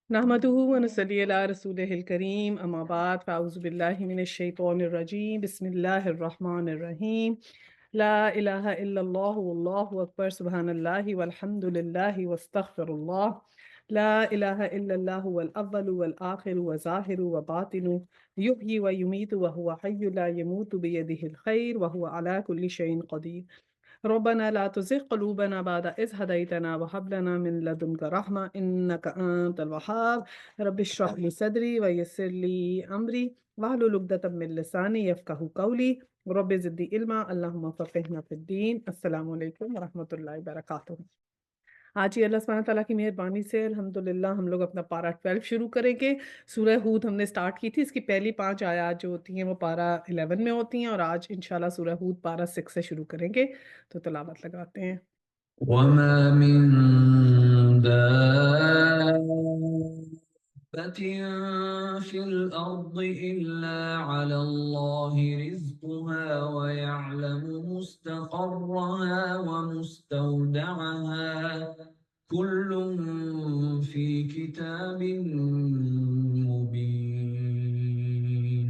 نحمده ونصلي على رسوله الكريم اما بعد فاعوذ بالله من الشيطان الرجيم بسم الله الرحمن الرحيم لا اله الا الله والله اكبر سبحان الله والحمد لله واستغفر الله لا اله الا الله هو الاول والاخر وظاهر وباطن يحيي ويميت وهو حي لا يموت بيده الخير وهو على كل شيء قدير ربنا لا تزغ قلوبنا بعد إذ هديتنا وهب لنا من لدنك رحمة إنك أنت الوهاب رب اشرح لي صدري ويسر لي أمري واحلل عقدة من لساني يفقهوا قولي رب زدني علما اللهم فقهنا في الدين السلام علیکم ورحمۃ اللہ وبرکاتہ۔ آج ہی اللہ سبحانہ تعالیٰ کی مہربانی سے الحمدللہ ہم لوگ اپنا پارہ 12 شروع کریں گے۔ سورہ ہود ہم نے سٹارٹ کی تھی، اس کی پہلی 5 آیات جو ہوتی ہیں وہ پارہ 11 میں ہوتی ہیں، اور آج انشاءاللہ سورہ ہود پارہ 6 سے شروع کریں گے، تو تلاوت لگاتے ہیں۔ وما من دابة في الأرض إلا على الله رزقها ويعلم مستقرها ومستودعها كل في كتاب مبين۔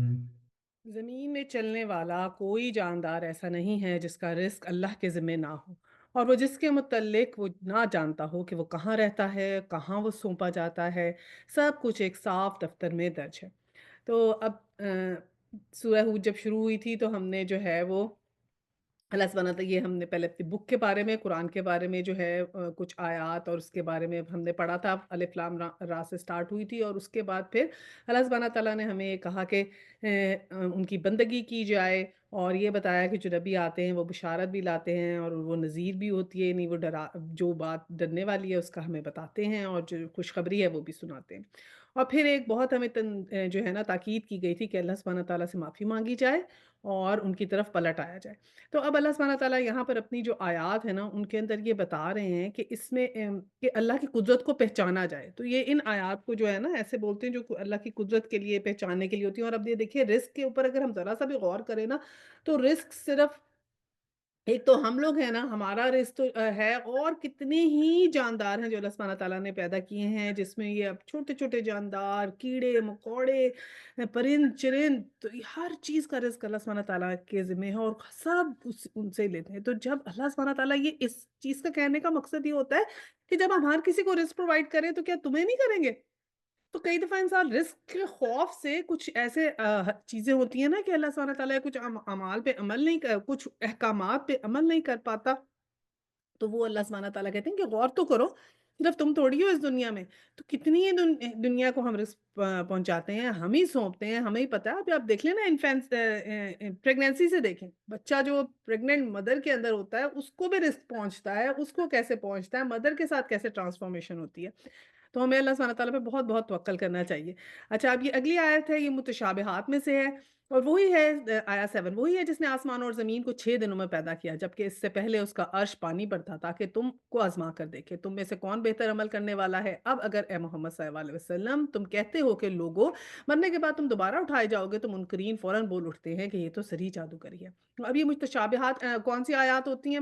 زمین میں چلنے والا کوئی جاندار ایسا نہیں ہے جس کا رزق اللہ کے ذمہ نہ ہو، اور وہ جس کے متعلق وہ نہ جانتا ہو کہ وہ کہاں رہتا ہے، کہاں وہ سونپا جاتا ہے، سب کچھ ایک صاف دفتر میں درج ہے۔ تو اب سورہ ہود جب شروع ہوئی تھی تو ہم نے جو ہے وہ اللہ سبحانہ تعالیٰ، یہ ہم نے پہلے اپنی بک کے بارے میں، قرآن کے بارے میں جو ہے کچھ آیات اور اس کے بارے میں ہم نے پڑھا تھا، الف لام را سے سٹارٹ ہوئی تھی، اور اس کے بعد پھر اللہ سبحانہ تعالیٰ نے ہمیں کہا کہ ان کی بندگی کی جائے، اور یہ بتایا کہ جو نبی آتے ہیں وہ بشارت بھی لاتے ہیں اور وہ نذیر بھی ہوتی ہے، یعنی وہ جو بات ڈرنے والی ہے اس کا ہمیں بتاتے ہیں، اور جو خوشخبری ہے وہ بھی سناتے ہیں۔ اور پھر ایک بہت ہمیں جو ہے نا تاکید کی گئی تھی کہ اللہ سبحانہ تعالیٰ سے معافی مانگی جائے اور ان کی طرف پلٹ آیا جائے۔ تو اب اللہ سبحانہ تعالیٰ یہاں پر اپنی جو آیات ہیں نا ان کے اندر یہ بتا رہے ہیں کہ اس میں کہ اللہ کی قدرت کو پہچانا جائے، تو یہ ان آیات کو جو ہے نا ایسے بولتے ہیں جو اللہ کی قدرت کے لیے پہچاننے کے لیے ہوتی ہیں۔ اور اب یہ دیکھیے رزق کے اوپر اگر ہم ذرا سا بھی غور کریں نا تو رزق صرف ایک تو ہم لوگ ہیں نا، ہمارا رزق تو ہے، اور کتنے ہی جاندار ہیں جو اللہ سبحانہ تعالیٰ نے پیدا کیے ہیں، جس میں یہ اب چھوٹے چھوٹے جاندار، کیڑے مکوڑے، پرند چرند، تو یہ ہر چیز کا رزق اللہ سبحانہ تعالیٰ کے ذمہ ہے، اور سب ان سے لیتے ہیں۔ تو جب اللہ سبحانہ تعالیٰ یہ اس چیز کا کہنے کا مقصد یہ ہوتا ہے کہ جب ہم ہر کسی کو رزق پرووائڈ کریں تو کیا تمہیں نہیں کریں گے؟ تو کئی دفعہ انسان رزق کے خوف سے کچھ ایسے چیزیں ہوتی ہیں نا کہ اللہ سبحانہ تعالیٰ کچھ اعمال پہ عمل نہیں کچھ احکامات پہ عمل نہیں کر پاتا، تو وہ اللہ سبحانہ تعالیٰ کہتے ہیں کہ غور تو کرو، صرف تم تھوڑی ہو اس دنیا میں، تو کتنی ہی دنیا کو ہم رزق پہنچاتے ہیں، ہم ہی سونپتے ہیں، ہمیں ہی پتہ ہے۔ ابھی آپ دیکھ لیں نا پریگنینسی سے دیکھیں، بچہ جو پریگننٹ مدر کے اندر ہوتا ہے اس کو بھی رزق پہنچتا ہے، اس کو کیسے پہنچتا ہے، مدر کے ساتھ کیسے ٹرانسفارمیشن ہوتی ہے۔ تو ہمیں اللہ سبحانہ تعالیٰ پہ بہت بہت توکل کرنا چاہیے۔ اچھا، اب یہ اگلی آیت ہے، یہ متشابہات میں سے ہے، اور وہی ہے آیا 7، وہی ہے جس نے آسمان اور زمین کو 6 دنوں میں پیدا کیا، جبکہ اس سے پہلے اس کا عرش پانی پر تھا، تاکہ تم کو آزما کر دیکھے تم میں سے کون بہتر عمل کرنے والا ہے۔ اب اگر اے محمد صلی اللہ علیہ وسلم تم کہتے ہو کہ لوگوں مرنے کے بعد تم دوبارہ اٹھائے جاؤ گے، تو منکرین فوراً بول اٹھتے ہیں کہ یہ تو سری جادوگری ہے۔ اب یہ متشابہات کون سی آیات ہوتی ہیں؟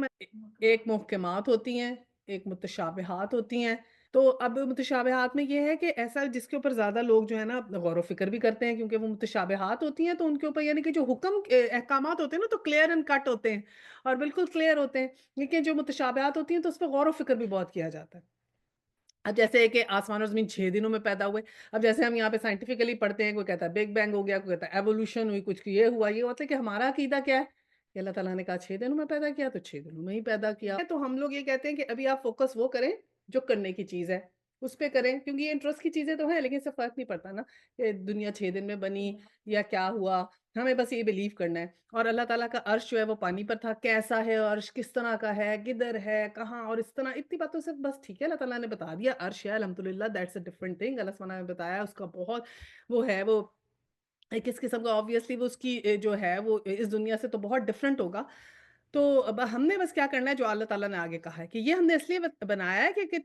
ایک محکمات ہوتی ہیں، ایک متشابہات ہوتی ہیں۔ تو اب متشابہات میں یہ ہے کہ ایسا جس کے اوپر زیادہ لوگ جو ہے نا غور و فکر بھی کرتے ہیں، کیونکہ وہ متشابہات ہوتی ہیں تو ان کے اوپر یعنی کہ جو حکم احکامات ہوتے ہیں نا تو کلیئر اینڈ کٹ ہوتے ہیں اور بالکل کلیئر ہوتے ہیں، لیکن جو متشابہات ہوتی ہیں تو اس پہ غور و فکر بھی بہت کیا جاتا ہے۔ اب جیسے کہ آسمان اور زمین 6 دنوں میں پیدا ہوئے، اب جیسے ہم یہاں پہ سائنٹیفکلی پڑھتے ہیں، کوئی کہتا ہے بگ بینگ ہو گیا، کوئی کہتا ہے ایوولوشن ہوئی، کچھ یہ ہوا، یہ ہوتا ہے کہ ہمارا عقیدہ کیا ہے کہ اللہ تعالیٰ نے کہا 6 دنوں میں پیدا کیا تو 6 دنوں میں ہی پیدا کیا۔ تو ہم لوگ یہ کہتے ہیں کہ ابھی آپ فوکس وہ کریں جو کرنے کی چیز ہے، اس پہ کریں، کیونکہ یہ انٹرسٹ کی چیزیں تو ہیں لیکن اس سے فرق نہیں پڑتا نا کہ دنیا 6 دن میں بنی یا کیا ہوا، ہمیں بس یہ بلیو کرنا ہے۔ اور اللہ تعالیٰ کا عرش جو ہے وہ پانی پر تھا، کیسا ہے عرش، کس طرح کا ہے، کدھر ہے، کہاں، اور اس طرح اتنی باتوں سے بس ٹھیک ہے، اللہ تعالیٰ نے بتا دیا عرش ہے، الحمدللہ، دیٹس اے ڈفرنٹ تھنگ۔ اللہ سبحانہ نے بتایا اس کا بہت وہ ہے، وہ کس قسم کا، آبویسلی وہ اس کی جو ہے وہ اس دنیا سے تو بہت ڈفرنٹ ہوگا۔ تو اب ہم نے بس کیا کرنا ہے جو اللہ تعالیٰ نے آگے کہا ہے کہ یہ ہم نے اس لیے بنایا ہے کہ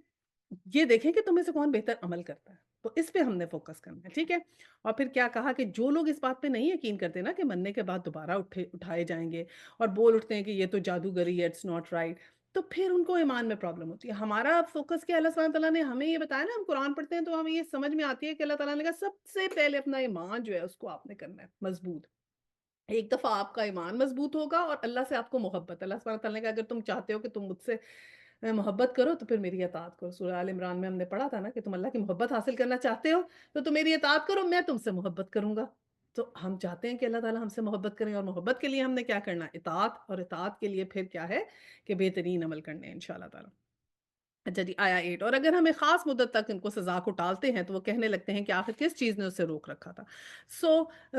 یہ دیکھیں کہ تمہیں سے کون بہتر عمل کرتا ہے، تو اس پہ ہم نے فوکس کرنا ہے، ٹھیک ہے۔ اور پھر کیا کہا کہ جو لوگ اس بات پہ نہیں یقین کرتے نا کہ مرنے کے بعد دوبارہ اٹھائے جائیں گے اور بول اٹھتے ہیں کہ یہ تو جادوگری ہے، اٹس ناٹ رائٹ، تو پھر ان کو ایمان میں پرابلم ہوتی ہے۔ ہمارا فوکس کیا، اللہ سبحانہ تعالیٰ نے ہمیں یہ بتایا نا، ہم قرآن پڑھتے ہیں تو ہمیں یہ سمجھ میں آتی ہے کہ اللہ تعالیٰ نے کہا سب سے پہلے اپنا ایمان جو ہے اس کو آپ نے کرنا ہے مضبوط۔ ایک دفعہ آپ کا ایمان مضبوط ہوگا اور اللہ سے آپ کو محبت، اللہ سبحانہ تعالیٰ نے کہا اگر تم چاہتے ہو کہ تم مجھ سے محبت کرو تو پھر میری اطاعت کرو۔ سورہ آل عمران میں ہم نے پڑھا تھا نا کہ تم اللہ کی محبت حاصل کرنا چاہتے ہو تو تم میری اطاعت کرو، میں تم سے محبت کروں گا۔ تو ہم چاہتے ہیں کہ اللہ تعالیٰ ہم سے محبت کریں، اور محبت کے لیے ہم نے کیا کرنا ہے؟ اطاعت، اور اطاعت کے لیے پھر کیا ہے کہ بہترین عمل کرنے ہیں انشاءاللہ تعالیٰ۔ اچھا جی، آیا 8، اور اگر ہمیں خاص مدت تک ان کو سزا کو ٹالتے ہیں تو وہ کہنے لگتے ہیں کہ آخر کس چیز نے اسے روک رکھا تھا۔ سو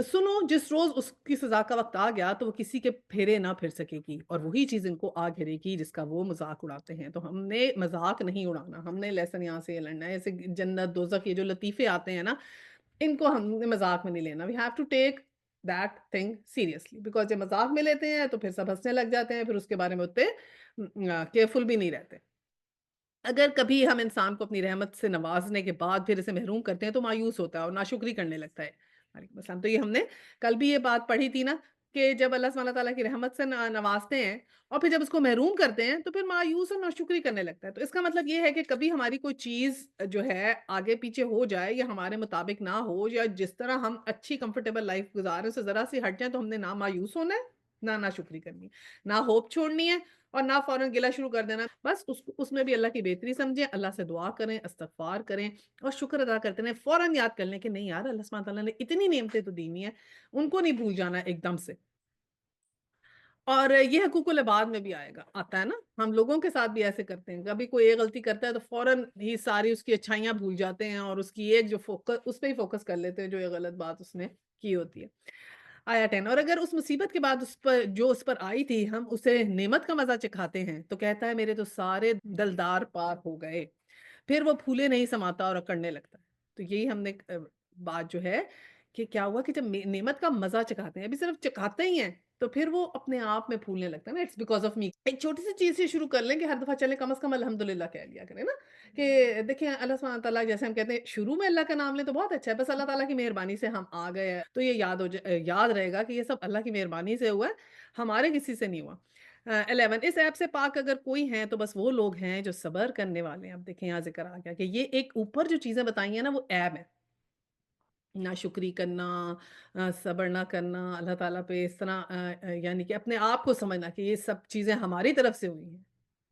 سنو، جس روز اس کی سزا کا وقت آ گیا تو وہ کسی کے پھیرے نہ پھر سکے گی، اور وہی چیز ان کو آ گھیرے گی جس کا وہ مذاق اڑاتے ہیں۔ تو ہم نے مذاق نہیں اڑانا، ہم نے لیسن یہاں سے یہ لڑنا ہے۔ ایسے جنت دوزخ یہ جو لطیفے آتے ہیں نا، ان کو ہم نے مذاق میں نہیں لینا۔ We have to take that thing seriously, because جب مذاق میں لیتے ہیں تو پھر سب ہنسنے لگ جاتے ہیں، پھر اس کے بارے میں اتنے کیئرفل بھی نہیں رہتے۔ اگر کبھی ہم انسان کو اپنی رحمت سے نوازنے کے بعد پھر اسے محروم کرتے ہیں تو مایوس ہوتا ہے اور ناشکری کرنے لگتا ہے۔ وعلیکم السلام۔ تو یہ ہم نے کل بھی یہ بات پڑھی تھی نا کہ جب اللہ سبحانہ تعالیٰ کی رحمت سے نوازتے ہیں اور پھر جب اس کو محروم کرتے ہیں تو پھر مایوس اور ناشکری کرنے لگتا ہے۔ تو اس کا مطلب یہ ہے کہ کبھی ہماری کوئی چیز جو ہے آگے پیچھے ہو جائے یا ہمارے مطابق نہ ہو، یا جس طرح ہم اچھی کمفرٹیبل لائف گزاریں سے ذرا سی ہٹ جائیں، تو ہم نے نہ مایوس ہونا ہے، نہ ناشکری کرنی ہے، نہ ہوپ چھوڑنی ہے، اور نہ فوراً گلہ شروع کر دینا۔ بس اس میں بھی اللہ کی بہتری سمجھیں، اللہ سے دعا کریں، استغفار کریں اور شکر ادا کرتے رہیں۔ فوراً یاد کر لیں کہ نہیں یار، اللہ سبحانہ تعالیٰ نے اتنی نعمتیں تو دی ہوئی ہیں، ان کو نہیں بھول جانا ایک دم سے۔ اور یہ حقوق العباد میں بھی آتا ہے نا، ہم لوگوں کے ساتھ بھی ایسے کرتے ہیں، کبھی کوئی ایک غلطی کرتا ہے تو فوراً ہی ساری اس کی اچھائیاں بھول جاتے ہیں اور اس کی ایک جو فوکس اس پہ ہی فوکس کر لیتے ہیں جو یہ غلط بات اس نے کی ہوتی ہے۔ آیا 10، اور اگر اس مصیبت کے بعد اس پر آئی تھی ہم اسے نعمت کا مزہ چکھاتے ہیں تو کہتا ہے میرے تو سارے دلدار پار ہو گئے، پھر وہ پھولے نہیں سماتا اور اکڑنے لگتا ہے۔ تو یہی ہم نے بات جو ہے کہ کیا ہوا کہ جب نعمت کا مزہ چکھاتے ہیں، ابھی صرف چکھاتے ہی ہیں، تو پھر وہ اپنے آپ میں پھولنے لگتا ہے نا، اٹس بیکاز آف می۔ ایک چھوٹی سی چیز سے شروع کر لیں کہ ہر دفعہ چلیں کم از کم الحمدللہ کہہ لیا کریں نا، کہ دیکھیں اللہ سبحانہ تعالیٰ جیسے ہم کہتے ہیں شروع میں اللہ کا نام لیں تو بہت اچھا ہے، بس اللہ تعالیٰ کی مہربانی سے ہم آ گئے ہیں تو یہ یاد رہے گا کہ یہ سب اللہ کی مہربانی سے ہوا ہے، ہمارے کسی سے نہیں ہوا۔ 11، اس ایپ سے پاک اگر کوئی ہیں تو بس وہ لوگ ہیں جو صبر کرنے والے ہیں۔ اب دیکھیں یہاں ذکر آ گیا کہ یہ ایک اوپر جو چیزیں بتائی ہیں نا وہ ایپ ہے، ناشکری کرنا، صبر نہ کرنا، اللہ تعالیٰ پہ اس طرح یعنی کہ اپنے آپ کو سمجھنا کہ یہ سب چیزیں ہماری طرف سے ہوئی ہیں،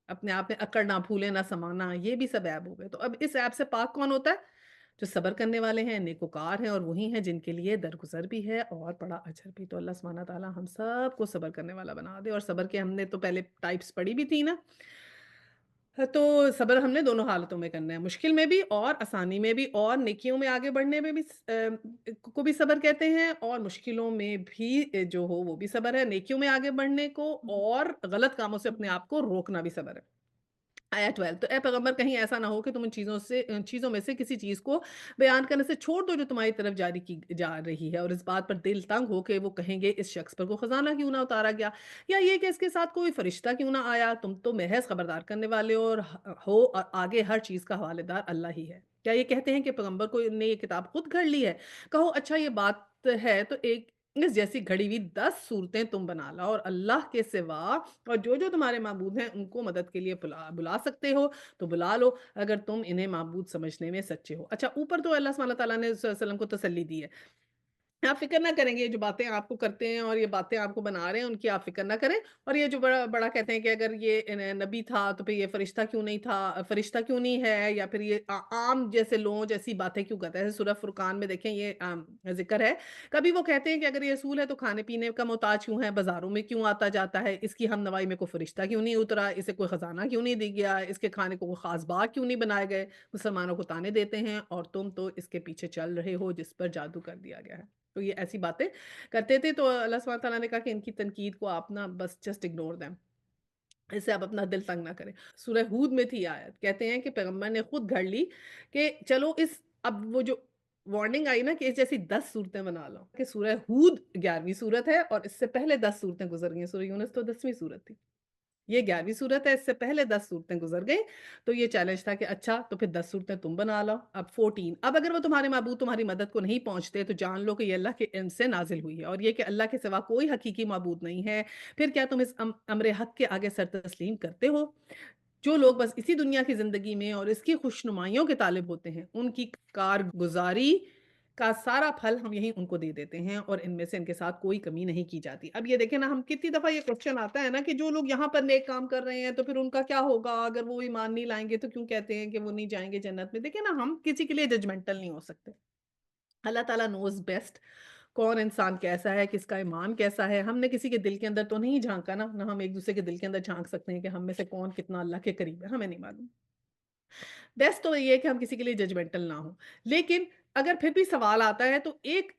اپنے آپ میں اکڑ نہ پھولے نہ سمانا، یہ بھی سب عیب ہو گئے۔ تو اب اس عیب سے پاک کون ہوتا ہے؟ جو صبر کرنے والے ہیں، نیکوکار ہیں، اور وہی ہیں جن کے لیے درگزر بھی ہے اور بڑا اجر بھی۔ تو اللہ سبحانہ تعالیٰ ہم سب کو صبر کرنے والا بنا دے، اور صبر کے ہم نے تو پہلے ٹائپس پڑھی بھی تھی نا، تو صبر ہم نے دونوں حالتوں میں کرنا ہے، مشکل میں بھی اور آسانی میں بھی، اور نیکیوں میں آگے بڑھنے میں بھی کو بھی صبر کہتے ہیں، اور مشکلوں میں بھی جو ہو وہ بھی صبر ہے، نیکیوں میں آگے بڑھنے کو اور غلط کاموں سے اپنے آپ کو روکنا بھی صبر ہے۔ آیا 12، تو اے پیغمبر کہیں ایسا نہ ہو کہ تم ان چیزوں میں سے کسی چیز کو بیان کرنے سے چھوڑ دو جو تمہاری طرف جاری کی جا رہی ہے، اور اس بات پر دل تنگ ہو کہ وہ کہیں گے اس شخص پر کو خزانہ کیوں نہ اتارا گیا، یا یہ کہ اس کے ساتھ کوئی فرشتہ کیوں نہ آیا۔ تم تو محض خبردار کرنے والے اور آگے ہر چیز کا حوالے دار اللہ ہی ہے۔ کیا یہ کہتے ہیں کہ پیغمبر کو نے یہ کتاب خود گھڑ لی ہے؟ کہو اچھا یہ بات ہے تو ایک اس جیسی گھڑی ہوئی 10 صورتیں تم بنا لاؤ، اور اللہ کے سوا اور جو تمہارے معبود ہیں ان کو مدد کے لیے بلا سکتے ہو تو بلا لو، اگر تم انہیں معبود سمجھنے میں سچے ہو۔ اچھا، اوپر تو اللہ سبحانہ تعالیٰ نے صلی اللہ علیہ وسلم کو تسلی دی ہے، آپ فکر نہ کریں گے، یہ جو باتیں آپ کو کرتے ہیں اور یہ باتیں آپ کو بنا رہے ہیں ان کی آپ فکر نہ کریں، اور یہ جو بڑا بڑا کہتے ہیں کہ اگر یہ نبی تھا تو پھر یہ فرشتہ کیوں نہیں تھا، فرشتہ کیوں نہیں ہے، یا پھر یہ عام جیسے لوگوں جیسی باتیں کیوں کرتا ہے۔ سورہ فرقان میں دیکھیں یہ ذکر ہے، کبھی وہ کہتے ہیں کہ اگر یہ رسول ہے تو کھانے پینے کا محتاج کیوں ہے، بازاروں میں کیوں آتا جاتا ہے، اس کی ہم نوائی میں کوئی فرشتہ کیوں نہیں اترا، اسے کوئی خزانہ کیوں نہیں دی گیا، اس کے کھانے کو کوئی خاص باغ کیوں نہیں بنائے گئے، مسلمانوں کو تانے دیتے ہیں اور تم تو اس کے پیچھے چل رہے ہو جس پر جادو کر دیا گیا ہے۔ تو یہ ایسی باتیں کرتے تھے، تو اللہ سبحانہ تعالیٰ نے کہا کہ ان کی تنقید کو آپ نا بس جسٹ اگنور دیں، اس سے آپ اپنا دل تنگ نہ کریں۔ سورہ ہود میں تھی آیت، کہتے ہیں کہ پیغمبر نے خود گھڑ لی کہ چلو اب وہ جو وارننگ آئی نا کہ اس جیسی 10 صورتیں بنا لو، کہ سورہ ہود 11ویں صورت ہے اور اس سے پہلے 10 صورتیں گزر گئی ہیں، سورہ یونس تو 10ویں صورت تھی۔ یہ 11ویں صورت ہے، اس سے پہلے 10 صورتیں گزر گئی، تو یہ چیلنج تھا کہ اچھا تو پھر 10 صورتیں تم بنا لو، اب 14 اب اگر وہ تمہارے معبود تمہاری مدد کو نہیں پہنچتے تو جان لو کہ یہ اللہ کے علم سے نازل ہوئی ہے، اور یہ کہ اللہ کے سوا کوئی حقیقی معبود نہیں ہے، پھر کیا تم اس امر حق کے آگے سر تسلیم کرتے ہو؟ جو لوگ بس اسی دنیا کی زندگی میں اور اس کی خوشنمائیوں کے طالب ہوتے ہیں، ان کی کارگزاری کا سارا پھل ہم یہیں ان کو دے دیتے ہیں، اور ان میں سے ان کے ساتھ کوئی کمی نہیں کی جاتی۔ اب یہ دیکھیں نا، ہم کتنی دفعہ یہ کوشچن آتا ہے نا کہ جو لوگ یہاں پر نیک کام کر رہے ہیں تو پھر ان کا کیا ہوگا؟ اگر وہ ایمان نہیں لائیں گے تو کیوں کہتے ہیں کہ وہ نہیں جائیں گے جنت میں؟ دیکھیں نا، ہم کسی کے لیے ججمنٹل نہیں ہو سکتے۔ اللہ تعالیٰ نوز بیسٹ کون انسان کیسا ہے، کس کا ایمان کیسا ہے۔ ہم نے کسی کے دل کے اندر تو نہیں جھانکا نا، نہ ہم ایک دوسرے کے دل کے اندر جھانک سکتے ہیں کہ ہم میں سے کون کتنا اللہ کے قریب ہے، ہمیں نہیں معلوم۔ بیسٹ تو یہ ہے کہ ہم کسی کے لیے ججمنٹل نہ ہوں، لیکن اگر پھر بھی سوال آتا ہے تو ایک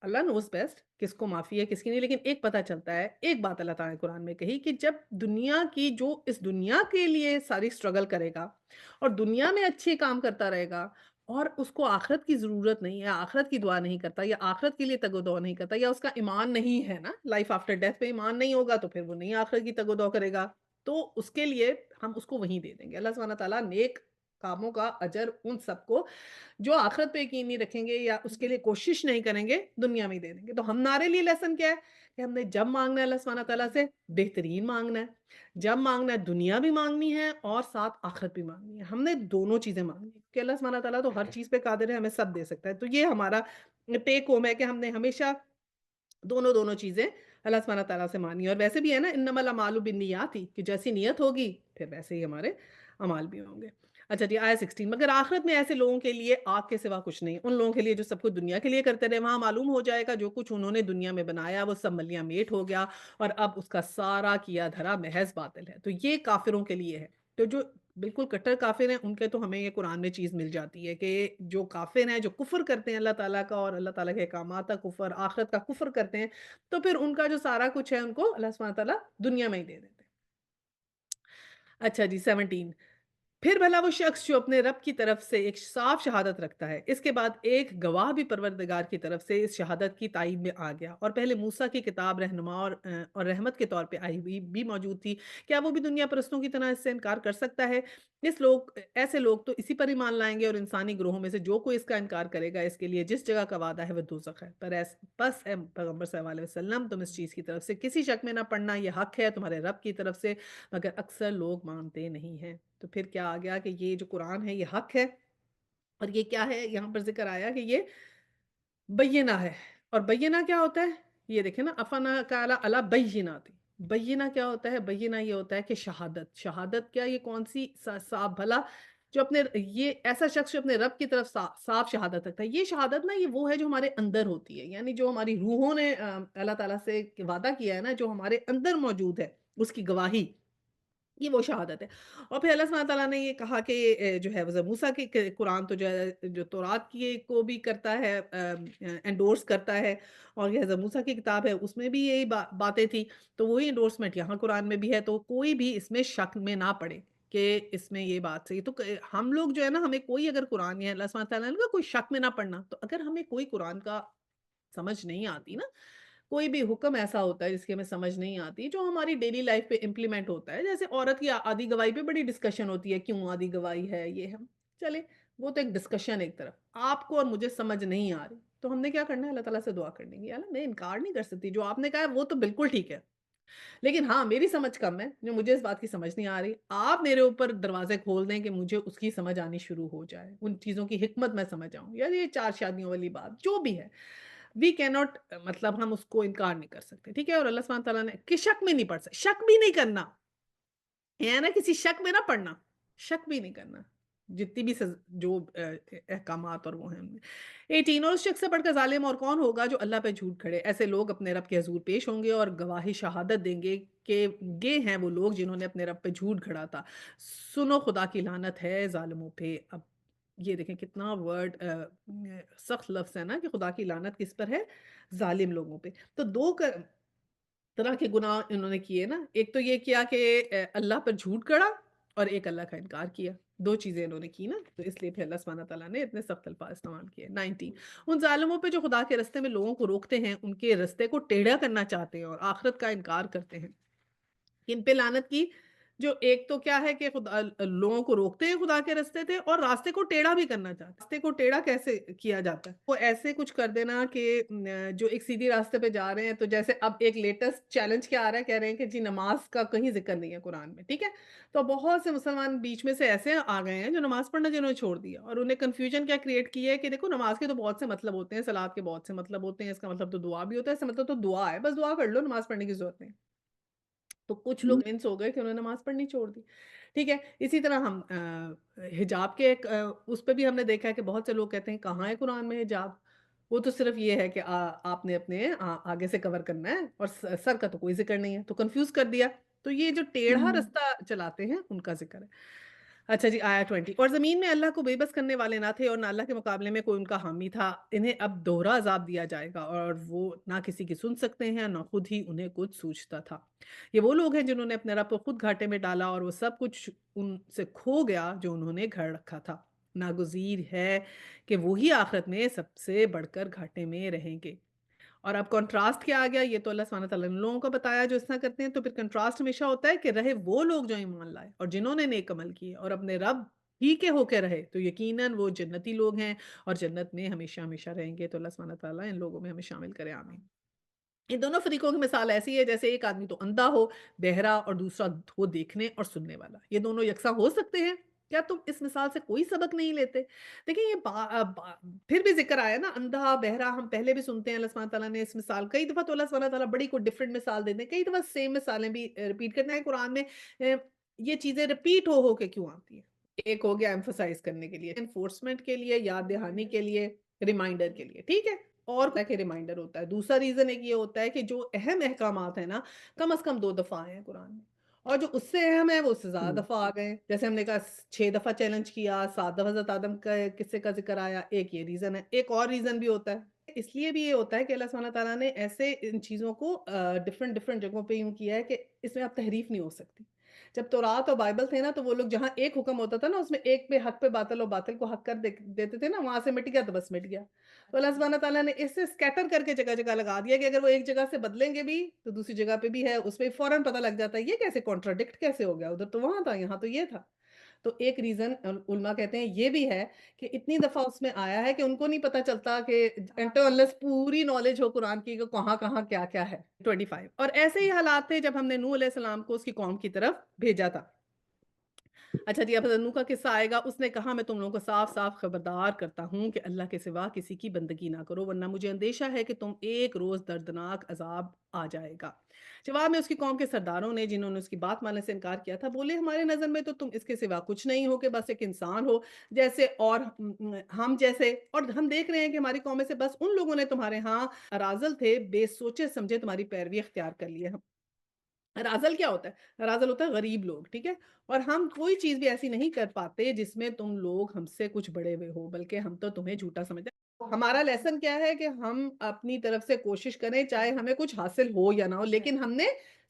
اللہ نوز بیسٹ کس کو معافی ہے کس کی نہیں، لیکن ایک پتہ چلتا ہے، ایک بات اللہ تعالیٰ نے قرآن میں کہی کہ جب دنیا کی جو اس دنیا کے لیے ساری سٹرگل کرے گا اور دنیا میں اچھے کام کرتا رہے گا، اور اس کو آخرت کی ضرورت نہیں ہے، آخرت کی دعا نہیں کرتا، یا آخرت کے لیے تگ و دو نہیں کرتا، یا اس کا ایمان نہیں ہے نا، لائف آفٹر ڈیتھ پہ ایمان نہیں ہوگا تو پھر وہ نہیں آخرت کی تگ و دو کرے گا، تو اس کے لیے ہم اس کو وہیں دے دیں گے۔ اللہ سبحانہ تعالیٰ نیک کاموں کا اجر ان سب کو جو آخرت پہ یقین نہیں رکھیں گے یا اس کے لیے کوشش نہیں کریں گے، دنیا میں ہی دے دیں گے۔ تو ہمارے لیے لیسن کیا ہے کہ ہم نے جب مانگنا ہے اللہ سبحانہ تعالیٰ سے بہترین مانگنا ہے، جب مانگنا ہے دنیا بھی مانگنی ہے اور ساتھ آخرت بھی مانگنی ہے، ہم نے دونوں چیزیں مانگنی ہے کہ اللہ سبحانہ تعالیٰ تو ہر چیز پہ قادر ہے، ہمیں سب دے سکتا ہے۔ تو یہ ہمارا ٹیک ہوم ہے کہ ہم نے ہمیشہ دونوں دونوں چیزیں اللہ سبحانہ تعالیٰ سے مانی، اور ویسے بھی ہے نا، انما الاعمال بالنیات ہی، کہ جیسی نیت ہوگی پھر ویسے ہی ہمارے اعمال بھی ہوں گے۔ اچھا جی، آیت 16، مگر آخرت میں ایسے لوگوں کے لیے آگ کے سوا کچھ نہیں، ان لوگوں کے لیے جو سب کچھ دنیا کے لیے کرتے رہے، وہاں معلوم ہو جائے گا جو کچھ انہوں نے دنیا میں بنایا وہ سب ملیاں میٹ ہو گیا، اور اب اس کا سارا کیا دھرا محض باطل ہے۔ تو یہ کافروں کے لیے ہے۔ تو جو بالکل کٹر کافر ہیں ان کے تو ہمیں یہ قرآن میں چیز مل جاتی ہے کہ جو کافر ہیں، جو کفر کرتے ہیں اللہ تعالیٰ کا اور اللہ تعالیٰ کے احکامات کا کفر، آخرت کا کفر کرتے ہیں، تو پھر ان کا جو سارا کچھ ہے ان کو اللہ سبحانہ تعالیٰ دنیا میں ہی دے دیتے ہیں۔ اچھا جی، 17، پھر بھلا وہ شخص جو اپنے رب کی طرف سے ایک صاف شہادت رکھتا ہے، اس کے بعد ایک گواہ بھی پروردگار کی طرف سے اس شہادت کی تائید میں آ گیا، اور پہلے موسیٰ کی کتاب رہنما اور رحمت کے طور پہ آئی ہوئی بھی موجود تھی، کیا وہ بھی دنیا پرستوں کی طرح اس سے انکار کر سکتا ہے؟ ایسے لوگ تو اسی پر ایمان لائیں گے، اور انسانی گروہوں میں سے جو کوئی اس کا انکار کرے گا، اس کے لیے جس جگہ کا وعدہ ہے وہ دوزخ ہے۔ بس اے پیغمبر صلی اللہ علیہ وسلم، تم اس چیز کی طرف سے کسی شک میں نہ پڑنا، یہ حق ہے تمہارے رب کی طرف سے، مگر اکثر لوگ مانتے نہیں ہیں۔ تو پھر کیا آ گیا کہ یہ جو قرآن ہے یہ حق ہے، اور یہ کیا ہے، یہاں پر ذکر آیا کہ یہ بینہ ہے، اور بینہ کیا ہوتا ہے؟ یہ دیکھیں نا، افنا کالا اللہ بینات، بینہ کیا ہوتا ہے؟ بینہ یہ ہوتا ہے کہ شہادت، شہادت کیا، یہ کون سی صاف بھلا جو اپنے، یہ ایسا شخص جو اپنے رب کی طرف صاف شہادت رکھتا ہے۔ یہ شہادت نا، یہ وہ ہے جو ہمارے اندر ہوتی ہے، یعنی جو ہماری روحوں نے اللہ تعالیٰ سے وعدہ کیا ہے نا، جو ہمارے اندر موجود ہے، اس کی گواہی، یہ وہ شہادت ہے۔ اور پھر اللہ سبحانہ تعالیٰ نے یہ کہا کہ جو ہے وہ موسیٰ کی قرآن تو جو ہے جو تورات کی کو بھی کرتا ہے، انڈورس کرتا ہے، اور یہ حضرت موسیٰ کی کتاب ہے اس میں بھی یہی باتیں تھی، تو وہی انڈورسمنٹ یہاں قرآن میں بھی ہے، تو کوئی بھی اس میں شک میں نہ پڑے کہ اس میں یہ بات صحیح۔ تو ہم لوگ جو ہے نا، ہمیں کوئی اگر قرآن یا اللہ سبحانہ تعالیٰ نے کہا کوئی شک میں نہ پڑنا، تو اگر ہمیں کوئی قرآن کا سمجھ نہیں آتی نا، کوئی بھی حکم ایسا ہوتا ہے جس کی ہمیں سمجھ نہیں آتی جو ہماری ڈیلی لائف پہ امپلیمنٹ ہوتا ہے، جیسے عورت کی آدھی گواہی پہ بڑی ڈسکشن ہوتی ہے، کیوں آدھی گواہی ہے، یہ ہم چلے، وہ تو ایک ڈسکشن ایک طرف، آپ کو اور مجھے سمجھ نہیں آ رہی تو ہم نے کیا کرنا ہے، اللہ تعالیٰ سے دعا کرنی ہے، اللہ میں انکار نہیں کر سکتی، جو آپ نے کہا ہے وہ تو بالکل ٹھیک ہے، لیکن ہاں میری سمجھ کم ہے، جو مجھے اس بات کی سمجھ نہیں آ رہی، آپ میرے اوپر دروازے کھول دیں کہ مجھے اس کی سمجھ آنی شروع ہو جائے، ان چیزوں کی حکمت میں سمجھ آؤں، یا یہ 4 شادیوں والی بات جو بھی ہے، وی کی ناٹ، مطلب ہم اس کو انکار نہیں کر سکتے، ٹھیک ہے۔ اور اللہ سبحانہ تعالیٰ نے کہ شک میں نہیں پڑ سکتے، شک بھی نہیں کرنا، یہ ہے نا، کسی شک میں نہ پڑنا، شک بھی نہیں کرنا، جتنی بھی جو احکامات اور وہ ہیں 18، اور اس شخص سے بڑھ کر ظالم اور کون ہوگا جو اللہ پہ جھوٹ کھڑے، ایسے لوگ اپنے رب کے حضور پیش ہوں گے اور گواہی شہادت دیں گے کہ یہ ہیں وہ لوگ جنہوں نے اپنے رب پہ جھوٹ کھڑا تھا، سنو خدا کی لعنت ہے ظالموں پہ۔ اب یہ دیکھیں کتنا ورڈ سخت لفظ ہے نا کہ خدا کی لعنت کس پر ہے؟ ظالم لوگوں پہ۔ تو دو طرح کے گناہ انہوں نے کیے نا، ایک تو یہ کیا کہ اللہ پر جھوٹ گڑا، اور ایک اللہ کا انکار کیا، دو چیزیں انہوں نے کی نا، تو اس لیے پھر اللہ سبحانہ تعالیٰ نے اتنے سخت الفاظ استعمال کیے۔ 19، ان ظالموں پہ جو خدا کے رستے میں لوگوں کو روکتے ہیں، ان کے رستے کو ٹیڑھا کرنا چاہتے ہیں اور آخرت کا انکار کرتے ہیں، کن پہ لعنت کی؟ جو ایک تو کیا ہے کہ خدا لوگوں کو روکتے ہیں خدا کے راستے سے اور راستے کو ٹیڑھا بھی کرنا چاہتے ہیں۔ راستے کو ٹیڑھا کیسے کیا جاتا ہے؟ وہ ایسے کچھ کر دینا کہ جو ایک سیدھی راستے پہ جا رہے ہیں تو جیسے اب ایک لیٹسٹ چیلنج کیا آ رہا ہے، کہہ رہے ہیں کہ جی نماز کا کہیں ذکر نہیں ہے قرآن میں، ٹھیک ہے؟ تو بہت سے مسلمان بیچ میں سے ایسے آ گئے ہیں جو نماز پڑھنا جنہوں نے چھوڑ دیا اور انہیں کنفیوژن کیا کریٹ کی ہے کہ دیکھو نماز کے تو بہت سے مطلب ہوتے ہیں، صلات کے بہت سے مطلب ہوتے ہیں، اس کا مطلب تو دعا بھی ہوتا ہے، اس کا مطلب تو دعا ہے، بس دعا کر لو، نماز پڑھنے کی ضرورت نہیں۔ تو کچھ لوگ کنوِنس ہو گئے کہ انہوں نے نماز پڑھنی چھوڑ دی، ٹھیک ہے؟ اسی طرح ہم حجاب کے ایک اس پہ بھی ہم نے دیکھا ہے کہ بہت سے لوگ کہتے ہیں کہاں ہے قرآن میں حجاب؟ وہ تو صرف یہ ہے کہ آپ نے اپنے آگے سے کور کرنا ہے اور سر کا تو کوئی ذکر نہیں ہے، تو کنفیوز کر دیا۔ تو یہ جو ٹیڑھا رستہ چلاتے ہیں ان کا ذکر ہے۔ اچھا جی آیا 20 اور زمین میں اللہ کو بے بس کرنے والے نہ تھے اور نہ اللہ کے مقابلے میں کوئی ان کا حامی تھا، انہیں اب دوہرا عذاب دیا جائے گا اور وہ نہ کسی کی سن سکتے ہیں نہ خود ہی انہیں کچھ سوچتا تھا۔ یہ وہ لوگ ہیں جنہوں نے اپنے رب کو خود گھاٹے میں ڈالا اور وہ سب کچھ ان سے کھو گیا جو انہوں نے گھڑ رکھا تھا۔ ناگزیر ہے کہ وہی آخرت میں سب سے بڑھ کر گھاٹے میں رہیں گے۔ اور اب کنٹراسٹ کیا آ گیا، یہ تو اللہ سبحانہ تعالیٰ نے ان لوگوں کو بتایا جو اس طرح کرتے ہیں، تو پھر کنٹراسٹ ہمیشہ ہوتا ہے کہ رہے وہ لوگ جو ایمان لائے اور جنہوں نے نیک عمل کیے اور اپنے رب ہی کے ہو کے رہے تو یقیناً وہ جنتی لوگ ہیں اور جنت میں ہمیشہ ہمیشہ رہیں گے۔ تو اللہ سبحانہ تعالیٰ ان لوگوں میں ہمیں شامل کرے، آمین۔ ان دونوں فریقوں کی مثال ایسی ہے جیسے ایک آدمی تو اندھا ہو، بہرا اور دوسرا ہو دیکھنے اور سننے والا۔ یہ دونوں یکساں ہو سکتے ہیں؟ کیا تم اس مثال سے کوئی سبق نہیں لیتے؟ دیکھیں یہ پھر بھی ذکر آیا نا اندھا، بہرا، ہم پہلے بھی سنتے ہیں اللہ سبحانہ تعالیٰ نے اس مثال کئی دفعہ، تو اللہ سبحانہ تعالیٰ بڑی کوئی ڈفرینٹ مثال دیتے ہیں، کئی دفعہ سیم مثالیں بھی ریپیٹ کرتے ہیں قرآن میں۔ یہ چیزیں ریپیٹ ہو کے کیوں آتی ہیں؟ ایک ہو گیا ایمفسائز کرنے کے لیے، انفورسمنٹ کے لیے، یاد دہانی کے لیے، ریمائنڈر کے لیے، ٹھیک ہے؟ اور کہ ریمائنڈر ہوتا ہے۔ دوسرا ریزن ایک یہ ہوتا ہے کہ جو اہم احکامات ہیں نا، کم از کم 2 دفعہ آئے ہیں قرآن میں، اور جو اس سے اہم ہے وہ اس سے زیادہ دفعہ آ گئے ہیں۔ جیسے ہم نے کہا 6 دفعہ چیلنج کیا، 7 دفعہ حضرت آدم کا قصے کا ذکر آیا، ایک یہ ریزن ہے۔ ایک اور ریزن بھی ہوتا ہے، اس لیے بھی یہ ہوتا ہے کہ اللہ سبحانہ تعالیٰ نے ایسے ان چیزوں کو ڈفرینٹ ڈفرینٹ جگہوں پہ یوں کیا ہے کہ اس میں اب تحریف نہیں ہو سکتی۔ جب تورات اور بائبل تھے نا تو وہ لوگ جہاں ایک حکم ہوتا تھا نا اس میں ایک پہ حق پہ باطل اور باطل کو حق کر دیتے تھے نا، وہاں سے مٹ گیا تو بس مٹ گیا۔ تو اللہ سبحانہ تعالیٰ نے اس سے اسکیٹر کر کے جگہ جگہ لگا دیا کہ اگر وہ ایک جگہ سے بدلیں گے بھی تو دوسری جگہ پہ بھی ہے، اس پہ فوراً پتہ لگ جاتا ہے یہ کیسے کانٹراڈکٹ کیسے ہو گیا، ادھر تو وہاں تھا یہاں تو یہ تھا۔ تو ایک ریزن علماء کہتے ہیں یہ بھی ہے کہ اتنی دفعہ اس میں آیا ہے کہ ان کو نہیں پتا چلتا کہ انٹر انلیس پوری نالج ہو قرآن کی کہ کہاں کہاں کیا کیا ہے۔ 25 اور ایسے ہی حالات تھے جب ہم نے نوح علیہ السلام کو اس کی قوم کی طرف بھیجا تھا۔ اچھا جی اب حضرت نوح کا قصہ آئے گا، اس نے کہا میں تم لوگوں کو صاف صاف خبردار کرتا ہوں کہ اللہ کے سوا کسی کی بندگی نہ کرو ورنہ مجھے اندیشہ ہے کہ تم ایک روز دردناک عذاب آ جائے گا۔ جواب میں اس کی قوم کے سرداروں نے جنہوں نے اس کی بات ماننے سے انکار کیا تھا بولے ہمارے نظر میں تو تم اس کے سوا کچھ نہیں ہو کہ بس ایک انسان ہو جیسے اور ہم جیسے، اور ہم دیکھ رہے ہیں کہ ہماری قوم میں سے بس ان لوگوں نے تمہارے ہاں ارازل تھے بے سوچے سمجھے تمہاری پیروی اختیار کر لی ہے۔ رازل کیا ہوتا ہے؟ رازل ہوتا ہے غریب لوگ، ٹھیک ہے؟ اور ہم کوئی چیز بھی ایسی نہیں کر پاتے جس میں تم لوگ ہم سے کچھ بڑے ہوئے ہو، بلکہ ہم تو تمہیں جھوٹا سمجھتے ہیں۔ ہمارا لیسن کیا ہے کہ ہم اپنی طرف سے کوشش کریں چاہے ہمیں کچھ حاصل ہو یا نہ ہو، لیکن ہم نے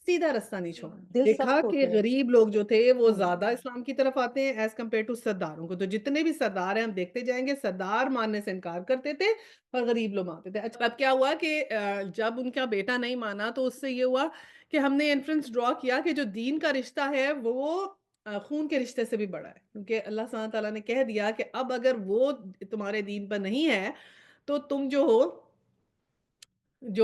سیدھا رستہ نہیں چھوڑا۔ دل دیکھا سخت کہ ہوتے ہیں۔ غریب لوگ جو تھے وہ ہوں، زیادہ اسلام کی طرف آتے ہیں ایز کمپیئر ٹو سرداروں کو، تو جتنے بھی سردار ہیں ہم دیکھتے جائیں گے سردار ماننے سے انکار کرتے تھے اور غریب لوگ مانتے تھے۔ اچھا اب کیا ہوا کہ جب ان کا بیٹا نہیں مانا تو اس سے یہ ہوا کہ ہم نے انفرنس ڈرا کیا کہ جو دین کا رشتہ ہے وہ خون کے رشتے سے بھی بڑا ہے، کیونکہ اللہ سبحانہ تعالیٰ نے کہہ دیا کہ اب اگر وہ تمہارے دین پر نہیں ہے تو تم جو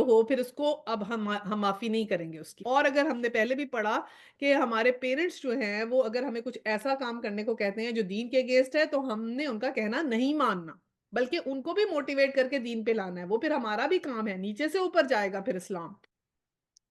ہو پھر اس کو اب ہم معافی نہیں کریں گے اس کی۔ اور اگر ہم نے پہلے بھی پڑھا کہ ہمارے پیرنٹس جو ہیں وہ اگر ہمیں کچھ ایسا کام کرنے کو کہتے ہیں جو دین کے اگینسٹ ہے تو ہم نے ان کا کہنا نہیں ماننا، بلکہ ان کو بھی موٹیویٹ کر کے دین پہ لانا ہے، وہ پھر ہمارا بھی کام ہے، نیچے سے اوپر جائے گا پھر اسلام،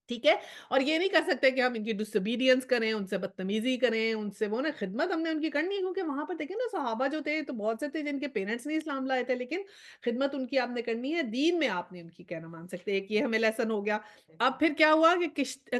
ٹھیک ہے؟ اور یہ نہیں کر سکتے کہ ہم ان کی ڈسوبیڈینس کریں، ان سے بدتمیزی کریں، ان سے وہ نا خدمت ہم نے ان کی کرنی ہے، کیونکہ وہاں پر دیکھیں نا صحابہ جو تھے تو بہت سے تھے جن کے پیرنٹس نہیں اسلام لائے تھے، لیکن خدمت ان کی آپ نے کرنی ہے، دین میں آپ نے ان کی کہنا مان سکتے، ایک یہ ہمیں لیسن ہو گیا۔ اب پھر کیا ہوا کہ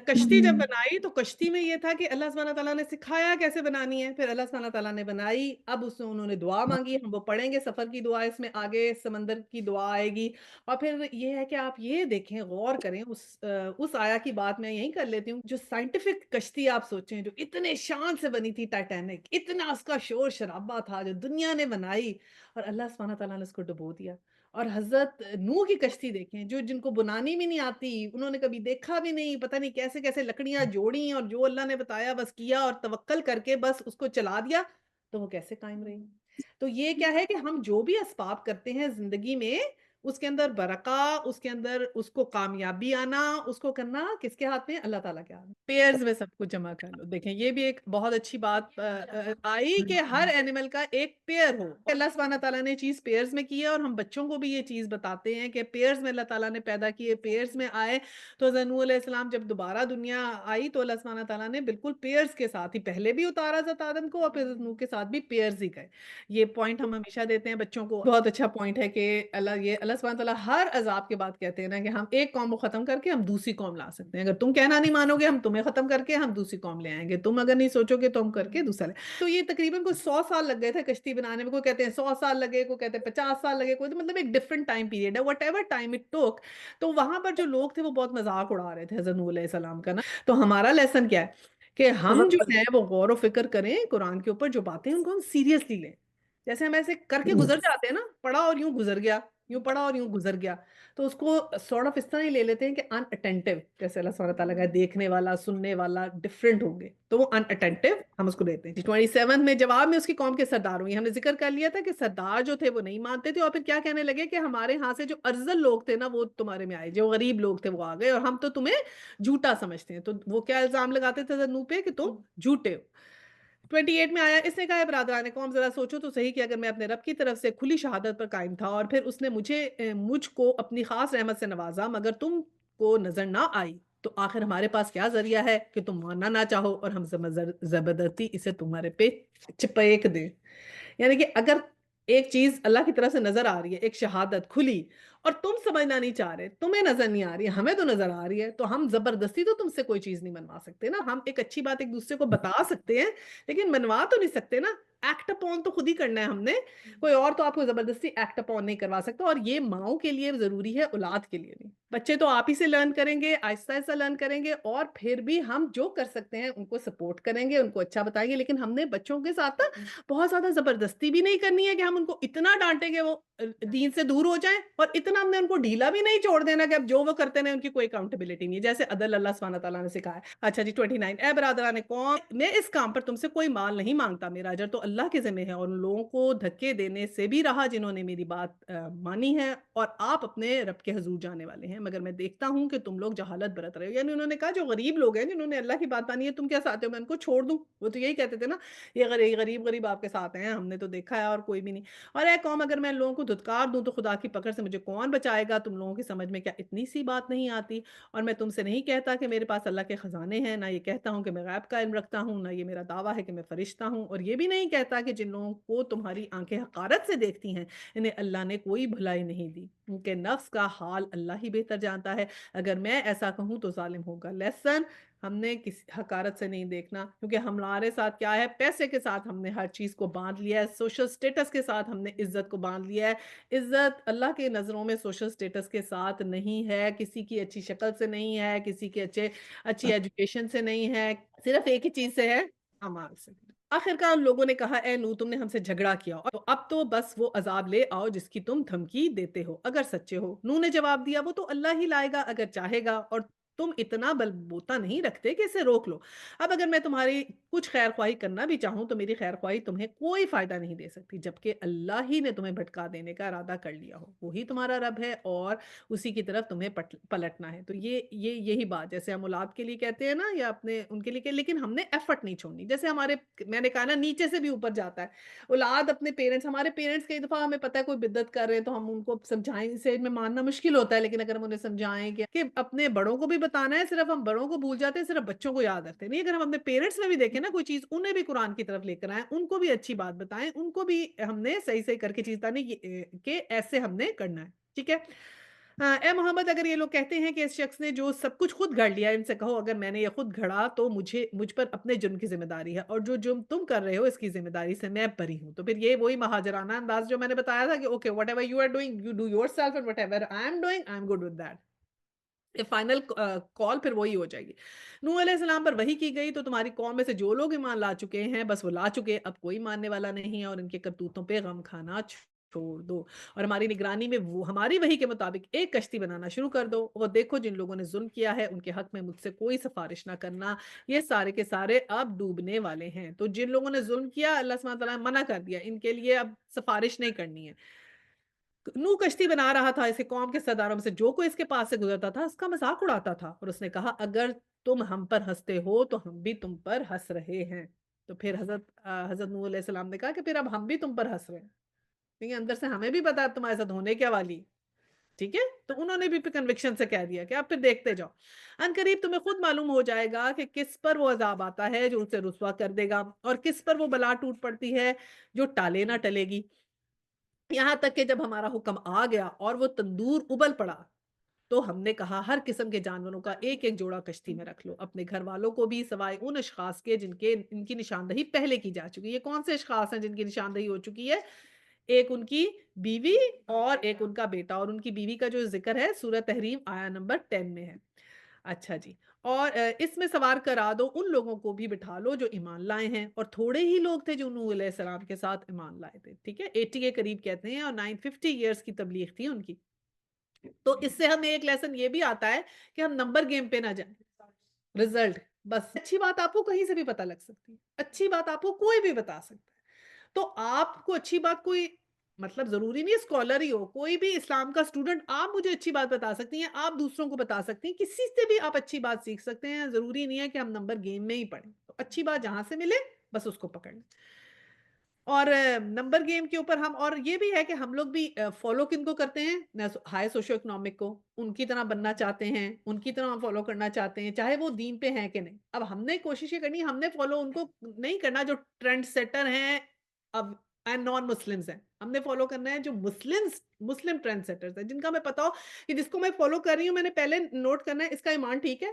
کشتی جب بنائی تو کشتی میں یہ تھا کہ اللہ سبحانہ تعالیٰ نے سکھایا کیسے بنانی ہے، پھر اللہ سبحانہ تعالیٰ نے بنائی، ب اس میں انہوں نے دعا مانگی، ہم وہ پڑھیں گے سفر کی دعا، اس میں آگے سمندر کی دعا آئے گی، اور پھر یہ ہے کہ آپ یہ دیکھیں غور کریں اس آیا کی بات میں یہیں کر لیتی ہوں، جو سائنٹیفک کشتی آپ سوچیں جو اتنے شان سے بنی تھی ٹائٹینک، اتنا اس کا شور شرابہ تھا جو دنیا نے بنائی، اور اللہ سبحانہ تعالیٰ نے اس کو ڈبو دیا۔ اور حضرت نوح کی کشتی دیکھیں جو جن کو بنانی بھی نہیں آتی، انہوں نے کبھی دیکھا بھی نہیں، پتہ نہیں کیسے کیسے لکڑیاں جوڑی اور جو اللہ نے بتایا بس کیا اور توکل کر کے بس اس کو چلا دیا، تو وہ کیسے قائم رہی۔ تو یہ کیا ہے کہ ہم جو بھی اسباب کرتے ہیں زندگی میں، اس کے اندر برکا، اس کے اندر اس کو کامیابی آنا، اس کو کرنا کس کے ہاتھ میں؟ اللہ تعالیٰ کے ہاتھ میں۔ پیئرز میں سب کچھ جمع کر لو۔ دیکھیں یہ بھی ایک بہت اچھی بات آئی کہ ہر اینیمل کا ایک پیئر ہو۔ اللہ سبحانہ تعالیٰ نے چیز پیئرز میں کی ہے، اور ہم بچوں کو بھی یہ چیز بتاتے ہیں کہ پیئرز میں اللہ تعالیٰ نے پیدا کیے، پیئرز میں آئے۔ تو حضرت نوح علیہ السلام جب دوبارہ دنیا آئی تو اللہ سبحانہ تعالیٰ نے بالکل پیئرز کے ساتھ ہی پہلے بھی اتارا حضرت آدم کو، اور پھر حضرت نوح کے ساتھ بھی پیئرز ہی گئے۔ یہ پوائنٹ ہم ہمیشہ دیتے ہیں بچوں کو، بہت اچھا پوائنٹ ہے کہ اللہ سبحانہ تعالیٰ ہر عذاب کے بعد کہتے ہیں نا کہ ہم ایک قوم کو ختم کر کے ہم دوسری قوم لا سکتے ہیں، اگر تم کہنا نہیں مانو گے ہم تمہیں ختم کر کے ہم دوسری قوم لے آئیں گے، تم اگر نہیں سوچو گے تو ہم کر کے دوسرا لے۔ تو یہ تقریباً کوئی 100 سال لگ گئے تھے کشتی بنانے میں، کوئی کہتے ہیں 100 سال لگے، کوئی کہتے ہیں 50 سال لگے، کوئی مطلب ایک ڈفرنٹ ٹائم پیریڈ ہے، what ever time it took. تو وہاں پر جو لوگ تھے وہ بہت مذاق اڑا رہے تھے حضرت نوح علیہ السلام کا نا۔ تو ہمارا لیسن کیا ہے کہ ہم جو ہیں وہ غور و فکر کریں قرآن کے اوپر، جو باتیں ان کو ہم سیریسلی لیں۔ جیسے ہم ایسے کر کے گزر جاتے ہیں نا، پڑھا اور یوں گزر گیا، یوں پڑھا اور یوں گزر گیا، تو اس کو سارٹ آف اس طرح ہی لے لیتے ہیں کہ ان اٹینٹیو، جیسے اللہ سبحانہ تعالیٰ کا دیکھنے والا سننے والا ڈفرینٹ ہوں گے، تو وہ ان اٹینٹیو ہم اس کو لیتے ہیں۔ 27 میں جواب میں اس کی قوم کے سردار ہوئی، ہم نے ذکر کر لیا تھا کہ سردار جو تھے وہ نہیں مانتے تھے، اور پھر کیا کہنے لگے کہ ہمارے ہاں سے جو ارذل لوگ تھے نا وہ تمہارے میں آئے، جو غریب لوگ تھے وہ آ گئے، اور ہم تو تمہیں جھوٹا سمجھتے ہیں۔ تو وہ کیا الزام لگاتے تھے حضرت نوح پہ کہ تم جھوٹے ہو۔ 28 میں آیا، اس نے کہا ہے برادران قوم ذرا سوچو تو صحیح کہ اگر میں اپنے رب کی طرف سے کھلی شہادت پر قائم تھا، اور پھر اس نے مجھ کو اپنی خاص رحمت سے نوازا، مگر تم کو نظر نہ آئی، تو آخر ہمارے پاس کیا ذریعہ ہے کہ تم ماننا نہ چاہو اور ہم زبردستی اسے تمہارے پہ چپیک دیں۔ یعنی کہ اگر ایک چیز اللہ کی طرف سے نظر آ رہی ہے، ایک شہادت کھلی، اور تم سمجھنا نہیں چاہ رہے، تمہیں نظر نہیں آ رہی ہے، ہمیں تو نظر آ رہی ہے، تو ہم زبردستی تو تم سے کوئی چیز نہیں منوا سکتے نا۔ ہم ایک اچھی بات ایک دوسرے کو بتا سکتے ہیں لیکن منوا تو نہیں سکتے نا۔ ایکٹ اپون تو خود ہی کرنا ہے ہم نے، کوئی اور تو آپ کو زبردستی ایکٹ اپون نہیں کروا سکتا، اور یہ ماؤں کے لیے ضروری ہے، اولاد کے لیے نہیں۔ بچے تو آپ ہی سے لرن کریں گے، آہستہ آہستہ لرن کریں گے، اور پھر بھی ہم جو کر سکتے ہیں ان کو سپورٹ کریں گے، ان کو اچھا بتائیں گے، لیکن ہم نے بچوں کے ساتھ نا بہت زیادہ زبردستی بھی نہیں کرنی ہے کہ ہم ان کو اتنا ڈانٹیں گے وہ دین سے دور ہو جائیں، اور اتنا ہم نے ان کو ڈھیلا بھی نہیں چھوڑ دینا کہ اب جو وہ کرتے ہیں ان کی کوئی اکاؤنٹیبلٹی نہیں ہے، جیسے عدل اللہ سبحانہ تعالیٰ نے سکھایا ہے۔ اچھا جی 29، اے برادران قوم، میں اس کام پر تم سے کوئی مال نہیں مانگتا، میرا اجر تو اللہ کے ذمہ ہے، اور ان لوگوں کو دھکے دینے سے بھی رہا جنہوں نے میری بات مانی ہے، اور آپ اپنے رب کے حضور جانے والے ہیں، مگر میں دیکھتا ہوں کہ تم لوگ جہالت برت رہے ہو۔ یعنی انہوں نے کہا جو غریب لوگ ہیں جنہوں نے اللہ کی بات مانی ہے، تم کیا چاہتے ہو میں ان کو چھوڑ دوں؟ وہ تو یہی کہتے تھے نا، یہ غریب آپ کے ساتھ ہیں، ہم نے تو دیکھا ہے اور کوئی بھی نہیں۔ اور اے قوم، اگر میں لوگوں کو دھتکار دوں تو خدا کی پکڑ سے مجھے کون بچائے گا؟ تم لوگوں کی سمجھ میں کیا اتنی سی بات نہیں آتی؟ اور میں تم سے نہیں کہتا کہ میرے پاس اللہ کے خزانے ہیں، نہ یہ کہتا ہوں کہ میں غیب کا علم رکھتا ہوں، نہ یہ میرا دعویٰ ہے کہ میں فرشتہ ہوں، اور یہ بھی نہیں کہتا کہ جن لوگوں کو تمہاری آنکھیں حقارت سے دیکھتی ہیں انہیں اللہ نے کوئی بھلائی نہیں دی، ان کے نفس کا حال اللہ ہی بہتر جانتا ہے۔ اگر میں ایسا کہوں تو ظالم ہوگا۔ لیسن، ہم نے کسی حقارت سے نہیں دیکھنا، کیونکہ ہمارے ساتھ کیا ہے، پیسے کے ساتھ ہم نے ہر چیز کو باندھ لیا ہے، سوشل سٹیٹس کے ساتھ ہم نے عزت کو باندھ لیا ہے۔ عزت اللہ کے نظروں میں سوشل سٹیٹس کے ساتھ نہیں ہے، کسی کی اچھی شکل سے نہیں ہے، کسی کے اچھی ایجوکیشن سے نہیں ہے، صرف ایک ہی چیز سے ہے، اعمال سے۔ آخر کار لوگوں نے کہا اے نوح، تم نے ہم سے جھگڑا کیا، اور اب تو بس وہ عذاب لے آؤ جس کی تم دھمکی دیتے ہو، اگر سچے ہو۔ نوح نے جواب دیا وہ تو اللہ ہی لائے گا اگر چاہے گا، اور تم اتنا بل بوتا نہیں رکھتے کہ اسے روک لو۔ اب اگر میں تمہاری کچھ خیر خواہی کرنا بھی چاہوں تو میری خیر خواہی تمہیں کوئی فائدہ نہیں دے سکتی، جبکہ اللہ ہی نے تمہیں بھٹکا دینے کا ارادہ کر لیا ہو، وہی تمہارا رب ہے اور اسی کی طرف تمہیں پلٹنا ہے۔ تو یہی بات جیسے ہم اولاد کے لیے کہتے ہیں نا، یا اپنے ان کے لیے لیکن ہم نے ایفرٹ نہیں چھوڑنی، جیسے میں نے کہا نا نیچے سے بھی اوپر جاتا ہے اولاد اپنے پیرنٹس، ہمارے پیرنٹس کئی دفعہ ہمیں پتہ ہے کوئی بدعت کر رہے ہیں تو ہم ان کو سمجھائیں، اسے میں ماننا مشکل ہوتا ہے، لیکن اگر ہم انہیں سمجھائیں کہ اپنے بڑوں کو بھی بتانا ہے، صرف ہم بڑوں کو بھول جاتے ہیں، صرف بچوں کو یاد رکھتے ہیں نہیں۔ اگر ہم اپنے پیرنٹس میں بھی دیکھیں نا کوئی چیز، انہیں بھی قرآن کی طرف لے کر آئیں، ان کو بھی اچھی بات بتائیں، ان کو بھی ہم نے صحیح کر کے چیز بتانی کہ ایسے ہم نے کرنا ہے، ٹھیک ہے۔ اے محمد، اگر یہ لوگ کہتے ہیں کہ اس شخص نے جو سب کچھ خود گھڑ لیا، ان سے کہو اگر میں نے یہ خود گھڑا تو مجھ پر اپنے جرم کی ذمہ داری ہے، اور جو جرم تم کر رہے ہو اس کی ذمہ داری سے میں بری ہوں۔ تو پھر یہ وہی مہاجرانہ انداز جو میں نے بتایا تھا کہ okay whatever you are doing you do yourself, and whatever I am doing I am good with that. Final call پھر وہی ہو جائے گی۔ نوح علیہ السلام پر وحی کی گئی تو تمہاری قوم میں سے جو لوگ ایمان لا چکے ہیں بس وہ لا چکے، اب کوئی ماننے والا نہیں ہے، اور ان کے کرتوتوں پہ غم کھانا چھوڑ دو، اور ہماری نگرانی میں وہ ہماری وحی کے مطابق ایک کشتی بنانا شروع کر دو، اور دیکھو جن لوگوں نے ظلم کیا ہے ان کے حق میں مجھ سے کوئی سفارش نہ کرنا، یہ سارے کے سارے اب ڈوبنے والے ہیں۔ تو جن لوگوں نے ظلم کیا اللہ سبحانہ تعالیٰ نے منع کر دیا، ان کے لیے اب سفارش نہیں کرنی ہے۔ نو کشتی بنا رہا تھا، اسے قوم کے سرداروں میں سے جو کوئی اس کے پاس سے گزرتا تھا اس کا مذاق اڑاتا تھا، اور اس نے کہا اگر تم ہم پر ہنستے ہو تو ہم بھی تم پر ہنس رہے ہیں۔ تو پھر حضرت نوح علیہ السلام نے کہا کہ پھر اب ہم بھی تم پر ہنس رہے ہیں، کیونکہ اندر سے ہمیں بھی پتا ہے تمہارے ساتھ ہونے کیا والی ہے، ٹھیک ہے؟ تو انہوں نے بھی کنوکشن سے کہہ دیا کہ اب پھر دیکھتے جاؤ، ان قریب تمہیں خود معلوم ہو جائے گا کہ کس پر وہ عذاب آتا ہے جو اسے رسوا کر دے گا، اور کس پر وہ بلا ٹوٹ پڑتی ہے جو ٹالے نہ ٹلے گی، یہاں تک کہ جب ہمارا حکم آ گیا اور وہ تندور ابل پڑا تو ہم نے کہا ہر قسم کے جانوروں کا ایک ایک جوڑا کشتی میں رکھ لو، اپنے گھر والوں کو بھی سوائے ان اشخاص کے ان کی نشاندہی پہلے کی جا چکی ہے۔ یہ کون سے اشخاص ہیں جن کی نشاندہی ہو چکی ہے؟ ایک ان کی بیوی اور ایک ان کا بیٹا، اور ان کی بیوی کا جو ذکر ہے سورہ تحریم آیا نمبر 10 میں ہے۔ اچھا جی، اور اس میں سوار کرا دو ان لوگوں کو بھی بٹھا لو جو ایمان لائے ہیں، اور تھوڑے ہی لوگ تھے جو نوح علیہ السلام کے ساتھ ایمان لائے تھے، ٹھیک ہے، 80 کے قریب کہتے ہیں، اور 950 ایئرس کی تبلیغ تھی ان کی۔ تو اس سے ہمیں ایک لیسن یہ بھی آتا ہے کہ ہم نمبر گیم پہ نہ جائیں، رزلٹ بس اچھی بات آپ کو کہیں سے بھی پتہ لگ سکتی ہے، اچھی بات آپ کو کوئی بھی بتا سکتا ہے، تو آپ کو اچھی بات کوئی مطلب ضروری نہیں اسکالر ہی ہو، کوئی بھی اسلام کا اسٹوڈنٹ آپ مجھے اچھی بات بتا سکتی ہیں، آپ دوسروں کو بتا سکتی ہیں، کسی سے بھی آپ اچھی بات سیکھ سکتے ہیں، ضروری نہیں ہے کہ ہم نمبر گیم میں ہی پڑھیں، تو اچھی بات جہاں سے ملے بس اس کو پکڑ لیں۔ اور نمبر گیم کے اوپر ہم اور یہ بھی ہے کہ ہم لوگ بھی فالو کن کو کرتے ہیں، ہائی سوشو اکنامک کو، ان کی طرح بننا چاہتے ہیں، ان کی طرح فالو کرنا چاہتے ہیں، چاہے وہ دین پہ ہیں کہ نہیں۔ اب ہم نے کوشش یہ کرنی ہے، ہم نے فالو ان کو نہیں کرنا جو ٹرینڈ سیٹر ہیں اب اینڈ نان مسلمز ہیں، ہم نے فالو کرنا ہے جو مسلم ٹرینڈ سیٹرز ہیں، جن کا میں پتا ہو کہ جس کو میں فالو کر رہی ہوں میں نے پہلے نوٹ کرنا ہے اس کا ایمان ٹھیک ہے،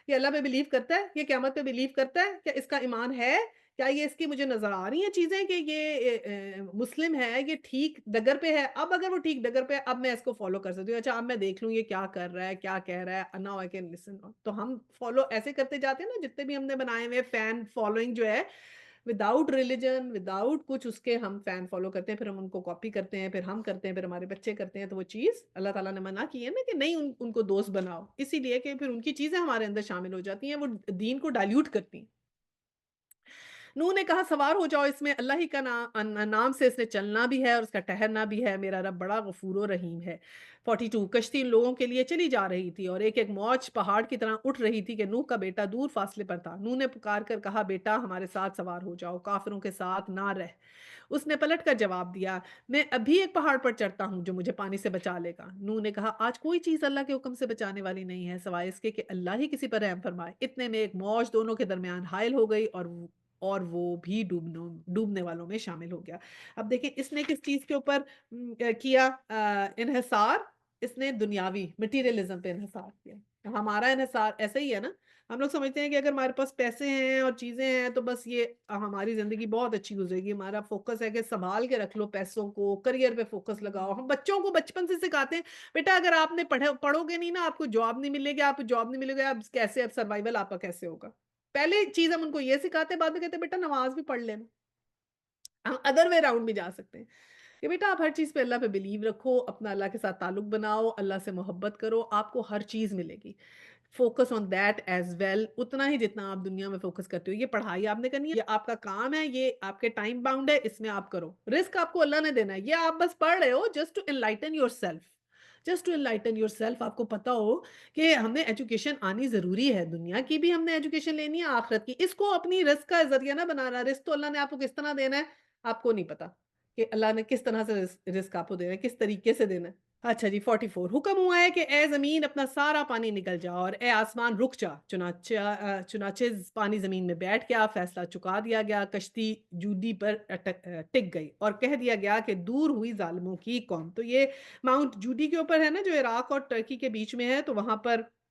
یہ اللہ پہ بلیو کرتا ہے، یہ قیامت پہ بلیو کرتا ہے، کیا اس کا ایمان ہے، کیا یہ اس کی مجھے نظر آ رہی ہیں چیزیں کہ یہ مسلم ہے، یہ ٹھیک ڈگر پہ ہے، اب اگر وہ ٹھیک ڈگر پہ ہے اب میں اس کو فالو کر سکتی ہوں، اچھا اب میں دیکھ لوں یہ کیا کر رہا ہے، کیا کہہ رہا ہے، ناؤ آئی کین لسن، تو ہم فالو ایسے کرتے جاتے ہیں نا، جتنے بھی ہم نے بنائے ہوئے فین فالوئنگ جو ہے وداؤٹ ریلیجن وداؤٹ کچھ اس کے ہم فین فالو کرتے ہیں، پھر ہم ان کو کاپی کرتے ہیں، پھر ہم کرتے ہیں، پھر ہمارے بچے کرتے ہیں، تو وہ چیز اللہ تعالیٰ نے منع کی ہے نا کہ نہیں ان کو دوست بناؤ، اسی لیے کہ پھر ان کی چیزیں ہمارے اندر شامل ہو جاتی ہیں، وہ دین کو ڈائلیوٹ کرتی ہیں۔ نوح نے کہا سوار ہو جاؤ اس میں، اللہ ہی کا نام سے اس نے چلنا بھی ہے اور اس کا ٹہرنا بھی ہے، میرا رب بڑا غفور و رحیم ہے۔ 42 کشتی ان لوگوں کے لیے چلی جا رہی تھی اور ایک ایک موج پہاڑ کی طرح اٹھ رہی تھی کہ نوح کا بیٹا دور فاصلے پر تھا۔ نوح نے پکار کر کہا بیٹا ہمارے ساتھ سوار ہو جاؤ، کافروں کے ساتھ نہ رہ۔ اس نے پلٹ کر جواب دیا میں ابھی ایک پہاڑ پر چڑھتا ہوں جو مجھے پانی سے بچا لے گا۔ نوح نے کہا آج کوئی چیز اللہ کے حکم سے بچانے والی نہیں ہے سوائے اس کے کہ اللہ ہی کسی پر رحم فرمائے۔ اتنے میں ایک موج دونوں کے درمیان حائل ہو گئی اور وہ بھی ڈوبنے والوں میں شامل ہو گیا۔ اب دیکھیں اس نے کس چیز کے اوپر کیا انحصار، اس نے دنیاوی مٹیریلزم پہ انحصار کیا۔ ہمارا انحصار ایسا ہی ہے نا، ہم لوگ سمجھتے ہیں کہ اگر ہمارے پاس پیسے ہیں اور چیزیں ہیں تو بس یہ ہماری زندگی بہت اچھی گزرے گی، ہمارا فوکس ہے کہ سنبھال کے رکھ لو پیسوں کو، کریئر پہ فوکس لگاؤ۔ ہم بچوں کو بچپن سے سکھاتے ہیں بیٹا اگر آپ نے پڑھو گے نہیں نا آپ کو جاب نہیں ملے گی، آپ کو جاب نہیں ملے گی آپ کیسے، اب سروائیول آپ کا کیسے ہوگا۔ پہلے چیز ہم ان کو یہ سکھاتے ہیں، بعد میں کہتے ہیں بیٹا نماز بھی پڑھ لینا۔ ہم ادر وے راؤنڈ بھی جا سکتے ہیں کہ بیٹا آپ ہر چیز پہ اللہ پہ بلیو رکھو، اپنا اللہ کے ساتھ تعلق بناؤ، اللہ سے محبت کرو، آپ کو ہر چیز ملے گی۔ Focus on that as well, اتنا ہی جتنا آپ دنیا میں فوکس کرتے ہو۔ یہ پڑھائی آپ نے کرنی ہے، یہ آپ کا کام ہے، یہ آپ کے ٹائم باؤنڈ ہے، اس میں آپ کرو۔ رسک آپ کو اللہ نے دینا ہے، یہ آپ بس پڑھ رہے ہو just to enlighten yourself, just to enlighten yourself. آپ کو پتا ہو کہ ہمیں ایجوکیشن آنی ضروری ہے، دنیا کی بھی ہم نے ایجوکیشن لینی ہے، آخرت کی۔ اس کو اپنی رزق کا ذریعہ نہ بنانا، رزق تو اللہ نے آپ کو کس طرح دینا ہے آپ کو نہیں پتا کہ اللہ نے کس طرح سے رزق آپ کو دینا ہے، کس طریقے سے دینا ہے۔ اچھا جی 44 حکم ہوا ہے کہ اے زمین اپنا سارا پانی نکل جا اور اے آسمان رک جا، چنانچہ پانی زمین میں بیٹھ گیا، فیصلہ چکا دیا گیا، کشتی جودی پر ٹک گئی اور کہہ دیا گیا کہ دور ہوئی ظالموں کی قوم۔ تو یہ ماؤنٹ جودی کے اوپر ہے نا جو عراق اور ترکی کے بیچ میں ہے، تو وہاں پر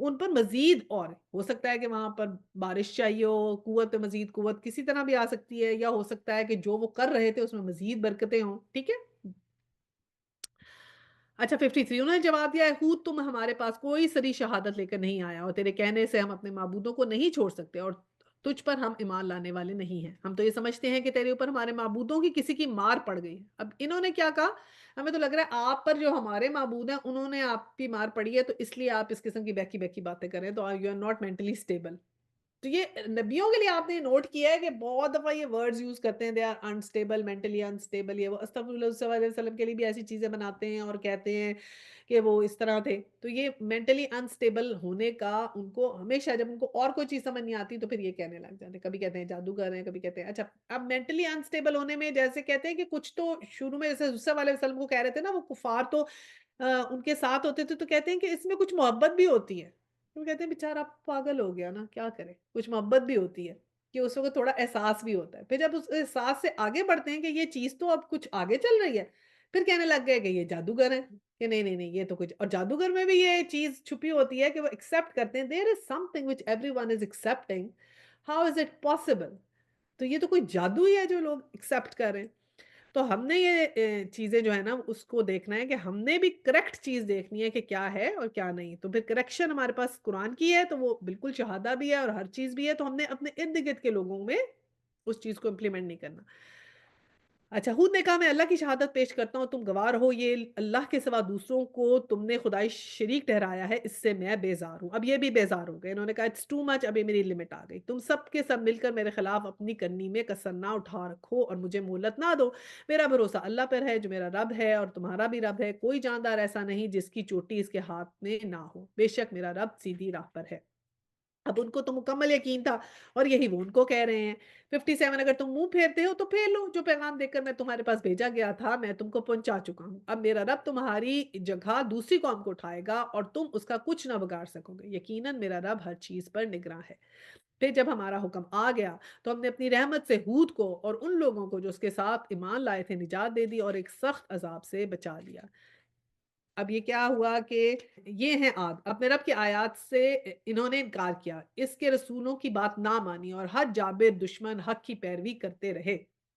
ان پر مزید اور ہو سکتا ہے کہ وہاں پر بارش چاہیے ہو، قوت پہ مزید قوت کسی طرح بھی آ سکتی ہے، یا ہو سکتا ہے کہ جو وہ کر رہے تھے اس میں مزید برکتیں ہوں، ٹھیک ہے؟ اچھا 53 انہوں نے جواب دیا ہے ہود تم ہمارے پاس کوئی سری شہادت لے کر نہیں آیا اور تیرے کہنے سے ہم اپنے معبودوں کو نہیں چھوڑ سکتے اور تجھ پر ہم ایمان لانے والے نہیں ہیں، ہم تو یہ سمجھتے ہیں کہ تیرے اوپر ہمارے معبودوں کی کسی کی مار پڑ گئی ہے۔ اب انہوں نے کیا کہا، ہمیں تو لگ رہا ہے آپ پر جو ہمارے معبود ہیں انہوں نے آپ کی مار پڑی ہے، تو اس لیے آپ اس قسم کی بہکی بہکی باتیں کریں، تو you are not mentally stable. تو یہ نبیوں کے لیے آپ نے نوٹ کیا ہے کہ بہت دفعہ یہ ورڈز یوز کرتے ہیں، they are unstable, mentally unstable, یہ وہ استغفر اللہ صلی اللہ علیہ وسلم کے لیے بھی ایسی چیزیں بناتے ہیں اور کہتے ہیں کہ وہ اس طرح تھے۔ تو یہ مینٹلی انسٹیبل ہونے کا ان کو ہمیشہ جب ان کو اور کوئی چیز سمجھ نہیں آتی تو پھر یہ کہنے لگ جاتے ہیں، کبھی کہتے ہیں جادوگر ہیں، کبھی کہتے ہیں اچھا اب مینٹلی انسٹیبل ہونے میں جیسے کہتے ہیں کہ کچھ تو شروع میں جیسے صلی اللہ علیہ وسلم کو کہہ رہے تھے نا وہ کفار تو ان کے ساتھ ہوتے تھے تو کہتے ہیں کہ اس میں کچھ محبت بھی ہوتی ہے۔ وہ کہتے ہیں بیچارہ پاگل ہو گیا نا کیا کرے، کچھ محبت بھی ہوتی ہے کہ اس وقت تھوڑا احساس بھی ہوتا ہے، پھر جب اس احساس سے آگے بڑھتے ہیں کہ یہ چیز تو اب کچھ آگے چل رہی ہے، پھر کہنے لگ گئے کہ یہ جادوگر ہیں کہ نہیں نہیں نہیں یہ تو کچھ، اور جادوگر میں بھی یہ چیز چھپی ہوتی ہے کہ وہ ایکسپٹ کرتے ہیں there is something which everyone is accepting, how is it possible, تو یہ تو کوئی جادو ہی ہے جو لوگ ایکسپٹ کر رہے ہیں۔ تو ہم نے یہ چیزیں جو ہے نا اس کو دیکھنا ہے کہ ہم نے بھی کریکٹ چیز دیکھنی ہے کہ کیا ہے اور کیا نہیں، تو پھر کریکشن ہمارے پاس قرآن کی ہے تو وہ بالکل شہادہ بھی ہے اور ہر چیز بھی ہے، تو ہم نے اپنے ارد گرد کے لوگوں میں اس چیز کو امپلیمنٹ نہیں کرنا۔ اچھا ہود نے کہا میں اللہ کی شہادت پیش کرتا ہوں تم گواہ رہو یہ اللہ کے سوا دوسروں کو تم نے خدائی شریک ٹھہرایا ہے، اس سے میں بیزار ہوں۔ اب یہ بھی بیزار ہو گئے، انہوں نے کہا اٹس ٹو مچ، اب یہ میری لمٹ آ گئی، تم سب کے سب مل کر میرے خلاف اپنی کرنی میں کسر نہ اٹھا رکھو اور مجھے مہلت نہ دو، میرا بھروسہ اللہ پر ہے جو میرا رب ہے اور تمہارا بھی رب ہے، کوئی جاندار ایسا نہیں جس کی چوٹی اس کے ہاتھ میں نہ ہو، بے شک میرا رب سیدھی راہ پر ہے۔ اب ان کو تو مکمل یقین تھا اور یہی وہ ان کو کہہ رہے ہیں 57 اگر تم منہ پھیرتے ہو تو پھیر لو، جو پیغام دے کر میں تمہارے پاس بھیجا گیا تھا میں تم کو پہنچا چکا ہوں، اب میرا رب تمہاری جگہ دوسری قوم کو اٹھائے گا اور تم اس کا کچھ نہ بگاڑ سکو گے، یقیناً میرا رب ہر چیز پر نگراں ہے۔ پھر جب ہمارا حکم آ گیا تو ہم نے اپنی رحمت سے ہود کو اور ان لوگوں کو جو اس کے ساتھ ایمان لائے تھے نجات دے دی اور ایک سخت عذاب سے بچا لیا۔ اب یہ کیا ہوا کہ یہ ہیں عاد، اپنے رب کی آیات سے انہوں نے انکار کیا، اس کے رسولوں کی بات نہ مانی اور حد جابر دشمن حق کی پیروی کرتے رہے،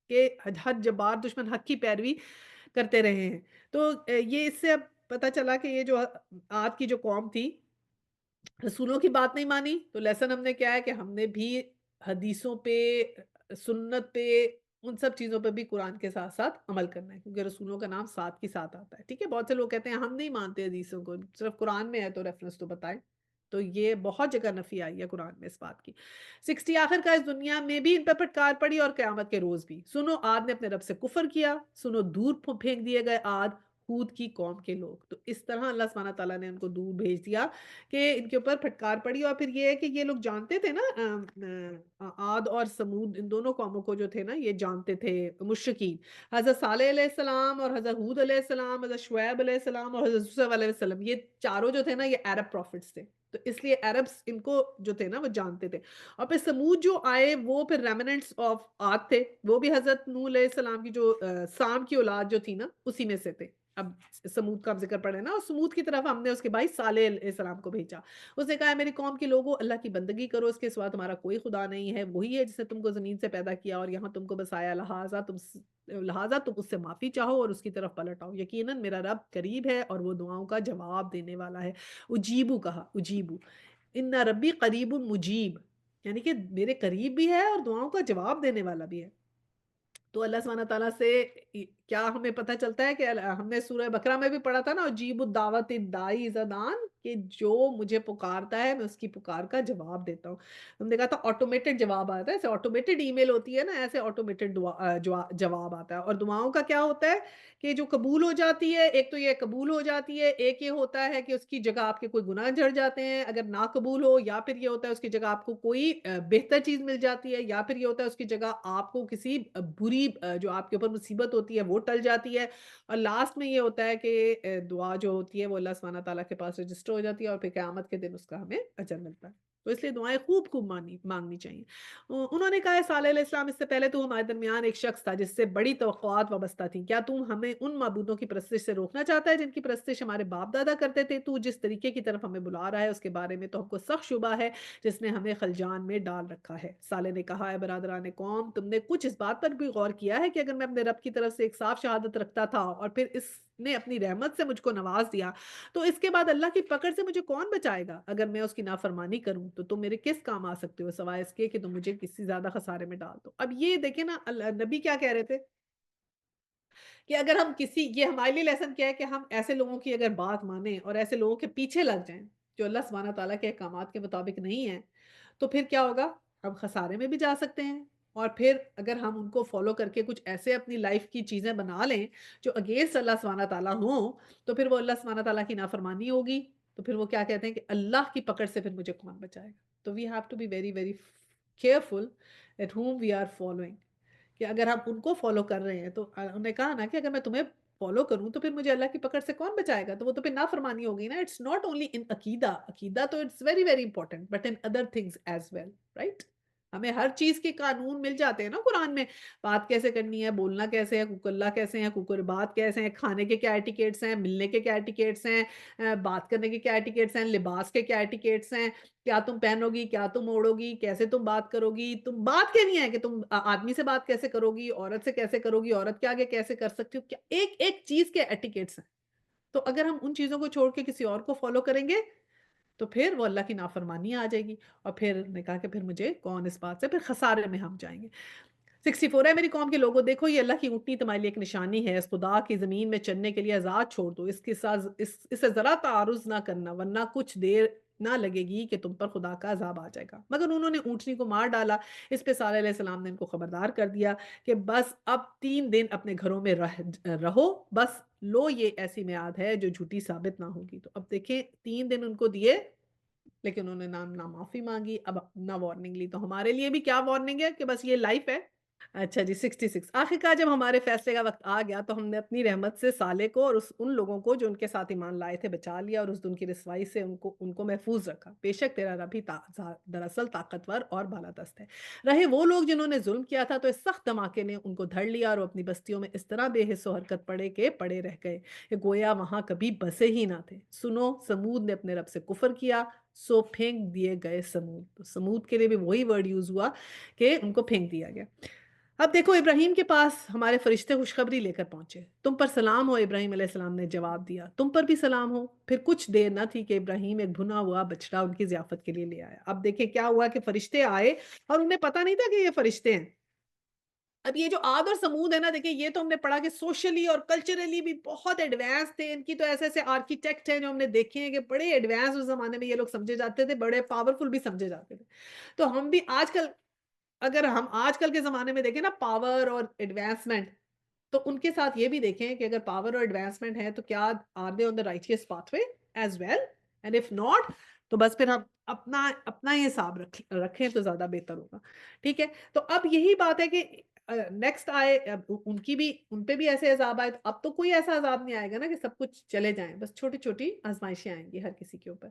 کہ حد جبار دشمن حق کی پیروی کرتے رہے ہیں۔ تو یہ اس سے اب پتہ چلا کہ یہ جو عاد کی جو قوم تھی رسولوں کی بات نہیں مانی، تو لیسن ہم نے کیا ہے کہ ہم نے بھی حدیثوں پہ سنت پہ ان سب چیزوں پہ بھی قرآن کے ساتھ ساتھ عمل کرنا ہے، کیونکہ رسولوں کا نام ساتھ کی ساتھ آتا ہے، ٹھیک ہے؟ بہت سے لوگ کہتے ہیں ہم نہیں مانتے حدیثوں کو، صرف قرآن میں ہے تو ریفرنس تو بتائیں، تو یہ بہت جگہ نفی آئی ہے قرآن میں اس بات کی۔ 60 آخر کا اس دنیا میں بھی ان پر پھٹکار پڑی اور قیامت کے روز بھی، سنو عاد نے اپنے رب سے کفر کیا، سنو دور پھینک دیے گئے عاد ہود کی قوم کے لوگ، تو اس طرح اللہ سبحانہ تعالیٰ نے ان کو دور بھیج دیا کہ ان کے اوپر پھٹکار پڑی، اور پھر یہ ہے کہ یہ لوگ جانتے تھے نا عاد اور سمود ان دونوں قوموں کو جو تھے نا یہ جانتے تھے مشرکین، حضرت صالح علیہ السلام اور حضرت ہود علیہ السلام، حضرت شعیب علیہ السلام اور حضرت یوسف علیہ السلام، یہ چاروں جو تھے نا یہ عرب پروفٹس تھے، تو اس لیے عربس ان کو جو تھے نا وہ جانتے تھے، اور پھر سمود جو آئے وہ پھر ریمننٹس آف عاد تھے، وہ بھی حضرت نوح علیہ السلام کی جو سام کی اولاد جو تھی نا اسی میں سے تھے۔ اب سمود کا ذکر پڑے نا، اور سمود کی طرف ہم نے اس کے بھائی صالح علیہ السلام کو بھیجا، اس نے کہا ہے میری قوم کے لوگوں اللہ کی بندگی کرو، اس کے سوا تمہارا کوئی خدا نہیں ہے، وہی ہے جس نے تم کو زمین سے پیدا کیا اور یہاں تم کو بسایا، لہٰذا تم اس سے معافی چاہو اور اس کی طرف پلٹ آؤ، یقیناً میرا رب قریب ہے اور وہ دعاؤں کا جواب دینے والا ہے۔ اجیبو کہا، اجیبو ان ربی قریب مجیب، یعنی کہ میرے قریب بھی ہے اور دعاؤں کا جواب دینے والا بھی ہے۔ تو اللہ سبحانہ تعالیٰ سے کیا ہمیں پتہ چلتا ہے کہ ہم نے سورہ بقرہ میں بھی پڑھا تھا نا اجیب الدعوت الداعی اذا دعان، کہ جو مجھے پکارتا ہے میں اس کی پکار کا جواب دیتا ہوں۔ ہم نے کہا تھا آٹومیٹڈ جواب آتا ہے، ایسے آٹومیٹڈ ای میل ہوتی ہے نا ایسے آٹومیٹڈ جواب آتا ہے، اور دعاؤں کا کیا ہوتا ہے کہ جو قبول ہو جاتی ہے، ایک تو یہ قبول ہو جاتی ہے، ایک یہ ہوتا ہے کہ اس کی جگہ آپ کے کوئی گناہ جھڑ جاتے ہیں اگر نہ قبول ہو، یا پھر یہ ہوتا ہے اس کی جگہ آپ کو کوئی بہتر چیز مل جاتی ہے، یا پھر یہ ہوتا ہے اس کی جگہ آپ کو کسی بری جو آپ کے اوپر مصیبت ہوتی ہے وہ ٹل جاتی ہے، اور لاسٹ میں یہ ہوتا ہے کہ دعا جو ہوتی ہے وہ اللہ سبحانہ تعالیٰ کے پاس رجسٹر ہو جاتی ہے اور پھر قیامت کے دن اس کا ہمیں اجر ملتا ہے۔ تو اس لیے دعائیں خوب خوب مانگنی چاہیے۔ انہوں نے کہا ہے صالح علیہ السلام، اس سے پہلے تو ہمارے درمیان ایک شخص تھا جس سے بڑی توقعات وابستہ تھیں، کیا تم ہمیں ان معبودوں کی پرستش سے روکنا چاہتا ہے جن کی پرستش ہمارے باپ دادا کرتے تھے؟ تو جس طریقے کی طرف ہمیں بلا رہا ہے اس کے بارے میں تو ہم کو سخت شبہ ہے، جس نے ہمیں خلجان میں ڈال رکھا ہے۔ صالح نے کہا ہے برادران قوم، تم نے کچھ اس بات پر بھی غور کیا ہے کہ اگر میں اپنے رب کی طرف سے ایک صاف شہادت رکھتا تھا اور پھر اس نے اپنی رحمت سے مجھ کو نواز دیا، تو اس کے بعد اللہ کی پکڑ سے مجھے کون بچائے گا؟ اگر میں اس کی نافرمانی کروں تو تم میرے کس کام آ سکتے ہو سوائے اس کے کہ تم مجھے کسی زیادہ خسارے میں ڈال دو۔ اب یہ دیکھیں نا، نبی کیا کہہ رہے تھے کہ اگر ہم کسی، یہ ہمارے لیے لیسن کیا ہے کہ ہم ایسے لوگوں کی اگر بات مانیں اور ایسے لوگوں کے پیچھے لگ جائیں جو اللہ سبحانہ تعالیٰ کے احکامات کے مطابق نہیں ہیں، تو پھر کیا ہوگا؟ ہم خسارے میں بھی جا سکتے ہیں، اور پھر اگر ہم ان کو فالو کر کے کچھ ایسے اپنی لائف کی چیزیں بنا لیں جو اگینسٹ اللہ سبحانہ تعالیٰ ہوں، تو پھر وہ اللہ سبحانہ تعالیٰ کی نافرمانی ہوگی۔ تو پھر وہ کیا کہتے ہیں کہ اللہ کی پکڑ سے پھر مجھے کون بچائے گا؟ تو we have to be very very careful at whom we are following, کہ اگر ہم ان کو فالو کر رہے ہیں تو انہوں نے کہا نا کہ اگر میں تمہیں فالو کروں تو پھر مجھے اللہ کی پکڑ سے کون بچائے گا؟ تو وہ تو پھر نافرمانی ہوگی نا۔ اٹس ناٹ اونلی ان عقیدہ، عقیدہ تو it's very very important, but in other things as well, right? ہمیں ہر چیز کے قانون مل جاتے ہیں نا قرآن میں، بات کیسے کرنی ہے، بولنا کیسے ہے، حقوق اللہ کیسے ہیں، حقوق العباد کیسے ہیں، کھانے کے کیا ایٹیکیٹس ہیں، ملنے کے کیا ایٹیکیٹس ہیں، بات کرنے کے کیا ایٹیکیٹس ہیں، لباس کے کیا ایٹیکیٹس ہیں، کیا تم پہنو گی، کیا تم اوڑو گی، کیسے تم بات کرو گی، تم بات کے نہیں ہے کہ تم آدمی سے بات کیسے کرو گی، عورت سے کیسے کرو گی، عورت کے آگے کیسے کر سکتی ہو، کیا ایک ایک چیز کے ایٹیکیٹس ہیں۔ تو اگر ہم ان چیزوں کو چھوڑ کے کسی اور کو فالو کریں گے تو پھر وہ اللہ کی نافرمانی آ جائے گی، اور پھر نے کہا کہ پھر مجھے کون اس بات سے، پھر خسارے میں ہم جائیں گے۔ 64 ہے، میری قوم کے لوگوں دیکھو یہ اللہ کی اونٹنی تمہارے لیے ایک نشانی ہے، اس خدا کی زمین میں چلنے کے لیے آزاد چھوڑ دو، اس کے ساتھ اسے ذرا تعارض نہ کرنا ورنہ کچھ دیر نہ لگے گی کہ تم پر خدا کا عذاب آ جائے گا۔ مگر انہوں نے اونٹنی کو مار ڈالا۔ اس پہ صالح علیہ السلام نے ان کو خبردار کر دیا کہ بس اب 3 دن اپنے گھروں میں رہو، بس لو یہ ایسی میعاد ہے جو جھوٹی ثابت نہ ہوگی۔ تو اب دیکھیں 3 دن ان کو دیے، لیکن انہوں نے نہ معافی مانگی، اب نہ وارننگ لی۔ تو ہمارے لیے بھی کیا وارننگ ہے کہ بس یہ لائف ہے۔ اچھا جی 66، آخرکار جب ہمارے فیصلے کا وقت آ گیا تو ہم نے اپنی رحمت سے صالح کو اور ان لوگوں کو جو ان کے ساتھ ایمان لائے تھے بچا لیا، اور اس دن کی رسوائی سے ان کو محفوظ رکھا۔ بے شک تیرا رب ہی دراصل طاقتور اور بالادست ہے۔ رہے وہ لوگ جنہوں نے ظلم کیا تھا تو اس سخت دھماکے نے ان کو دھڑ لیا، اور وہ اپنی بستیوں میں اس طرح بے حس و حرکت پڑے کہ پڑے رہ گئے کہ گویا وہاں کبھی بسے ہی نہ تھے۔ سنو، سمود نے اپنے رب سے کفر کیا سو پھینک دیے گئے سمود۔ تو سمود کے لیے بھی وہی ورڈ یوز ہوا کہ ان کو پھینک دیا گیا۔ اب دیکھو ابراہیم کے پاس ہمارے فرشتے خوشخبری لے کر پہنچے۔ تم پر سلام ہو، ابراہیم علیہ السلام نے جواب دیا، تم پر بھی سلام ہو۔ پھر کچھ دیر نہ تھی کہ ابراہیم ایک بھنا ہوا بچڑا ان کی ضیافت کے لیے لے آیا۔ اب دیکھیں کیا ہوا کہ فرشتے آئے اور انہیں پتا نہیں تھا کہ یہ فرشتے ہیں۔ اب یہ جو عاد اور سمود ہے نا، دیکھیں یہ تو ہم نے پڑھا کہ سوشلی اور کلچرلی بھی بہت ایڈوانس تھے، ان کی تو ایسے ایسے آرکیٹیکٹ ہیں جو ہم نے دیکھے ہیں کہ بڑے ایڈوانس اس زمانے میں یہ لوگ سمجھے جاتے تھے، بڑے پاورفل بھی سمجھے جاتے تھے۔ تو ہم بھی آج کل، اگر ہم آج کل کے زمانے میں دیکھیں نا پاور اور ایڈوانسمنٹ، تو ان کے ساتھ یہ بھی دیکھیں کہ اگر پاور اور ایڈوانسمنٹ ہے تو کیا are they on the righteous pathway as well, and if not تو بس پھر ہم اپنا ہی حساب رکھیں تو زیادہ بہتر ہوگا۔ ٹھیک ہے، تو اب یہی بات ہے کہ نیکسٹ آئے، ان پہ بھی ایسے عذاب آئے، تو اب تو کوئی ایسا عذاب نہیں آئے گا نا کہ سب کچھ چلے جائیں، بس چھوٹی چھوٹی آزمائشیں آئیں گی ہر کسی کے اوپر۔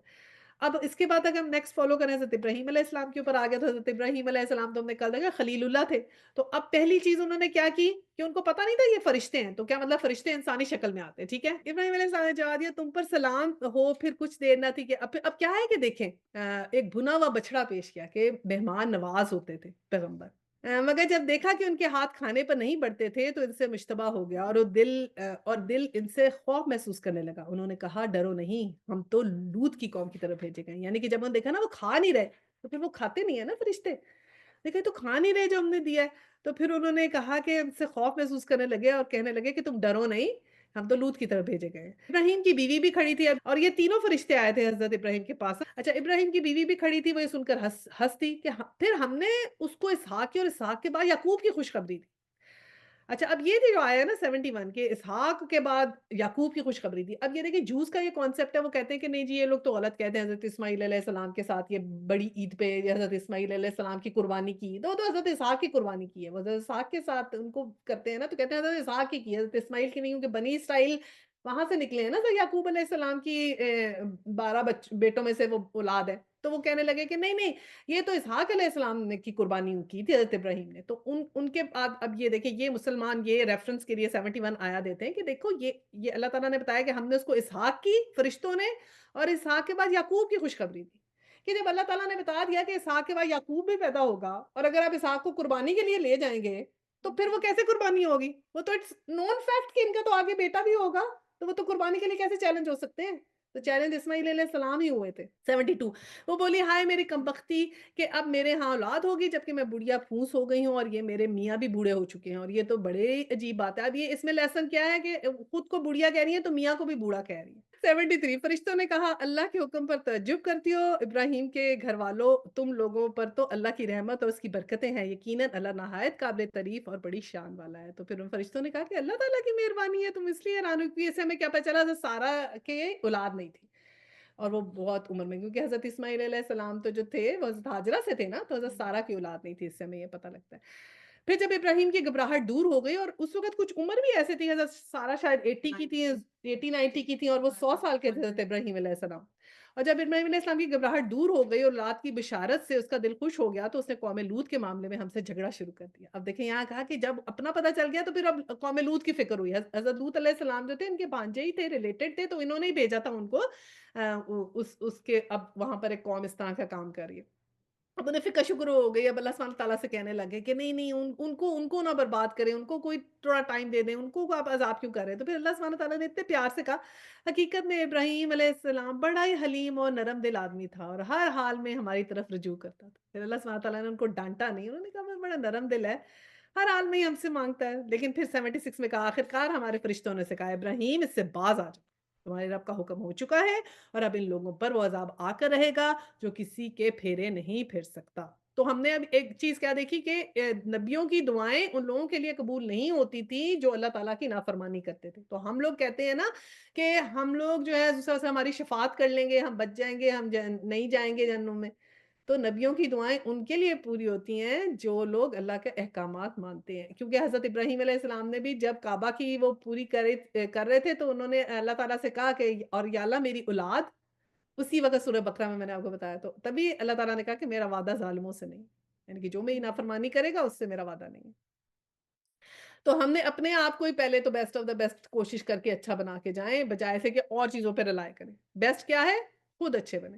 اب اس کے بعد اگر ہم نیکسٹ فالو کریں، حضرت ابراہیم علیہ السلام کے اوپر آ گیا، تو حضرت ابراہیم علیہ السلام تو ہم نے کل دیکھا خلیل اللہ تھے۔ تو اب پہلی چیز انہوں نے کیا کی کہ ان کو پتا نہیں تھا یہ فرشتے ہیں، تو کیا مطلب فرشتے انسانی شکل میں آتے ہیں، ٹھیک ہے۔ ابراہیم علیہ السلام نے جواب دیا، تم پر سلام ہو۔ پھر کچھ دیر نہ تھی کہ اب کیا ہے کہ دیکھیں ایک بھنا ہوا بچڑا پیش کیا کہ مہمان نواز ہوتے تھے پیغمبر، مگر جب دیکھا کہ ان کے ہاتھ کھانے پر نہیں بڑھتے تھے تو ان سے مشتبہ ہو گیا، اور دل ان سے خوف محسوس کرنے لگا۔ انہوں نے کہا ڈرو نہیں، ہم تو لوط کی قوم کی طرف بھیجے گئے ہیں۔ یعنی کہ جب انہوں نے دیکھا نا وہ کھا نہیں رہے، تو پھر وہ کھاتے نہیں ہے نا فرشتے، دیکھیں تو کھا نہیں رہے جو ہم نے دیا ہے، تو پھر انہوں نے کہا کہ ان سے خوف محسوس کرنے لگے اور کہنے لگے کہ تم ڈرو نہیں، ہم تو لوط کی طرف بھیجے گئے ہیں۔ ابراہیم کی بیوی بھی کھڑی تھی، اور یہ تینوں فرشتے آئے تھے حضرت ابراہیم کے پاس۔ اچھا، ابراہیم کی بیوی بھی کھڑی تھی، وہ یہ سن کر ہنستی کہ پھر ہم نے اس کو اسحاق کی اور اسحاق کے بعد یعقوب کی خوشخبری دی۔ اچھا، اب یہ تھی جو آیا ہے نا 71 کے اسحاق کے بعد یعقوب کی خوشخبری دی۔ اب یہ دیکھیں جوز کا یہ کانسیپٹ ہے، وہ کہتے ہیں کہ نہیں جی یہ لوگ تو غلط کہتے ہیں، حضرت اسماعیل علیہ السلام کے ساتھ یہ بڑی عید پہ حضرت اسماعیل علیہ السلام کی قربانی کی، وہ تو حضرت اسحاق کی قربانی کی ہے، وہ حضرت اسحاق کے ساتھ ان کو کرتے ہیں نا، تو کہتے ہیں حضرت اسحاق کی ہے، حضرت اسماعیل کی نہیں، کیونکہ بنی اسرائیل وہاں سے نکلے ہیں نا، تو یعقوب علیہ السلام کی 12 بیٹوں میں سے وہ اولاد ہے۔ تو وہ کہنے لگے کہ نہیں نہیں، یہ تو اسحاق علیہ السلام نے کی قربانی کی تھی حضرت ابراہیم نے. تو ان کے بعد اب یہ دیکھیں، یہ مسلمان یہ ریفرنس کے لیے 71 آیا دیتے ہیں کہ دیکھو یہ اللہ تعالیٰ نے بتایا کہ ہم نے اس کو اسحاق کی فرشتوں نے، اور اسحاق کے بعد یعقوب کی خوشخبری دی کہ جب اللہ تعالیٰ نے بتا دیا کہ اسحاق کے بعد یعقوب بھی پیدا ہوگا، اور اگر آپ اسحاق کو قربانی کے لیے لے جائیں گے تو پھر وہ کیسے قربانی ہوگی؟ وہ تو اٹس نون فیکٹ کہ ان کا تو آگے بیٹا بھی ہوگا، تو وہ تو قربانی کے لیے کیسے چیلنج ہو سکتے ہیں؟ تو چیلنج اسماعیل علیہ السلام ہی ہوئے تھے. 72. وہ بولی ہائے میری کمبختی کہ اب میرے ہاں اولاد ہوگی جبکہ میں بڑھیا پھوس ہو گئی ہوں، اور یہ میرے میاں بھی بوڑھے ہو چکے ہیں. اور یہ تو بڑے عجیب بات ہے. اب یہ اس میں لیسن کیا ہے کہ خود کو بڑھیا کہہ رہی ہیں تو میاں کو بھی بوڑھا کہہ رہی ہیں. 73. فرشتوں نے کہا اللہ کے حکم پر تعجب کرتی ہو ابراہیم کے گھر والوں، تم لوگوں پر تو اللہ کی رحمت اور اس کی برکتیں ہیں، یقیناً اللہ نہایت قابل تعریف اور بڑی شان والا ہے. تو پھر ان فرشتوں نے کہا کہ اللہ تعالیٰ کی مہربانی ہے، تم اس لیے حیران ہوئی کہ اسے ہمیں کیا پتہ چلا حضرت سارہ کے اولاد نہیں تھی، اور وہ بہت عمر میں، کیونکہ حضرت اسماعیل علیہ السلام تو جو تھے وہ حضرت ہاجرہ سے تھے نا، تو حضرت سارہ کی اولاد نہیں تھی، اس سے ہمیں یہ پتہ لگتا ہے. پھر جب ابراہیم کی گھبراہٹ دور ہو گئی، اور اس وقت کچھ عمر بھی ایسے تھی، حضرت سارہ شاید 80 کی تھی، 80-90 کی تھی، اور وہ 100 سال کے تھے حضرت ابراہیم علیہ السلام. اور جب ابراہیم علیہ السلام کی گھبراہٹ دور ہو گئی اور اولاد کی بشارت سے اس کا دل خوش ہو گیا، تو اس نے قوم لوط کے معاملے میں ہم سے جھگڑا شروع کر دیا. اب دیکھیں یہاں کہا کہ جب اپنا پتہ چل گیا تو پھر اب قوم لوط کی فکر ہوئی. حضرت لوط علیہ السلام جو تھے ان کے بھانجے ہی تھے، ریلیٹڈ تھے، تو انہوں نے ہی بھیجا تھا ان کو اس کے، اب وہاں پر ایک قوم اس طرح کا کام کر رہی ہے. اب انہیں فکر شکر ہو گئی. اب اللہ سبحانہ تعالیٰ سے کہنے لگے کہ نہیں نہیں، ان کو نہ برباد کریں، ان کو کوئی تھوڑا ٹائم دے دیں، ان کو آپ عذاب کیوں کر رہے ہیں؟ تو پھر اللہ سبحانہ تعالیٰ نے اتنے پیار سے کہا حقیقت میں ابراہیم علیہ السلام بڑا ہی حلیم اور نرم دل آدمی تھا، اور ہر حال میں ہماری طرف رجوع کرتا تھا. پھر اللہ سبحانہ تعالیٰ نے ان کو ڈانٹا نہیں، انہوں نے کہا میں بڑا نرم دل ہے، ہر حال میں ہی ہم سے مانگتا ہے. لیکن پھر 76 میں کہا آخرکار ہمارے فرشتوں نے سے کہا ابراہیم اس سے باز آ جاؤ، تمہارے رب کا حکم ہو چکا ہے، اور اب ان لوگوں پر وہ عذاب آ کر رہے گا جو کسی کے پھیرے نہیں پھر سکتا. تو ہم نے اب ایک چیز کیا دیکھی کہ نبیوں کی دعائیں ان لوگوں کے لیے قبول نہیں ہوتی تھی جو اللہ تعالیٰ کی نافرمانی کرتے تھے. تو ہم لوگ کہتے ہیں نا کہ ہم لوگ جو ہے دوسرا سے ہماری شفاعت کر لیں گے، ہم بچ جائیں گے، ہم نہیں جائیں گے جہنم میں. تو نبیوں کی دعائیں ان کے لیے پوری ہوتی ہیں جو لوگ اللہ کے احکامات مانتے ہیں. کیونکہ حضرت ابراہیم علیہ السلام نے بھی جب کعبہ کی وہ پوری کر رہے تھے تو انہوں نے اللہ تعالیٰ سے کہا کہ اور یا اللہ میری اولاد، اسی وقت سورہ بقرہ میں نے آپ کو بتایا، تو تبھی اللہ تعالیٰ نے کہا کہ میرا وعدہ ظالموں سے نہیں، یعنی کہ جو میری نافرمانی کرے گا اس سے میرا وعدہ نہیں ہے. تو ہم نے اپنے آپ کو ہی پہلے تو بیسٹ آف دا بیسٹ کوشش کر کے اچھا بنا کے جائیں، بجائے سے کہ اور چیزوں پہ رلائے کریں. بیسٹ کیا ہے؟ خود اچھے بنے.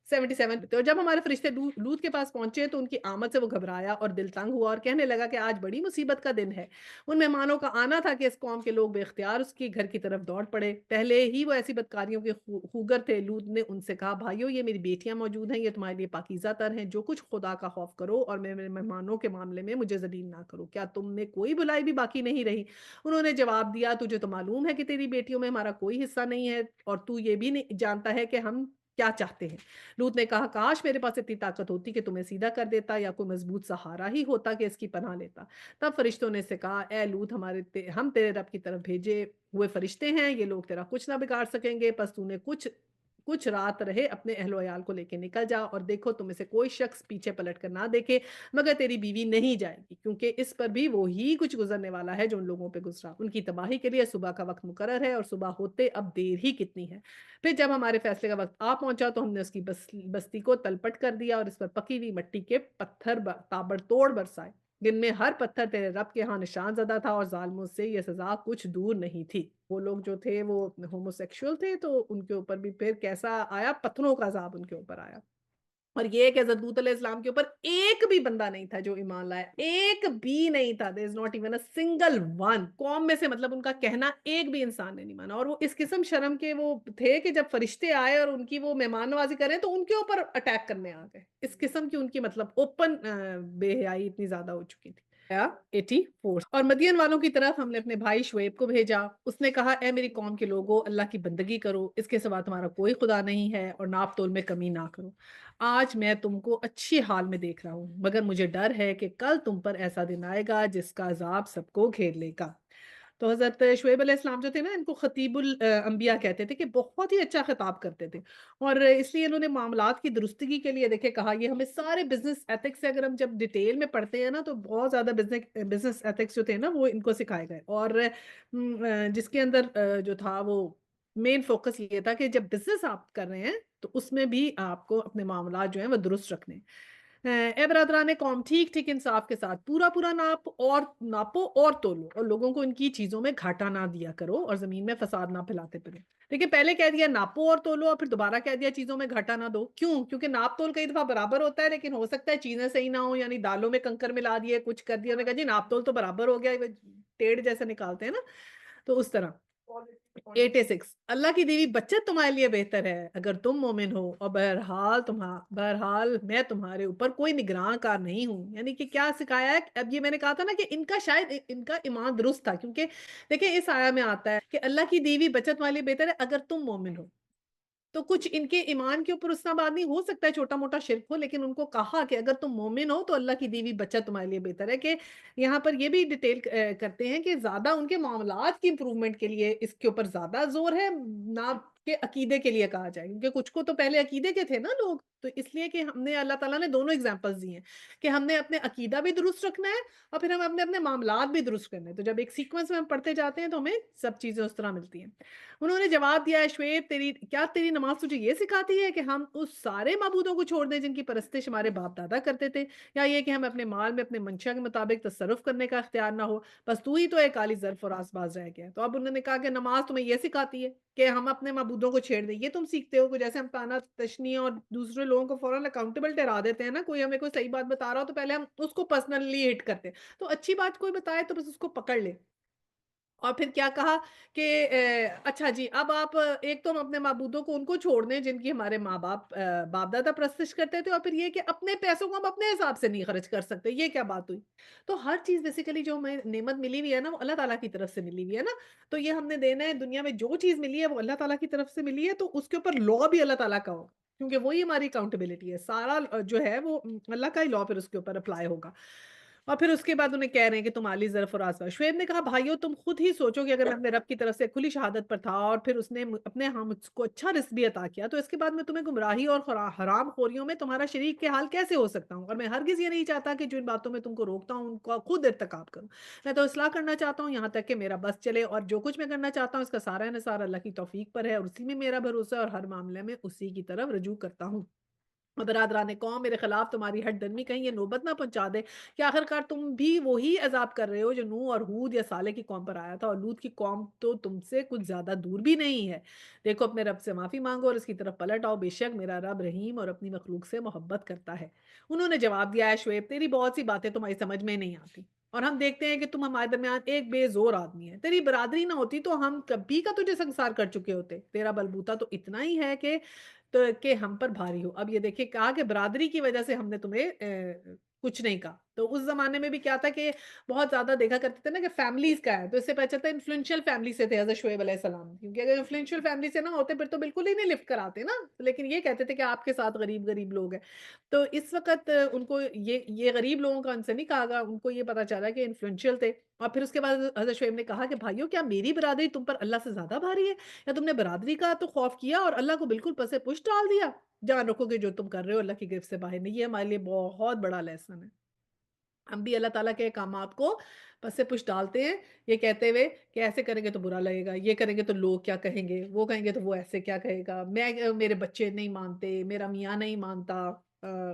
77 اور جب ہمارے فرشتے لوط کے پاس پہنچے تو ان کی آمد سے وہ گھبرایا اور دل تنگ ہوا اور کہنے لگا کہ آج بڑی مصیبت کا دن ہے. ان مہمانوں کا آنا تھا کہ اس قوم کے لوگ بے اختیار اس کے گھر کی طرف دوڑ پڑے. پہلے ہی وہ ایسی بدکاریوں کے خوگر تھے. لوط نے ان سے کہا بھائیو یہ میری بیٹیاں موجود ہیں، یہ تمہارے لیے پاکیزہ تر ہیں، جو کچھ خدا کا خوف کرو اور میرے مہمانوں کے معاملے میں مجھے ذلیل نہ کرو. کیا تم میں کوئی بلائی بھی باقی نہیں رہی؟ انہوں نے جواب دیا تجھے تو معلوم ہے کہ تیری بیٹیوں میں ہمارا کوئی حصہ نہیں ہے، اور تو یہ بھی نہیں جانتا ہے کہ ہم کیا چاہتے ہیں. لوط نے کہا کاش میرے پاس اتنی طاقت ہوتی کہ تمہیں سیدھا کر دیتا، یا کوئی مضبوط سہارا ہی ہوتا کہ اس کی پناہ لیتا. تب فرشتوں نے سے کہا اے لوط ہم تیرے رب کی طرف بھیجے ہوئے فرشتے ہیں، یہ لوگ تیرا کچھ نہ بگاڑ سکیں گے. پس تو نے کچھ رات رہے اپنے اہل و عیال کو لے کے نکل جا، اور دیکھو تم میں سے کوئی شخص پیچھے پلٹ کر نہ دیکھے مگر تیری بیوی نہیں جائے گی، کیونکہ اس پر بھی وہی کچھ گزرنے والا ہے جو ان لوگوں پہ گزرا. ان کی تباہی کے لیے صبح کا وقت مقرر ہے، اور صبح ہوتے اب دیر ہی کتنی ہے. پھر جب ہمارے فیصلے کا وقت آ پہنچا تو ہم نے اس کی بستی کو تلپٹ کر دیا اور اس پر پکی ہوئی مٹی کے پتھر تابڑ توڑ برسائے، جن میں ہر پتھر تیرے رب کے ہاں نشان زدہ تھا، اور ظالموں سے یہ سزا کچھ دور نہیں تھی. وہ لوگ جو تھے وہ ہومو سیکشول تھے، تو ان کے اوپر بھی پھر کیسا آیا، پتھروں کا عذاب ان کے اوپر آیا. اور یہ کہ حضرت لوط علیہ السلام کے اوپر ایک بھی بندہ نہیں تھا جو ایمان لایا، ایک بھی نہیں تھا. there is not even a single one. قوم میں سے مطلب ان کا کہنا ایک بھی انسان نے نہیں مانا. اور وہ اس قسم شرم کے وہ تھے کہ جب فرشتے آئے اور ان کی وہ مہمان نوازی کریں تو ان کے اوپر اٹیک کرنے آ گئے. اس قسم کی ان کی مطلب اوپن بے حیائی اتنی زیادہ ہو چکی تھی. 84 اور مدین والوں کی طرف ہم نے اپنے بھائی شعیب کو بھیجا. اس نے کہا اے میری قوم کے لوگو اللہ کی بندگی کرو، اس کے سوا تمہارا کوئی خدا نہیں ہے، اور ناپ تول میں کمی نہ کرو. آج میں تم کو اچھی حال میں دیکھ رہا ہوں، مگر مجھے ڈر ہے کہ کل تم پر ایسا دن آئے گا جس کا عذاب سب کو گھیر لے گا. تو حضرت شعیب علیہ السلام جو تھے نا، ان کو خطیب الانبیاء کہتے تھے کہ بہت ہی اچھا خطاب کرتے تھے. اور اس لیے انہوں نے معاملات کی درستگی کے لیے دیکھے کہا یہ ہمیں سارے بزنس ایتھکس سے اگر ہم جب ڈیٹیل میں پڑھتے ہیں نا تو بہت زیادہ بزنس ایتھکس جو تھے نا وہ ان کو سکھائے گئے. اور جس کے اندر جو تھا وہ مین فوکس یہ تھا کہ جب بزنس آپ کر رہے ہیں تو اس میں بھی آپ کو اپنے معاملات جو ہیں وہ درست رکھنے ہیں۔ اے برادران قوم، ٹھیک ٹھیک انصاف کے ساتھ پورا پورا ناپو اور تولو، اور لوگوں کو ان کی چیزوں میں گھاٹا نہ دیا کرو اور زمین میں فساد نہ پھیلاتے پھرو۔ دیکھیں پہلے کہہ دیا ناپو اور تولو، اور پھر دوبارہ کہہ دیا چیزوں میں گھاٹا نہ دو۔ کیوں؟ کیونکہ ناپ تول کئی دفعہ برابر ہوتا ہے لیکن ہو سکتا ہے چیزیں صحیح نہ ہو، یعنی دالوں میں کنکر ملا دیے، کچھ کر دیا، انہوں نے کہا جی ناپ تول تو برابر ہو گیا، ٹیڑھ جیسے نکالتے ہیں نا، تو اس طرح 86 اللہ کی دیوی بچت تمہارے لیے بہتر ہے اگر تم مومن ہو، اور بہرحال میں تمہارے اوپر کوئی نگراں کار نہیں ہوں۔ یعنی کہ کیا سکھایا ہے؟ اب یہ میں نے کہا تھا نا کہ ان کا شاید ان کا ایمان درست تھا، کیونکہ دیکھیں اس آیا میں آتا ہے کہ اللہ کی دیوی بچت تمہارے لیے بہتر ہے اگر تم مومن ہو۔ تو کچھ ان کے ایمان کے اوپر اتنا بات نہیں، ہو سکتا ہے چھوٹا موٹا شرک ہو، لیکن ان کو کہا کہ اگر تم مومن ہو تو اللہ کی دیوی بچت تمہارے لیے بہتر ہے۔ کہ یہاں پر یہ بھی ڈیٹیل کرتے ہیں کہ زیادہ ان کے معاملات کی امپرومنٹ کے لیے اس کے اوپر زیادہ زور ہے، نہ کہ عقیدے کے لیے کہا جائے، کیونکہ کچھ کو تو پہلے عقیدے کے تھے نا لوگ، تو اس لیے کہ ہم نے اللہ تعالیٰ نے دونوں اگزامپلز دی ہیں کہ ہم نے اپنے عقیدہ بھی درست رکھنا ہے اور پھر ہم اپنے اپنے معاملات بھی درست کرنے ہیں۔ تو جب ایک سیکوینس میں ہم پڑھتے جاتے ہیں تو ہمیں سب چیزیں اس طرح ملتی ہیں۔ انہوں نے جواب دیا ہے شعیب، تیری نماز تجھے یہ سکھاتی ہے کہ ہم اس سارے معبودوں کو چھوڑ دیں جن کی پرستش ہمارے باپ دادا کرتے تھے، یا یہ کہ ہم اپنے مال میں اپنے منشا کے مطابق تصرف کرنے کا اختیار نہ ہو؟ بس تو ہی تو ایک کالی ظرف اور آس باز رہ گیا۔ تو اب انہوں نے کہا کہ نماز تمہیں یہ سکھاتی ہے کہ ہم اپنے معبودوں کو چھیڑ دیں، یہ تم سیکھتے ہو کہ جیسے ہم تانا تشنی اور دوسرے لوگوں کو فوراً اکاؤنٹیبل ٹھہرا دیتے ہیں نا، کوئی ہمیں کوئی صحیح بات بتا رہا ہو تو پہلے ہم اس کو پرسنلی ہٹ کرتے ہیں، تو اچھی بات کوئی بتائے تو بس اس کو پکڑ لے۔ اور پھر کیا کہا کہ اچھا جی اب آپ ایک تو ہم اپنے معبودوں کو ان کو چھوڑ دیں جن کی ہمارے ماں باپ باپ دادا پرستش کرتے تھے، اور پھر یہ کہ اپنے پیسوں کو ہم اپنے حساب سے نہیں خرچ کر سکتے، یہ کیا بات ہوئی؟ تو ہر چیز بیسیکلی جو ہمیں نعمت ملی ہوئی ہے نا وہ اللہ تعالیٰ کی طرف سے ملی ہوئی ہے نا، تو یہ ہم نے دینا ہے، دنیا میں جو چیز ملی ہے وہ اللہ تعالیٰ کی طرف سے ملی ہے، تو اس کے اوپر لا بھی اللہ تعالیٰ کا ہوگا، کیونکہ وہی ہماری اکاؤنٹیبلٹی ہے، سارا جو ہے وہ اللہ کا ہی لا پھر اس کے اوپر اپلائی ہوگا۔ اور پھر اس کے بعد انہیں کہہ رہے ہیں کہ تم عالی ظرف اور آسا۔ شعیب نے کہا بھائیو تم خود ہی سوچو کہ اگر میں اپنے رب کی طرف سے کھلی شہادت پر تھا اور پھر اس نے اپنے ہاں مجھ کو اچھا رزق بھی عطا کیا، تو اس کے بعد میں تمہیں گمراہی اور حرام خوریوں میں تمہارا شریک کے حال کیسے ہو سکتا ہوں؟ اور میں ہرگز یہ نہیں چاہتا کہ جو ان باتوں میں تم کو روکتا ہوں ان کو خود ارتکاب کروں۔ میں تو اصلاح کرنا چاہتا ہوں یہاں تک کہ میرا بس چلے، اور جو کچھ میں کرنا چاہتا ہوں اس کا سارا انحصار اللہ کی توفیق پر ہے، اور اسی میں میرا بھروسہ ہے، اور ہر معاملے میں اسی کی طرف رجوع کرتا ہوں۔ برادران قوم، میرے خلاف تمہاری ہٹ درمی کہیں یہ نوبت نہ پہنچا دے کہ آخرکار تم بھی وہی عذاب کر رہے ہو جو نوح اور ہود یا صالح کی قوم پر آیا تھا، اور لوط کی قوم تو تم سے کچھ زیادہ دور بھی نہیں ہے۔ دیکھو اپنے رب سے معافی مانگو اور اس کی طرف پلٹ آؤ، بے شک میرا رب رحیم اور اپنی مخلوق سے محبت کرتا ہے۔ انہوں نے جواب دیا ہے شعیب تیری بہت سی باتیں تمہاری سمجھ میں نہیں آتی، اور ہم دیکھتے ہیں کہ تم ہمارے درمیان ایک بے زور آدمی ہے، تیری برادری نہ ہوتی تو ہم کبھی کا تجھے سنسار کر چکے ہوتے، تیرا بلبوتا تو اتنا ہی ہے کہ ہم پر بھاری ہو۔ اب یہ دیکھیں کہا کہ برادری کی وجہ سے ہم نے تمہیں کچھ نہیں کہا، تو اس زمانے میں بھی کیا تھا کہ بہت زیادہ دیکھا کرتے تھے نا کہ فیملیز کا ہے، تو اس سے پتہ چلتا ہے انفلوئنشل فیملی سے تھے حضرت شعیب علیہ السلام، کیونکہ اگر انفلوئنشل فیملی سے نہ ہوتے پھر تو بالکل ہی نہیں لفٹ کراتے نا، لیکن یہ کہتے تھے کہ آپ کے ساتھ غریب غریب لوگ ہیں، تو اس وقت ان کو یہ غریب لوگوں کا ان سے نہیں کہا گا، ان کو یہ پتا چلا کہ انفلوئنشل تھے۔ اور پھر اس کے بعد حضرت شعیب نے کہا کہ بھائیو کیا میری برادری تم پر اللہ سے زیادہ بھاری ہے، یا تم نے برادری کا تو خوف کیا اور اللہ کو بالکل پسے پش ڈال دیا؟ جان رکھو کہ جو تم کر رہے ہو اللہ کی گرفت سے باہر نہیں، یہ ہمارے لیے بہت بڑا لیسن ہے۔ ہم بھی اللہ تعالیٰ کے احکامات کو پس پش ڈالتے ہیں، یہ کہتے ہوئے کہ ایسے کریں گے تو برا لگے گا، یہ کریں گے تو لوگ کیا کہیں گے، وہ کہیں گے تو وہ ایسے کیا کہے گا، میرے بچے نہیں مانتے، میرا میاں نہیں مانتا،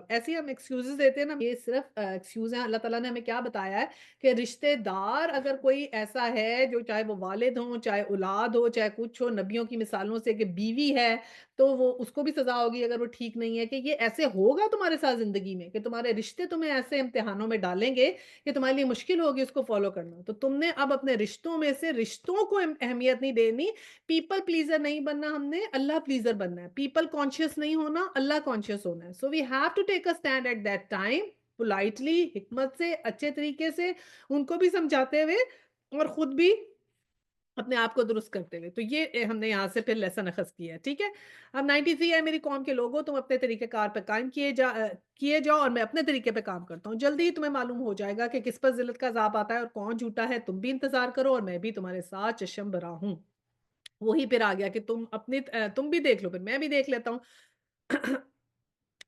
ایسے ہی ہم ایکسکیوزز دیتے ہیں نا، یہ صرف ایکسکیوز ہیں۔ اللہ تعالیٰ نے ہمیں کیا بتایا ہے کہ رشتہ دار اگر کوئی ایسا ہے جو چاہے وہ والد ہوں، چاہے اولاد ہو، چاہے کچھ ہو، نبیوں کی مثالوں سے کہ بیوی ہے تو وہ اس کو بھی سزا ہوگی اگر وہ ٹھیک نہیں ہے، کہ یہ ایسے ہوگا تمہارے ساتھ زندگی میں کہ تمہارے رشتے تمہیں ایسے امتحانوں میں ڈالیں گے کہ تمہارے لیے مشکل ہوگی اس کو فالو کرنا، تو تم نے اب اپنے رشتوں میں سے رشتوں کو اہمیت نہیں دینی، پیپل پلیزر نہیں بننا، ہم نے اللہ پلیزر بننا ہے، پیپل کانشیس نہیں ہونا، اللہ کانشیس ہونا ہے۔ So we have to take a stand at that time, politely, حکمت سے، اچھے طریقے سے، ان کو بھی سمجھاتے ہوئے اور خود بھی اپنے آپ کو درست کرتے ہوئے، تو یہ ہم نے یہاں سے پھر لیسن اخذ کیا ہے، ٹھیک ہے۔ اب 93 ہے، میری قوم کے لوگوں تم اپنے طریقہ کار پہ قائم کیے جاؤ اور میں اپنے طریقے پہ کام کرتا ہوں، جلدی ہی تمہیں معلوم ہو جائے گا کہ کس پر ذلت کا عذاب آتا ہے اور کون جھوٹا ہے، تم بھی انتظار کرو اور میں بھی تمہارے ساتھ چشم برا ہوں۔ وہی پھر آ گیا کہ تم بھی دیکھ لو پھر میں بھی دیکھ لیتا ہوں۔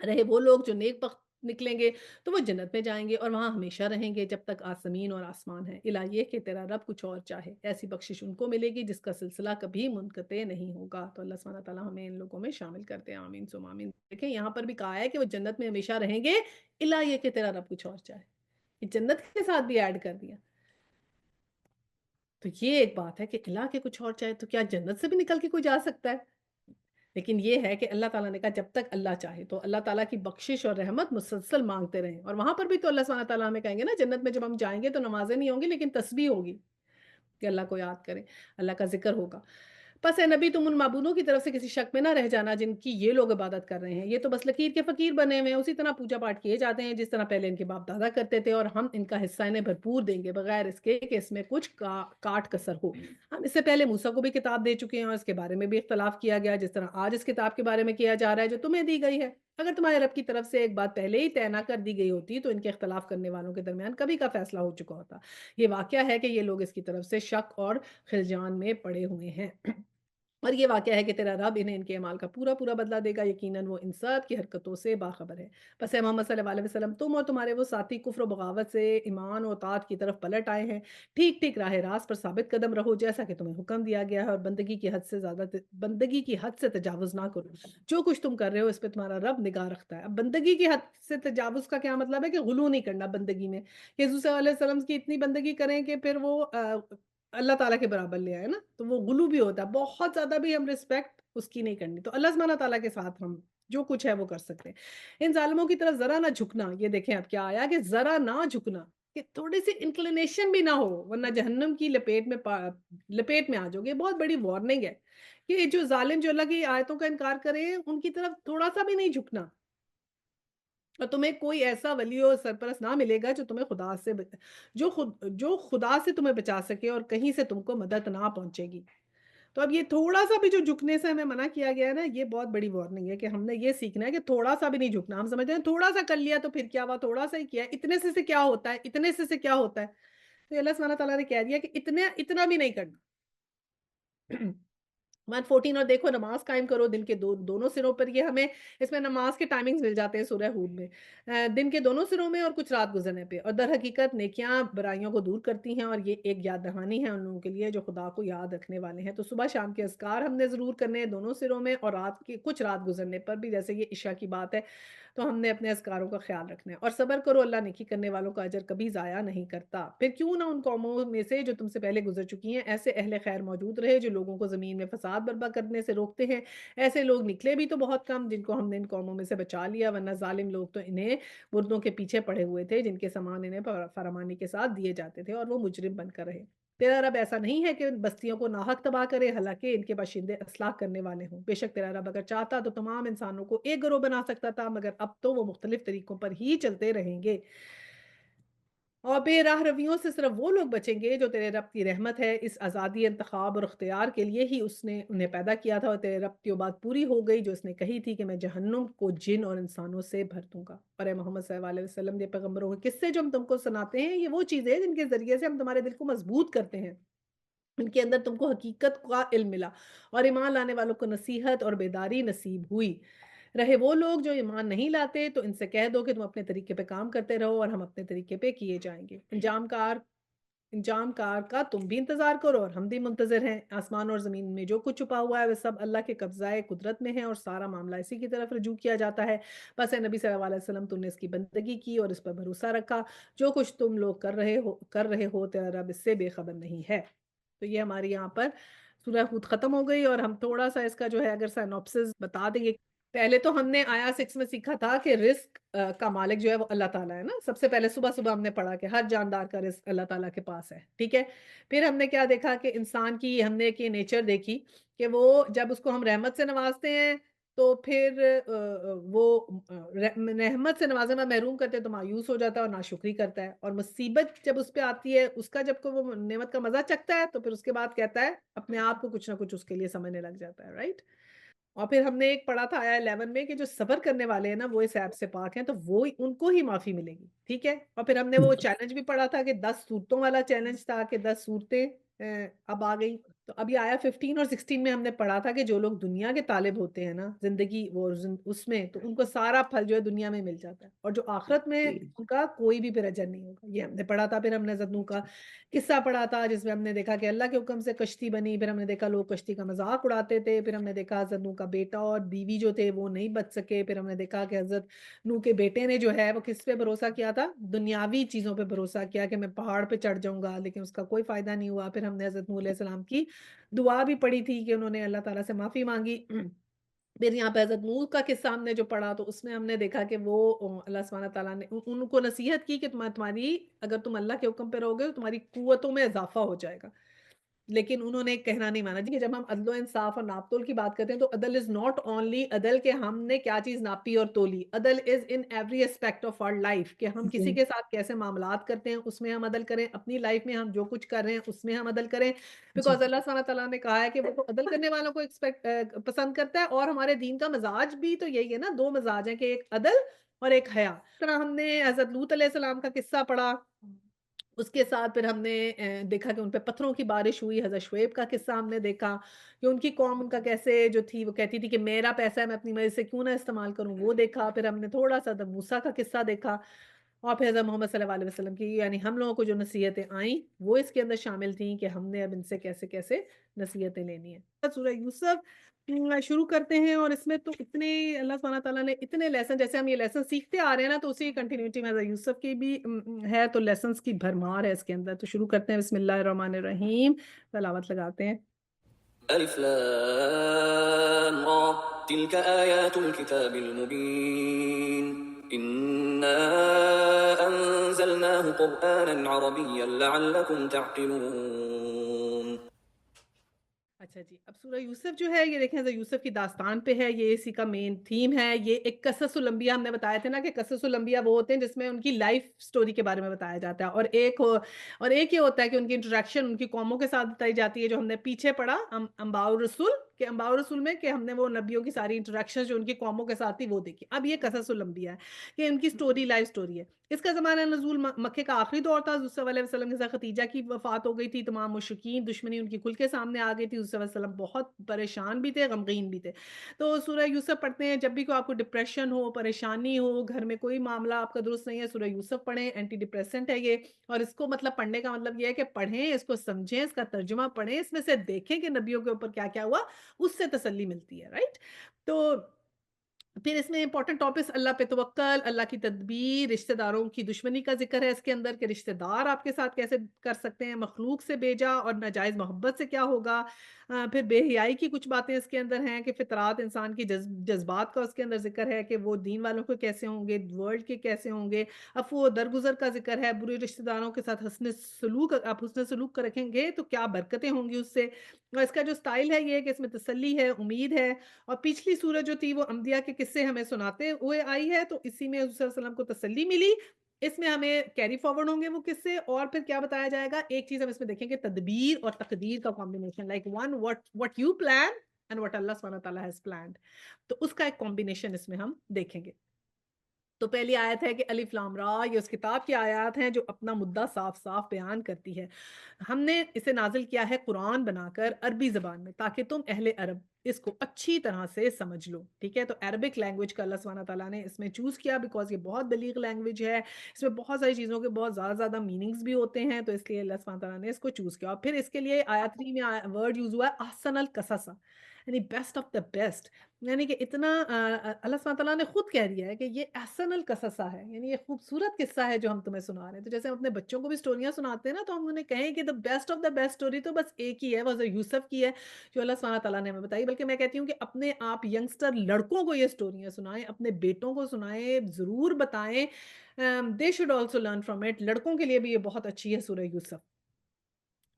رہے وہ لوگ جو نیک بخت نکلیں گے تو وہ جنت میں جائیں گے اور وہاں ہمیشہ رہیں گے جب تک زمین اور آسمان ہے، الا یہ کہ تیرا رب کچھ اور چاہے، ایسی بخشش ان کو ملے گی جس کا سلسلہ کبھی منقطع نہیں ہوگا۔ تو اللہ سبحانہ تعالیٰ ہمیں ان لوگوں میں شامل کرتے ہیں، آمین ثم آمین۔ دیکھیں یہاں پر بھی کہا ہے کہ وہ جنت میں ہمیشہ رہیں گے، الا یہ کہ تیرا رب کچھ اور چاہے، یہ جنت کے ساتھ بھی ایڈ کر دیا۔ تو یہ ایک بات ہے کہ الا کے کچھ اور چاہے، تو کیا جنت سے بھی نکل کے کوئی جا سکتا ہے؟ لیکن یہ ہے کہ اللہ تعالیٰ نے کہا جب تک اللہ چاہے، تو اللہ تعالیٰ کی بخشش اور رحمت مسلسل مانگتے رہیں، اور وہاں پر بھی تو اللہ سبحانہ تعالیٰ ہمیں کہیں گے نا، جنت میں جب ہم جائیں گے تو نمازیں نہیں ہوں گی لیکن تسبیح ہوگی، کہ اللہ کو یاد کریں، اللہ کا ذکر ہوگا۔ پس اے نبی تم ان معبودوں کی طرف سے کسی شک میں نہ رہ جانا جن کی یہ لوگ عبادت کر رہے ہیں، یہ تو بس لکیر کے فقیر بنے ہوئے ہیں، اسی طرح پوجا پاٹ کیے جاتے ہیں جس طرح پہلے ان کے باپ دادا کرتے تھے، اور ہم ان کا حصہ انہیں بھرپور دیں گے بغیر اس کے کہ اس میں کچھ کاٹ کسر ہو۔ ہم اس سے پہلے موسیٰ کو بھی کتاب دے چکے ہیں اور اس کے بارے میں بھی اختلاف کیا گیا جس طرح آج اس کتاب کے بارے میں کیا جا رہا ہے جو تمہیں دی گئی ہے۔ اگر تمہارے رب کی طرف سے ایک بات پہلے ہی طے نہ کر دی گئی ہوتی تو ان کے اختلاف کرنے والوں کے درمیان کبھی کا فیصلہ ہو چکا ہوتا۔ یہ واقعہ ہے کہ یہ لوگ اس کی طرف سے شک اور خلجان میں پڑے ہوئے ہیں۔ اور یہ واقعہ ہے کہ تیرا رب انہیں ان کے اعمال کا پورا پورا بدلہ دے گا، یقیناً وہ ان سب کی حرکتوں سے باخبر ہے۔ بس اے محمد صلی اللہ علیہ وسلم تم اور تمہارے وہ ساتھی کفر و بغاوت سے ایمان و اطاعت کی طرف پلٹ آئے ہیں، ٹھیک ٹھیک راہ راست پر ثابت قدم رہو جیسا کہ تمہیں حکم دیا گیا ہے، اور بندگی کی حد سے تجاوز نہ کرو۔ جو کچھ تم کر رہے ہو اس پہ تمہارا رب نگاہ رکھتا ہے۔ اب بندگی کی حد سے تجاوز کا کیا مطلب ہے؟ کہ غلو نہیں کرنا بندگی میں، کہ حضور صلی اللہ علیہ وسلم کی اتنی بندگی کریں کہ پھر وہ اللہ تعالیٰ کے برابر لے آئے نا، تو وہ غلو بھی ہوتا ہے، بہت زیادہ بھی ہم رسپیکٹ اس کی نہیں کرنی۔ تو اللہ سبحانہ تعالیٰ کے ساتھ ہم جو کچھ ہے وہ کر سکتے ہیں۔ ان ظالموں کی طرف ذرا نہ جھکنا، یہ دیکھیں اب کیا آیا کہ ذرا نہ جھکنا، کہ تھوڑی سی انکلینیشن بھی نہ ہو ورنہ جہنم کی لپیٹ میں آ جاؤ گے۔ بہت بڑی وارننگ ہے کہ جو ظالم جو اللہ کی آیتوں کا انکار کرے ان کی طرف تھوڑا سا بھی نہیں جھکنا، اور تمہیں کوئی ایسا ولی اور سرپرست نہ ملے گا جو تمہیں جو خدا سے تمہیں بچا سکے اور کہیں سے تم کو مدد نہ پہنچے گی۔ تو اب یہ تھوڑا سا بھی جو جھکنے سے ہمیں منع کیا گیا ہے نا، یہ بہت بڑی وارننگ ہے کہ ہم نے یہ سیکھنا ہے کہ تھوڑا سا بھی نہیں جھکنا۔ ہم سمجھتے ہیں تھوڑا سا کر لیا تو پھر کیا ہوا، تھوڑا سا ہی کیا ہے، اتنے سے کیا ہوتا ہے، اتنے سے کیا ہوتا ہے؟ تو یہ اللہ سبحانہ تعالیٰ نے کہہ دیا کہ اتنا بھی نہیں کرنا۔ 114، اور دیکھو نماز قائم کرو دن کے دونوں سروں پر، یہ ہمیں اس میں نماز کے ٹائمنگز مل جاتے ہیں سورہ ہود میں، دن کے دونوں سروں میں اور کچھ رات گزرنے پہ، اور در حقیقت نیکیاں برائیوں کو دور کرتی ہیں، اور یہ ایک یاد دہانی ہے ان لوگوں کے لیے جو خدا کو یاد رکھنے والے ہیں۔ تو صبح شام کے اذکار ہم نے ضرور کرنے ہیں دونوں سروں میں، اور کچھ رات گزرنے پر بھی، جیسے یہ عشاء کی بات ہے تو ہم نے اپنے اذکاروں کا خیال رکھنا ہے، اور صبر کرو، اللہ نیکی کرنے والوں کا اجر کبھی ضائع نہیں کرتا۔ پھر کیوں نہ ان قوموں میں سے جو تم سے پہلے گزر چکی ہیں ایسے اہل خیر موجود رہے جو لوگوں کو زمین میں فساد برپا کرنے سے روکتے ہیں، ایسے لوگ نکلے بھی تو بہت کم جن کو ہم نے ان قوموں میں سے بچا لیا، ورنہ ظالم لوگ تو انہیں مردوں کے پیچھے پڑے ہوئے تھے جن کے سامان انہیں فرامانی کے ساتھ دیے جاتے تھے، اور وہ مجرم بن کر رہے۔ تیرا رب ایسا نہیں ہے کہ ان بستیوں کو ناحق تباہ کرے، حالانکہ ان کے باشندے اصلاح کرنے والے ہوں۔ بے شک تیرا رب اگر چاہتا تو تمام انسانوں کو ایک گروہ بنا سکتا تھا، مگر اب تو وہ مختلف طریقوں پر ہی چلتے رہیں گے، اور بے راہ رویوں سے صرف وہ لوگ بچیں گے جو تیرے رب کی رحمت ہے، اس آزادی انتخاب اور اختیار کے لیے ہی اس نے انہیں پیدا کیا تھا، اور تیرے رب کی وہ بات پوری ہو گئی جو اس نے کہی تھی کہ میں جہنم کو جن اور انسانوں سے بھر دوں گا۔ اور اے محمد صلی اللہ علیہ وسلم، یہ پیغمبروں کے قصے جو ہم تم کو سناتے ہیں یہ وہ چیزیں ہیں جن کے ذریعے سے ہم تمہارے دل کو مضبوط کرتے ہیں، ان کے اندر تم کو حقیقت کا علم ملا، اور ایمان لانے والوں کو نصیحت اور بیداری نصیب ہوئی۔ رہے وہ لوگ جو ایمان نہیں لاتے تو ان سے کہہ دو کہ تم اپنے طریقے پہ کام کرتے رہو اور ہم اپنے طریقے پہ کیے جائیں گے۔ انجام کار کا تم بھی انتظار کرو اور ہم بھی منتظر ہیں۔ آسمان اور زمین میں جو کچھ چھپا ہوا ہے وہ سب اللہ کے قبضہ قدرت میں ہے، اور سارا معاملہ اسی کی طرف رجوع کیا جاتا ہے۔ بس اے نبی صلی اللہ علیہ وسلم تم نے اس کی بندگی کی اور اس پر بھروسہ رکھا، جو کچھ تم لوگ کر رہے ہو تیرا رب اس سے بے خبر نہیں ہے۔ تو یہ ہماری یہاں پر سورہ ہود ختم ہو گئی، اور ہم تھوڑا سا اس کا جو ہے اگر سائنوپسس بتا دیں گے۔ پہلے تو ہم نے آیا 6 میں سیکھا تھا کہ رزق کا مالک جو ہے وہ اللہ تعالیٰ ہے نا، سب سے پہلے صبح صبح ہم نے پڑھا کہ ہر جاندار کا رزق اللہ تعالیٰ کے پاس ہے، ٹھیک ہے۔ پھر ہم نے کیا دیکھا کہ انسان کی ہم نے ایک یہ نیچر دیکھی کہ وہ جب اس کو ہم رحمت سے نوازتے ہیں تو پھر وہ رحمت سے نوازنے میں محروم کرتے ہیں تو مایوس ہو جاتا ہے اور ناشکری کرتا ہے، اور مصیبت جب اس پہ آتی ہے اس کا جب کو وہ نعمت کا مزہ چکھتا ہے تو پھر اس کے بعد کہتا ہے اپنے آپ کو کچھ نہ کچھ اس کے لیے سمجھنے لگ جاتا ہے، رائٹ۔ اور پھر ہم نے ایک پڑھا تھا آیا 11 میں کہ جو صبر کرنے والے ہیں نا وہ اس ایپ سے پاک ہیں، تو وہ ان کو ہی معافی ملے گی، ٹھیک ہے۔ اور پھر ہم نے وہ چیلنج بھی پڑھا تھا کہ 10 صورتوں والا چیلنج تھا کہ 10 صورتیں اب آ گئی، تو اب یہ آیا 15 اور 16 میں ہم نے پڑھا تھا کہ جو لوگ دنیا کے طالب ہوتے ہیں نا زندگی وہ اس میں تو ان کو سارا پھل جو ہے دنیا میں مل جاتا ہے، اور جو آخرت میں جی ان کا کوئی بھی پھر اجر نہیں ہوگا، یہ ہم نے پڑھا تھا۔ پھر ہم نے حضرت نوح کا قصہ پڑھا تھا جس میں ہم نے دیکھا کہ اللہ کے حکم سے کشتی بنی، پھر ہم نے دیکھا لوگ کشتی کا مذاق اڑاتے تھے، پھر ہم نے دیکھا حضرت نوح کا بیٹا اور بیوی جو تھے وہ نہیں بچ سکے، پھر ہم نے دیکھا کہ حضرت نوح کے بیٹے نے جو ہے وہ کس پہ بھروسہ کیا تھا، دنیاوی چیزوں پہ بھروسہ کیا کہ میں پہاڑ پہ چڑھ جاؤں گا، لیکن اس کا کوئی فائدہ نہیں ہوا۔ پھر ہم نے حضرت نوح علیہ السلام کی دعا بھی پڑھی تھی کہ انہوں نے اللہ تعالیٰ سے معافی مانگی۔ پھر یہاں پہ حضرت نوح کا قصہ ہم نے جو پڑھا تو اس میں ہم نے دیکھا کہ وہ اللہ سبحانہ تعالیٰ نے ان کو نصیحت کی کہ تمہاری اگر تم اللہ کے حکم پہ رہو گے تو تمہاری قوتوں میں اضافہ ہو جائے گا، لیکن انہوں نے کہنا نہیں مانا۔ جی کہ جب ہم عدل و انصاف اور ناپ تول کی بات کرتے ہیں تو عدل از ناٹ اونلی عدل کہ ہم نے کیا چیز ناپی اور تولی، عدل is in every aspect of our life کہ ہم کسی جی کے ساتھ کیسے معاملات کرتے ہیں اس میں ہم عدل کریں، اپنی لائف میں ہم جو کچھ کر رہے ہیں اس میں ہم عدل کریں، جی بیکاز اللہ سبحانہ تعالیٰ نے کہا ہے کہ وہ تو عدل کرنے والوں کو پسند کرتا ہے، اور ہمارے دین کا مزاج بھی تو یہی ہے نا، دو مزاج ہیں کہ ایک عدل اور ایک حیا۔ اس طرح ہم نے حضرت لوط علیہ السلام کا قصہ پڑھا، اس کے ساتھ پھر ہم نے دیکھا کہ ان پہ پتھروں کی بارش ہوئی، حضرت شعیب کا قصہ ہم نے دیکھا کہ ان کی قوم ان کا کیسے جو تھی وہ کہتی تھی کہ میرا پیسہ ہے میں اپنی مرضی سے کیوں نہ استعمال کروں، وہ دیکھا۔ پھر ہم نے تھوڑا سا حضرت موسیٰ کا قصہ دیکھا، اور پھر حضرت محمد صلی اللہ علیہ وسلم کی یعنی ہم لوگوں کو جو نصیحتیں آئیں وہ اس کے اندر شامل تھیں کہ ہم نے اب ان سے کیسے کیسے نصیحتیں لینی ہیں۔ سورہ یوسف شروع کرتے ہیں، اور اس میں تو اتنے اللہ سبحانہ تعالیٰ نے اتنے لیسن، جیسے ہم یہ لیسن سیکھتے آ رہے ہیں نا تو اسی کنٹینیوٹی میں حضرت یوسف کی بھی ہے، تو لیسنس کی بھرمار ہے اس کے اندر۔ تو شروع کرتے ہیں، بسم اللہ الرحمن الرحیم، تلاوت لگاتے ہیں۔ ألف لام را تلك آيات الكتاب المبين إنا أنزلناه قرآنا عربيا لعلكم تعقلون۔ اچھا جی، اب سورہ یوسف جو ہے یہ دیکھیں حضرت یوسف کی داستان پہ ہے، یہ اسی کا مین تھیم ہے۔ یہ ایک قصص الانبیاء ہم نے بتایا تھا نا کہ قصص الانبیاء وہ ہوتے ہیں جس میں ان کی لائف سٹوری کے بارے میں بتایا جاتا ہے، اور ایک یہ ہوتا ہے کہ ان کی انٹریکشن ان کی قوموں کے ساتھ بتائی جاتی ہے، جو ہم نے پیچھے پڑھا انباء الرسول کہ انباء الرسول میں کہ ہم نے وہ نبیوں کی ساری انٹریکشن جو ان کی قوموں کے ساتھ تھی وہ دیکھی۔ اب یہ قصص الانبیاء ہے کہ ان کی سٹوری لائف سٹوری ہے۔ اس کا زمانہ نزول مکے کا آخری دور تھا، حضور صلی اللہ علیہ وسلم کے ساتھ خدیجہ کی وفات ہو گئی تھی، تمام مشرکین دشمنی ان کی کھل کے سامنے آ گئی تھی، حضور صلی اللہ علیہ وسلم بہت پریشان بھی تھے، غمگین بھی تھے۔ تو سورہ یوسف پڑھتے ہیں جب بھی کوئی آپ کو ڈپریشن ہو، پریشانی ہو، گھر میں کوئی معاملہ آپ کا درست نہیں ہے، سورہ یوسف پڑھیں، اینٹی ڈپریسنٹ ہے یہ۔ اور اس کو مطلب پڑھنے کا مطلب یہ ہے کہ پڑھیں، اس کو سمجھیں، اس کا ترجمہ پڑھیں، اس میں سے دیکھیں کہ نبیوں کے اوپر کیا کیا ہوا، اس سے تسلی ملتی ہے، رائٹ؟ تو پھر اس میں امپورٹنٹ ٹاپکس اللہ پہ توکل، اللہ کی تدبیر، رشتہ داروں کی دشمنی کا ذکر ہے اس کے اندر کہ رشتہ دار آپ کے ساتھ کیسے کر سکتے ہیں، مخلوق سے بیجا اور ناجائز محبت سے کیا ہوگا، پھر بے حیائی کی کچھ باتیں اس کے اندر ہیں کہ فطرات انسان کی جذبات کا اس کے اندر ذکر ہے کہ وہ دین والوں کے کیسے ہوں گے، ورلڈ کے کیسے ہوں گے، عفو و درگزر کا ذکر ہے، برے رشتہ داروں کے ساتھ حسن سلوک، آپ حسن سلوک کا رکھیں گے تو کیا برکتیں ہوں گی اس سے، اور اس کا جو سٹائل ہے یہ ہے کہ اس میں تسلی ہے، امید ہے۔ اور پچھلی سورج جو تھی وہ انبیاء کے قصے ہمیں سناتے ہوئے آئی ہے، تو اسی میں حضور صلی اللہ علیہ وسلم کو تسلی ملی، اس میں ہمیں کیری فارورڈ ہوں گے وہ قصے، اور پھر کیا بتایا جائے گا، ایک چیز ہم اس میں دیکھیں گے تدبیر اور تقدیر کا combination, like one what you plan and what اللہ سبحانہ تعالیٰ has planned، تو اس کا ایک کمبینیشن اس میں ہم دیکھیں گے۔ تو پہلی آیت ہے کہ الف لام را، یہ اس کتاب کی آیات ہیں جو اپنا مدعا صاف صاف بیان کرتی ہے۔ ہم نے اسے نازل کیا ہے قرآن بنا کر عربی زبان میں تاکہ تم اہل عرب اس کو اچھی طرح سے سمجھ لو، ٹھیک ہے؟ تو عربک لینگویج کا اللہ سبحانہ تعالیٰ نے اس میں چوز کیا بیکاز یہ بہت بلیغ لینگویج ہے، اس میں بہت ساری چیزوں کے بہت زیادہ زیادہ میننگز بھی ہوتے ہیں، تو اس لیے اللہ سبحانہ تعالیٰ نے اس کو چوز کیا۔ اور پھر اس کے لیے آیت 3 میں ورڈ یوز ہوا ہے احسن القصص، یعنی بیسٹ آف دا بیسٹ، یعنی کہ اتنا اللہ سبحانہ تعالیٰ نے خود کہہ دیا ہے کہ یہ احسن القصص ہے، یعنی یہ خوبصورت قصہ ہے جو ہم تمہیں سنا رہے ہیں۔ تو جیسے ہم اپنے بچوں کو بھی سٹوریاں سناتے ہیں نا، تو ہم انہیں کہیں کہ the best of the best story تو بس ایک ہی ہے، وہ حضرت یوسف کی ہے جو اللہ سبحانہ تعالیٰ نے ہمیں بتائی، بلکہ میں کہتی ہوں کہ اپنے آپ ینگسٹر لڑکوں کو یہ سٹوریاں سنائیں، اپنے بیٹوں کو سنائیں، ضرور بتائیں، they should also learn from it, لڑکوں کے لیے بھی یہ بہت اچھی ہے سورہ یوسف۔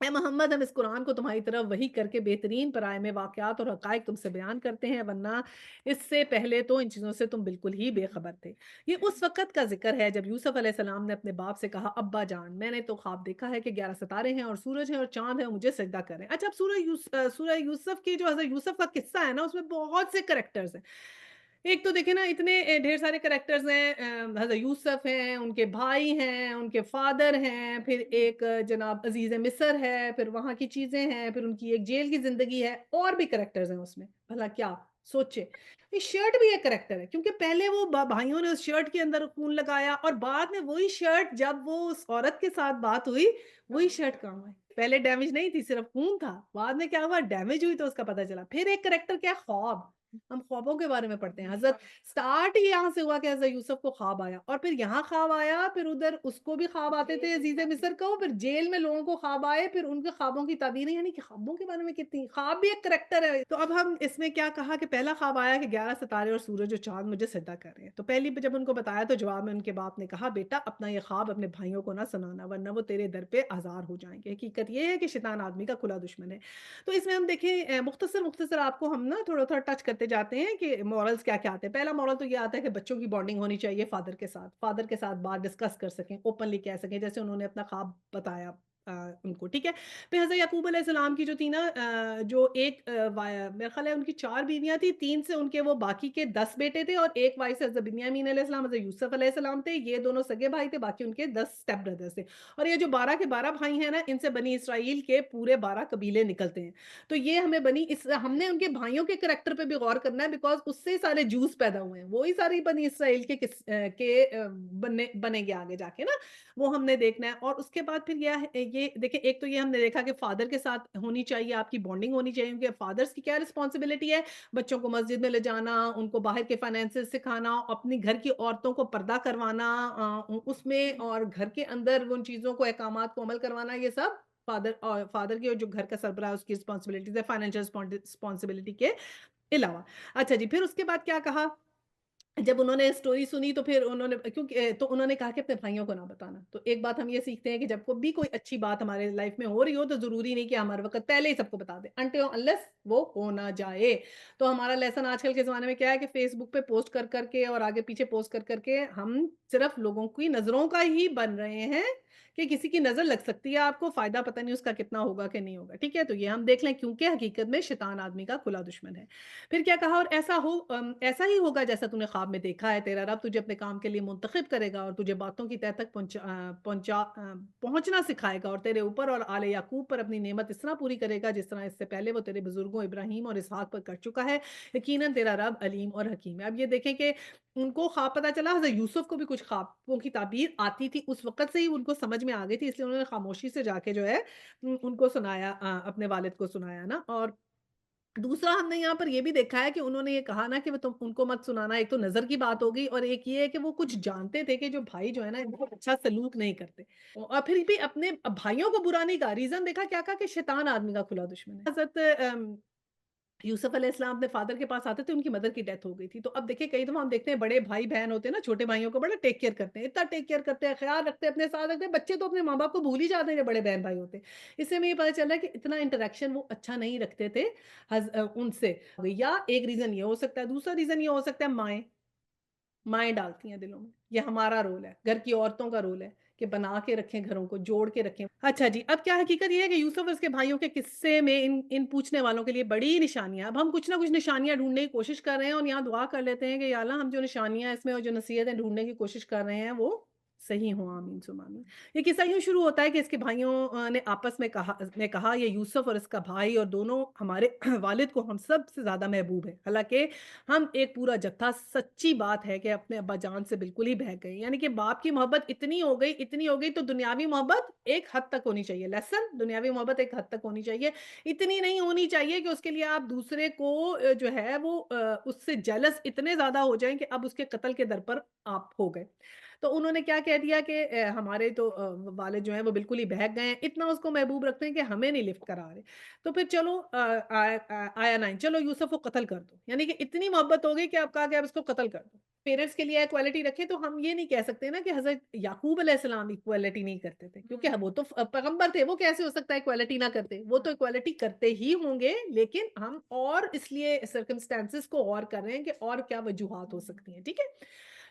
اے محمد، ہم اس قرآن کو تمہاری طرف وحی کر کے بہترین پرائے میں واقعات اور حقائق تم سے بیان کرتے ہیں، ورنہ اس سے پہلے تو ان چیزوں سے تم بالکل ہی بے خبر تھے۔ یہ اس وقت کا ذکر ہے جب یوسف علیہ السلام نے اپنے باپ سے کہا، ابا جان، میں نے تو خواب دیکھا ہے کہ 11 ستارے ہیں اور سورج ہے اور چاند ہے، مجھے سجدہ کریں۔ اچھا، اب سورہ یوسف کی جو حضرت یوسف کا قصہ ہے نا، اس میں بہت سے کریکٹرز ہیں، ایک تو دیکھیں نا اتنے ڈھیر سارے کریکٹرز ہیں، حضرت یوسف ہیں، ان کے بھائی ہیں، ان کے فادر ہیں، پھر ایک جناب عزیز مصر ہے، پھر وہاں کی چیزیں ہیں، پھر ان کی ایک جیل کی زندگی ہے، اور بھی کریکٹرز ہیں اس میں، بھلا کیا سوچے۔ یہ شرٹ بھی ایک کریکٹر ہے، کیونکہ پہلے وہ بھائیوں نے اس شرٹ کے اندر خون لگایا، اور بعد میں وہی شرٹ جب وہ اس عورت کے ساتھ بات ہوئی، وہی شرٹ کام آئی۔ پہلے ڈیمیج نہیں تھی، صرف خون تھا، بعد میں کیا ہوا، ڈیمیج ہوئی تو اس کا پتہ چلا۔ پھر ایک کریکٹر کیا، خواب، ہم خوابوں کے بارے میں پڑھتے ہیں، حضرت سٹارٹ ہی یہاں سے ہوا کہ حضرت یوسف کو خواب آیا، اور پھر یہاں خواب آیا، پھر ادھر اس کو بھی خواب آتے تھے عزیز مصر کو، پھر جیل میں لوگوں کو خواب آئے، پھر ان کے خوابوں کی تعبیریں، یعنی کہ خوابوں کے بارے میں کتنی، خواب بھی ایک کریکٹر ہے۔ تو اب ہم اس میں کیا کہا کہ پہلا خواب آیا کہ 11 ستارے اور سورج اور چاند مجھے سجدہ کر رہے ہیں، تو پہلی جب ان کو بتایا تو جواب میں ان کے باپ نے کہا، بیٹا اپنا یہ خواب اپنے بھائیوں کو نہ سنانا، ورنہ وہ تیرے در پہ آزار ہو جائیں گے۔ حقیقت یہ ہے کہ شیطان آدمی کا کھلا دشمن ہے۔ تو اس میں ہم دیکھیں مختصر آپ کو ہم نا تھوڑا ٹچ کرتے جاتے ہیں کہ مورلز کیا کیا آتے ہیں۔ پہلا مورل تو یہ آتا ہے کہ بچوں کی بانڈنگ ہونی چاہیے فادر کے ساتھ بات ڈسکس کر سکیں، اوپنلی کہہ سکیں، جیسے انہوں نے اپنا خواب بتایا ان کو، ٹھیک ہے۔ پھر حضرت یعقوب علیہ السلام کی جو تھی نا جو ایک میرا خیال ہے ان کی 4 بیویاں تھیں، 3 سے ان کے وہ باقی کے 10 بیٹے تھے، اور ایک وائف سے حضرت بنیامین علیہ السلام، حضرت یوسف علیہ السلام تھے، یہ دونوں سگے بھائی تھے، باقی ان کے 10 اسٹیپ بردرز تھے۔ اور یہ جو 12 کے 12 بھائی ہیں نا، ان سے بنی اسرائیل کے پورے 12 قبیلے نکلتے ہیں۔ تو یہ ہم نے ان کے بھائیوں کے کریکٹر پہ بھی غور کرنا ہے، بیکاز اس سے سارے جوز پیدا ہوئے ہیں، وہی ساری بنی اسرائیل بنے گے آگے جا کے نا، وہ ہم نے دیکھنا ہے۔ اور اس کے بعد پھر یہ دیکھیں، ایک تو یہ ہم نے دیکھا کہ فادر کے ساتھ ہونی چاہیے، آپ کی بانڈنگ ہونی چاہیے، کیونکہ فادرز کی کیا رسپانسبلٹی ہے، بچوں کو مسجد میں لے جانا، ان کو باہر کے فائنینسز سکھانا، اپنی گھر کی عورتوں کو پردہ کروانا اس میں، اور گھر کے اندر ان چیزوں کو احکامات کو عمل کروانا، یہ سب فادر کی، اور جو گھر کا سربراہ ہے اس کی رسپانسبلٹیز ہے، فائنینشیل رسپانسبلٹی کے علاوہ۔ اچھا جی، پھر اس کے بعد کیا کہا، جب انہوں نے سٹوری سنی تو پھر انہوں نے تو انہوں نے کہا کہ اپنے بھائیوں کو نہ بتانا۔ تو ایک بات ہم یہ سیکھتے ہیں کہ جب بھی کوئی اچھی بات ہمارے لائف میں ہو رہی ہو تو ضروری نہیں کہ ہم ہر وقت پہلے ہی سب کو بتا دیں، until unless وہ ہو نہ جائے۔ تو ہمارا لیسن آج کل کے زمانے میں کیا ہے کہ فیس بک پہ پوسٹ کر کر کے اور آگے پیچھے پوسٹ کر کر کے ہم صرف لوگوں کی نظروں کا ہی بن رہے ہیں، کہ کسی کی نظر لگ سکتی ہے آپ کو، فائدہ پتہ نہیں اس کا کتنا ہوگا کہ نہیں ہوگا، ٹھیک ہے۔ تو یہ ہم دیکھ لیں، کیونکہ حقیقت میں شیطان آدمی کا کھلا دشمن ہے۔ پھر کیا کہا، اور ایسا ہی ہوگا جیسا تو نے خواب میں دیکھا ہے، تیرا رب تجھے اپنے کام کے لیے منتخب کرے گا اور تجھے باتوں کی تہ تک پہنچنا سکھائے گا، اور تیرے اوپر اور آل یعقوب پر اپنی نعمت اس طرح پوری کرے گا جس طرح اس سے پہلے وہ تیرے بزرگوں ابراہیم اور اسحاق پر کر چکا ہے، یقیناً تیرا رب علیم اور حکیم ہے۔ اب یہ دیکھیں کہ ان کو خواب پتہ چلا، حضرت یوسف کو بھی کچھ خوابوں کی تعبیر آتی تھی، اس وقت سے ہی ان کو سمجھ میں آ گئی تھی، اس لیے انہوں نے خاموشی سے جا کے جو ہے ان کو سنایا، اپنے والد کو سنایا نا۔ اور دوسرا ہم نے یہاں پر یہ بھی دیکھا ہے کہ انہوں نے یہ کہا نا کہ وہ تم ان کو مت سنانا، ایک تو نظر کی بات ہوگی، اور ایک یہ ہے کہ وہ کچھ جانتے تھے کہ جو بھائی جو ہے نا ان کو اچھا سلوک نہیں کرتے، اور پھر بھی اپنے بھائیوں کو برا نہیں کہا، ریزن دیکھا کیا کہا، کہ شیطان آدمی کا کھلا دشمن ہے۔ حضرت یوسف علیہ السلام اپنے فادر کے پاس آتے تھے، ان کی مدر کی ڈیتھ ہو گئی تھی، تو اب دیکھیں کئی دفعہ ہم دیکھتے ہیں بڑے بھائی بہن ہوتے ہیں نا، چھوٹے بھائیوں کو بڑا ٹیک کیئر کرتے ہیں، اتنا ٹیک کیئر کرتے ہیں، خیال رکھتے ہیں، اپنے ساتھ رکھتے ہیں، بچے تو اپنے ماں باپ کو بھول ہی جاتے ہیں جو بڑے بہن بھائی ہوتے ہیں۔ اس سے ہمیں یہ پتہ چل رہا ہے کہ اتنا انٹریکشن وہ اچھا نہیں رکھتے تھے ان سے، یا ایک ریزن یہ ہو سکتا ہے، دوسرا ریزن یہ ہو سکتا ہے مائیں ڈالتی ہیں دلوں میں، یہ ہمارا رول ہے، گھر کی عورتوں کا رول ہے کہ بنا کے رکھیں، گھروں کو جوڑ کے رکھیں۔ اچھا جی، اب کیا حقیقت یہ ہے کہ یوسف اور اس کے بھائیوں کے قصے میں ان پوچھنے والوں کے لیے بڑی نشانیاں، اب ہم کچھ نہ کچھ نشانیاں ڈھونڈنے کی کوشش کر رہے ہیں، اور یہاں دعا کر لیتے ہیں کہ یا اللہ ہم جو نشانیاں اس میں اور جو نصیحتیں ڈھونڈنے کی کوشش کر رہے ہیں وہ صحیح ہوں، آمین ثم آمین۔ یہ قصہ یوں شروع ہوتا ہے کہ اس کے بھائیوں نے آپس میں کہا یہ یوسف اور اس کا بھائی اور دونوں ہمارے والد کو ہم سب سے زیادہ محبوب ہے، حالانکہ ہم ایک پورا جتھا، سچی بات ہے کہ اپنے ابا جان سے بالکل ہی بہک گئے، یعنی کہ باپ کی محبت اتنی ہو گئی تو دنیاوی محبت ایک حد تک ہونی چاہیے، لیسن دنیاوی محبت ایک حد تک ہونی چاہیے، اتنی نہیں ہونی چاہیے کہ اس کے لیے آپ دوسرے کو جو ہے وہ اس سے جیلس اتنے زیادہ ہو جائیں کہ اب اس کے قتل کے در پر آپ ہو گئے۔ تو انہوں نے کیا کہہ دیا کہ ہمارے تو والد جو ہیں وہ بالکل ہی بہک گئے ہیں، اتنا اس کو محبوب رکھتے ہیں کہ ہمیں نہیں لفٹ کرا رہے۔ تو پھر چلو آیا 9، چلو یوسف کو قتل کر دو، یعنی کہ اتنی محبت ہو گئی کہ اب کہا کہ اب اس کو قتل کر دو۔ پیرنٹس کے لیے ایکوالٹی رکھیں تو ہم یہ نہیں کہہ سکتے نا کہ حضرت یعقوب علیہ السلام ایکوالٹی نہیں کرتے تھے، کیونکہ وہ تو پیغمبر تھے، وہ کیسے ہو سکتا ہے ایکوالٹی نہ کرتے، وہ تو ایکوالٹی کرتے ہی ہوں گے، لیکن ہم اور اس لیے سرکمسٹانسز کو اور کر رہے ہیں کہ اور کیا وجوہات ہو سکتی ہیں، ٹھیک ہے۔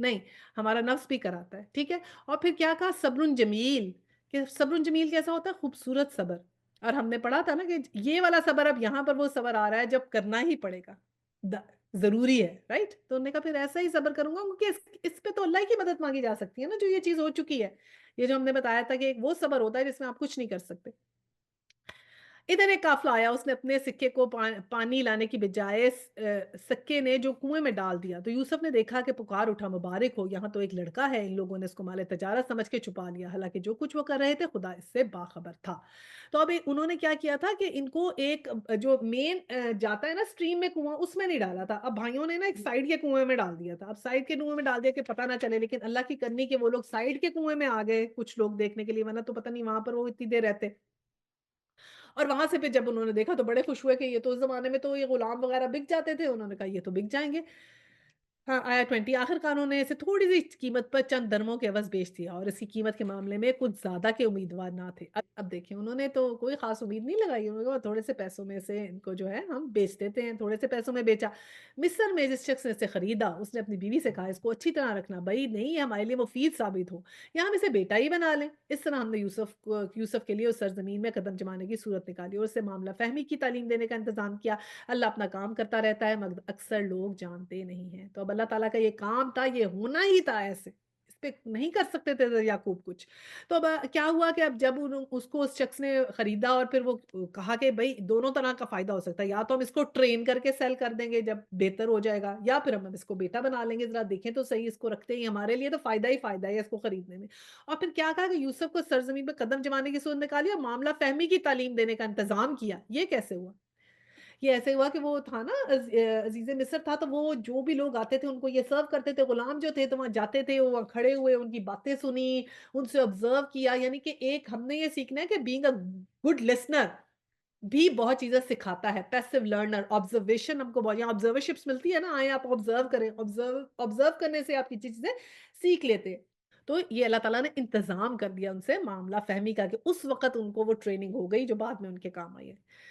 نہیں، ہمارا نفس بھی کراتا ہے، ٹھیک ہے؟ اور پھر کیا کہا صبرٌ جمیل، کہ صبرٌ جمیل کیسا ہوتا ہے؟ خوبصورت صبر۔ اور ہم نے پڑھا تھا نا کہ یہ والا صبر، اب یہاں پر وہ صبر آ رہا ہے جب کرنا ہی پڑے گا، د ضروری ہے، رائٹ؟ تو انہوں نے کہا پھر ایسا ہی صبر کروں گا، کیونکہ اس پہ تو اللہ کی مدد مانگی جا سکتی ہے نا، جو یہ چیز ہو چکی ہے۔ یہ جو ہم نے بتایا تھا کہ ایک وہ صبر ہوتا ہے جس میں آپ کچھ نہیں کر سکتے۔ ادھر ایک قافلہ آیا، اس نے اپنے سکے کو پانی لانے کی بجائے سکے نے جو کنویں میں ڈال دیا، تو یوسف نے دیکھا کہ پکار اٹھا، مبارک ہو، یہاں تو ایک لڑکا ہے، ان لوگوں نے اس کو مال تجارت سمجھ کے چھپا لیا، حالانکہ جو کچھ وہ کر رہے تھے خدا اس سے باخبر تھا۔ تو اب انہوں نے کیا کیا تھا کہ ان کو ایک جو مین جاتا ہے نا اسٹریم میں کنواں، اس میں نہیں ڈالا تھا، اب بھائیوں نے نا ایک سائڈ کے کنویں میں ڈال دیا تھا، اب سائڈ کے کنویں میں ڈال دیا کہ پتہ نہ چلے، لیکن اللہ کی کرنی کہ وہ لوگ سائڈ کے کنویں میں آ گئے کچھ لوگ دیکھنے کے لیے، ورنہ تو پتہ نہیں وہاں پر وہ اتنی دیر رہتے۔ اور وہاں سے پھر جب انہوں نے دیکھا تو بڑے خوش ہوئے کہ یہ تو اس زمانے میں تو یہ غلام وغیرہ بک جاتے تھے، انہوں نے کہا یہ تو بک جائیں گے۔ ہاں، آیا 20 آخرکار انہوں نے اسے تھوڑی-سی قیمت پر چند درموں کے عوض بیچ دیا، اور اس کی قیمت کے معاملے میں کچھ زیادہ کے امیدوار نہ تھے۔ اب دیکھیں انہوں نے تو کوئی خاص امید نہیں لگائی، انہوں نے کہا تھوڑے سے پیسوں میں سے ان کو جو ہے ہم بیچ دیتے ہیں، تھوڑے سے پیسوں میں بیچا۔ مصر میں جس شخص نے اسے خریدا، اس نے اپنی بیوی سے کہا اس کو اچھی طرح رکھنا، بھئی نہیں یہ ہمارے لیے مفید ثابت ہو، یا ہم اسے بیٹا ہی بنا لیں۔ اس طرح ہم نے یوسف کے لیے اس سرزمین میں قدم جمانے کی صورت نکالی اور اسے معاملہ فہمی کی تعلیم دینے کا انتظام کیا۔ اللہ اپنا کام کرتا رہتا ہے مگر اکثر لوگ جانتے نہیں ہیں۔ تو اب اللہ تعالیٰ کا یہ کام تھا، یہ ہونا ہی تھا ایسے، اس پہ نہیں کر سکتے تھے یعقوب کچھ۔ تو اب کیا ہوا کہ اب جب اس کو اس شخص نے خریدا اور پھر وہ کہا کہ بھئی دونوں طرح کا فائدہ ہو سکتا ہے، یا تو ہم اس کو ٹرین کر کے سیل کر دیں گے جب بہتر ہو جائے گا، یا پھر ہم اس کو بیٹا بنا لیں گے، ذرا دیکھیں تو صحیح، اس کو رکھتے ہی ہمارے لیے تو فائدہ ہی فائدہ ہے اس کو خریدنے میں۔ اور پھر کیا کہا کہ یوسف کو سرزمین پہ قدم جمانے کی صورت نکالی اور معاملہ فہمی کی تعلیم دینے کا انتظام کیا۔ یہ کیسے ہوا؟ یہ ایسے ہوا کہ وہ تھا نا عزیز مصر تھا، تو وہ جو بھی لوگ آتے تھے ان کو یہ سرو کرتے تھے، غلام جو تھے تو وہاں جاتے تھے، وہ وہاں کھڑے ہوئے ان کی باتیں سنی، ان سے آبزرو کیا، یعنی کہ ایک ہم نے یہ سیکھنا ہے کہ بینگ اے گڈ لسنر بھی بہت چیزیں سکھاتا ہے، پیسو لرنر، آبزرویشن ہم کو بہت، یہاں آبزروشپس ملتی ہے نا، آئیں آپ آبزرو کریں، آبزرو کرنے سے آپ کی چیزیں سیکھ لیتے ہیں۔ تو یہ اللہ تعالیٰ نے انتظام کر دیا ان سے معاملہ فہمی کا، کہ اس وقت ان کو وہ ٹریننگ ہو گئی جو بعد میں ان کے کام آئی ہے۔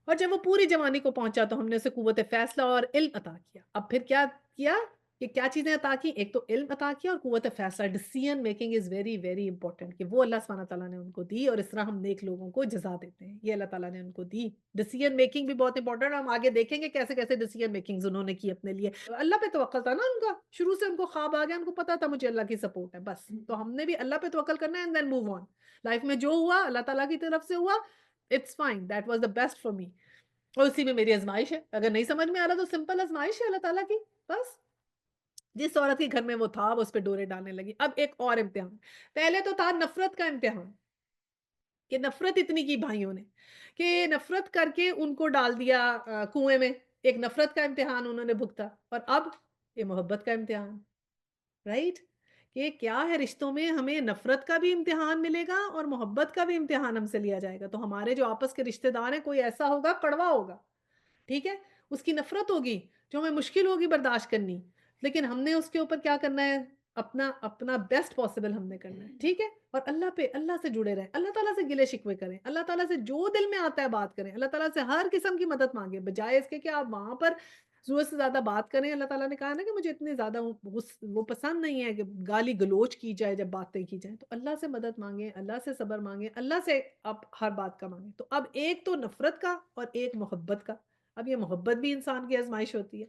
اور جب وہ پوری جوانی کو پہنچا تو ہم نے اسے قوت فیصلہ اور علم عطا کیا۔ اب پھر کیا کیا کہ کیا چیزیں عطا کی؟ ایک تو علم عطا کیا اور قوت فیصلہ، decision making is very very important, کہ وہ اللہ سبحانہ تعالیٰ نے ان کو دی، اور اس طرح ہم نیک لوگوں کو جزا دیتے ہیں، یہ اللہ تعالیٰ نے ان کو دی۔ ڈیسیژن میکنگ بھی بہت امپورٹنٹ ہے، ہم آگے دیکھیں گے کیسے کیسے ڈیسیژن میکنگز انہوں نے کی اپنے لیے۔ اللہ پہ توکل تھا نا ان کا، شروع سے ان کو خواب آ گیا، ان کو پتا تھا مجھے اللہ کی سپورٹ ہے، بس تو ہم نے بھی اللہ پہ توکل کرنا ہے، and then move on. Life میں جو ہوا اللہ تعالیٰ کی طرف سے ہوا، it's fine, that was the best for me, اور اسی میں میری آزمائش ہے، اگر نہیں سمجھ میں آ رہا تو سمپل آزمائش ہے اللہ تعالیٰ کی، بس۔ جس عورت کے گھر میں وہ تھا وہ اس پہ ڈورے ڈالنے لگی۔ اب ایک اور امتحان، پہلے تو تھا نفرت کا امتحان، کہ نفرت اتنی کی بھائیوں نے کہ نفرت کر کے ان کو ڈال دیا کنویں میں، ایک نفرت کا امتحان انہوں نے بھگتا، اور اب یہ محبت کا امتحان، رائٹ؟ کہ کیا ہے رشتوں میں ہمیں نفرت کا بھی امتحان ملے گا اور محبت کا بھی امتحان ہم سے لیا جائے گا، تو ہمارے جو آپس کے رشتہ دار ہیں کوئی ایسا ہوگا کڑوا ہوگا، ٹھیک ہے، اس کی نفرت ہوگی جو ہمیں مشکل ہوگی برداشت کرنی، لیکن ہم نے اس کے اوپر کیا کرنا ہے، اپنا اپنا بیسٹ پاسبل ہم نے کرنا ہے، ٹھیک ہے، اور اللہ سے جڑے رہیں، اللہ تعالیٰ سے گلے شکوے کریں، اللہ تعالیٰ سے جو دل میں آتا ہے بات کریں، اللہ تعالیٰ سے ہر قسم کی مدد مانگیں، بجائے اس کے کہ آپ وہاں پر ضرورت سے زیادہ بات کریں۔ اللہ تعالیٰ نے کہا نا کہ مجھے اتنے زیادہ وہ پسند نہیں ہے کہ گالی گلوچ کی جائے جب باتیں کی جائیں، تو اللہ سے مدد مانگیں، اللہ سے صبر مانگیں، اللہ سے آپ ہر بات کا مانگیں۔ تو اب ایک تو نفرت کا اور ایک محبت کا، اب یہ محبت بھی انسان کی آزمائش ہوتی ہے،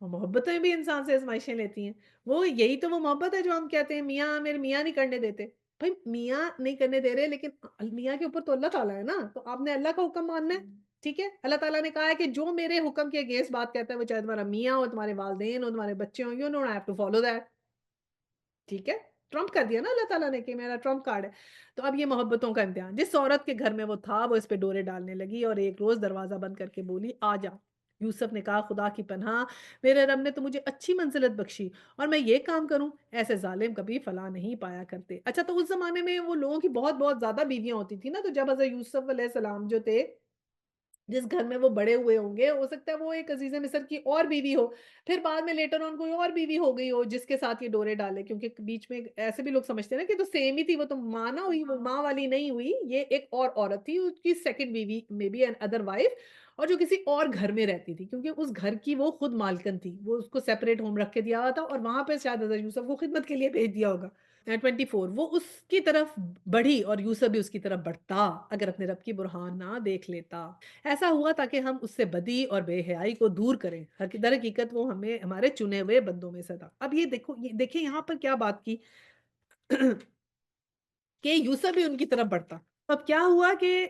اور محبتیں بھی انسان سے آزمائشیں لیتی ہیں، وہ یہی تو وہ محبت ہے جو ہم کہتے ہیں میاں میرے میاں نہیں کرنے دیتے، بھائی میاں نہیں کرنے دے رہے لیکن میاں کے اوپر تو اللہ تعالیٰ ہے نا، تو آپ نے اللہ کا حکم ماننا ہے، ٹھیک ہے، اللہ تعالیٰ نے کہا ہے کہ جو میرے حکم کے اگینسٹ بات کہتا ہے وہ چاہے تمہارا میاں ہو، تمہارے والدین ہو، تمہارے بچے ہوں، you don't have to follow that, ٹھیک ہے، ٹرمپ کر دیا نا اللہ تعالیٰ نے کہ میرا ٹرمپ کارڈ ہے۔ تو اب یہ محبتوں کا امتحان، جس عورت کے گھر میں وہ تھا وہ اس پہ ڈورے ڈالنے لگی اور ایک روز دروازہ بند کر کے بولی آ جا۔ یوسف نے کہا خدا کی پناہ، میرے رب نے تو مجھے اچھی منزلت بخشی اور میں یہ کام کروں، ایسے ظالم کبھی فلاں نہیں پایا کرتے۔ اچھا، تو اس زمانے میں وہ لوگوں کی بہت بہت زیادہ بیویاں ہوتی تھی نا، تو جب حضرت یوسف علیہ السلام جو تھے جس گھر میں وہ بڑے ہوئے ہوں گے، ہو سکتا ہے وہ ایک عزیز مصر کی اور بیوی ہو، پھر بعد میں لیٹر آن کوئی اور بیوی ہو گئی ہو جس کے ساتھ یہ ڈورے ڈالے، کیونکہ بیچ میں ایسے بھی لوگ سمجھتے ہیں نا کہ تو سیم ہی تھی، وہ تو ماں نہ ہوئی، وہ ماں والی نہیں ہوئی، یہ ایک اور عورت تھی، اس کی سیکنڈ بیوی، maybe another wife, اور جو کسی اور گھر میں رہتی تھی، کیونکہ اس گھر کی وہ خود مالکن تھی، وہ اس کو سیپریٹ ہوم رکھ کے دیا ہوا تھا اور وہاں پہ شاید حضرت یوسف کو خدمت کے لیے بھیج دیا ہوگا۔ 24 وہ اس کی طرف بڑھی اور یوسف بھی اس کی طرف بڑھتا اگر اپنے رب کی برہان نہ دیکھ لیتا۔ ایسا ہوا تاکہ ہم اس سے بدی اور بے حیائی کو دور کریں، در حقیقت وہ ہمیں ہمارے چنے ہوئے بندوں میں سے تھا۔ اب یہ دیکھو، یہ دیکھیں یہاں پر کیا بات کی کہ یوسف بھی ان کی طرف بڑھتا۔ اب کیا ہوا کہ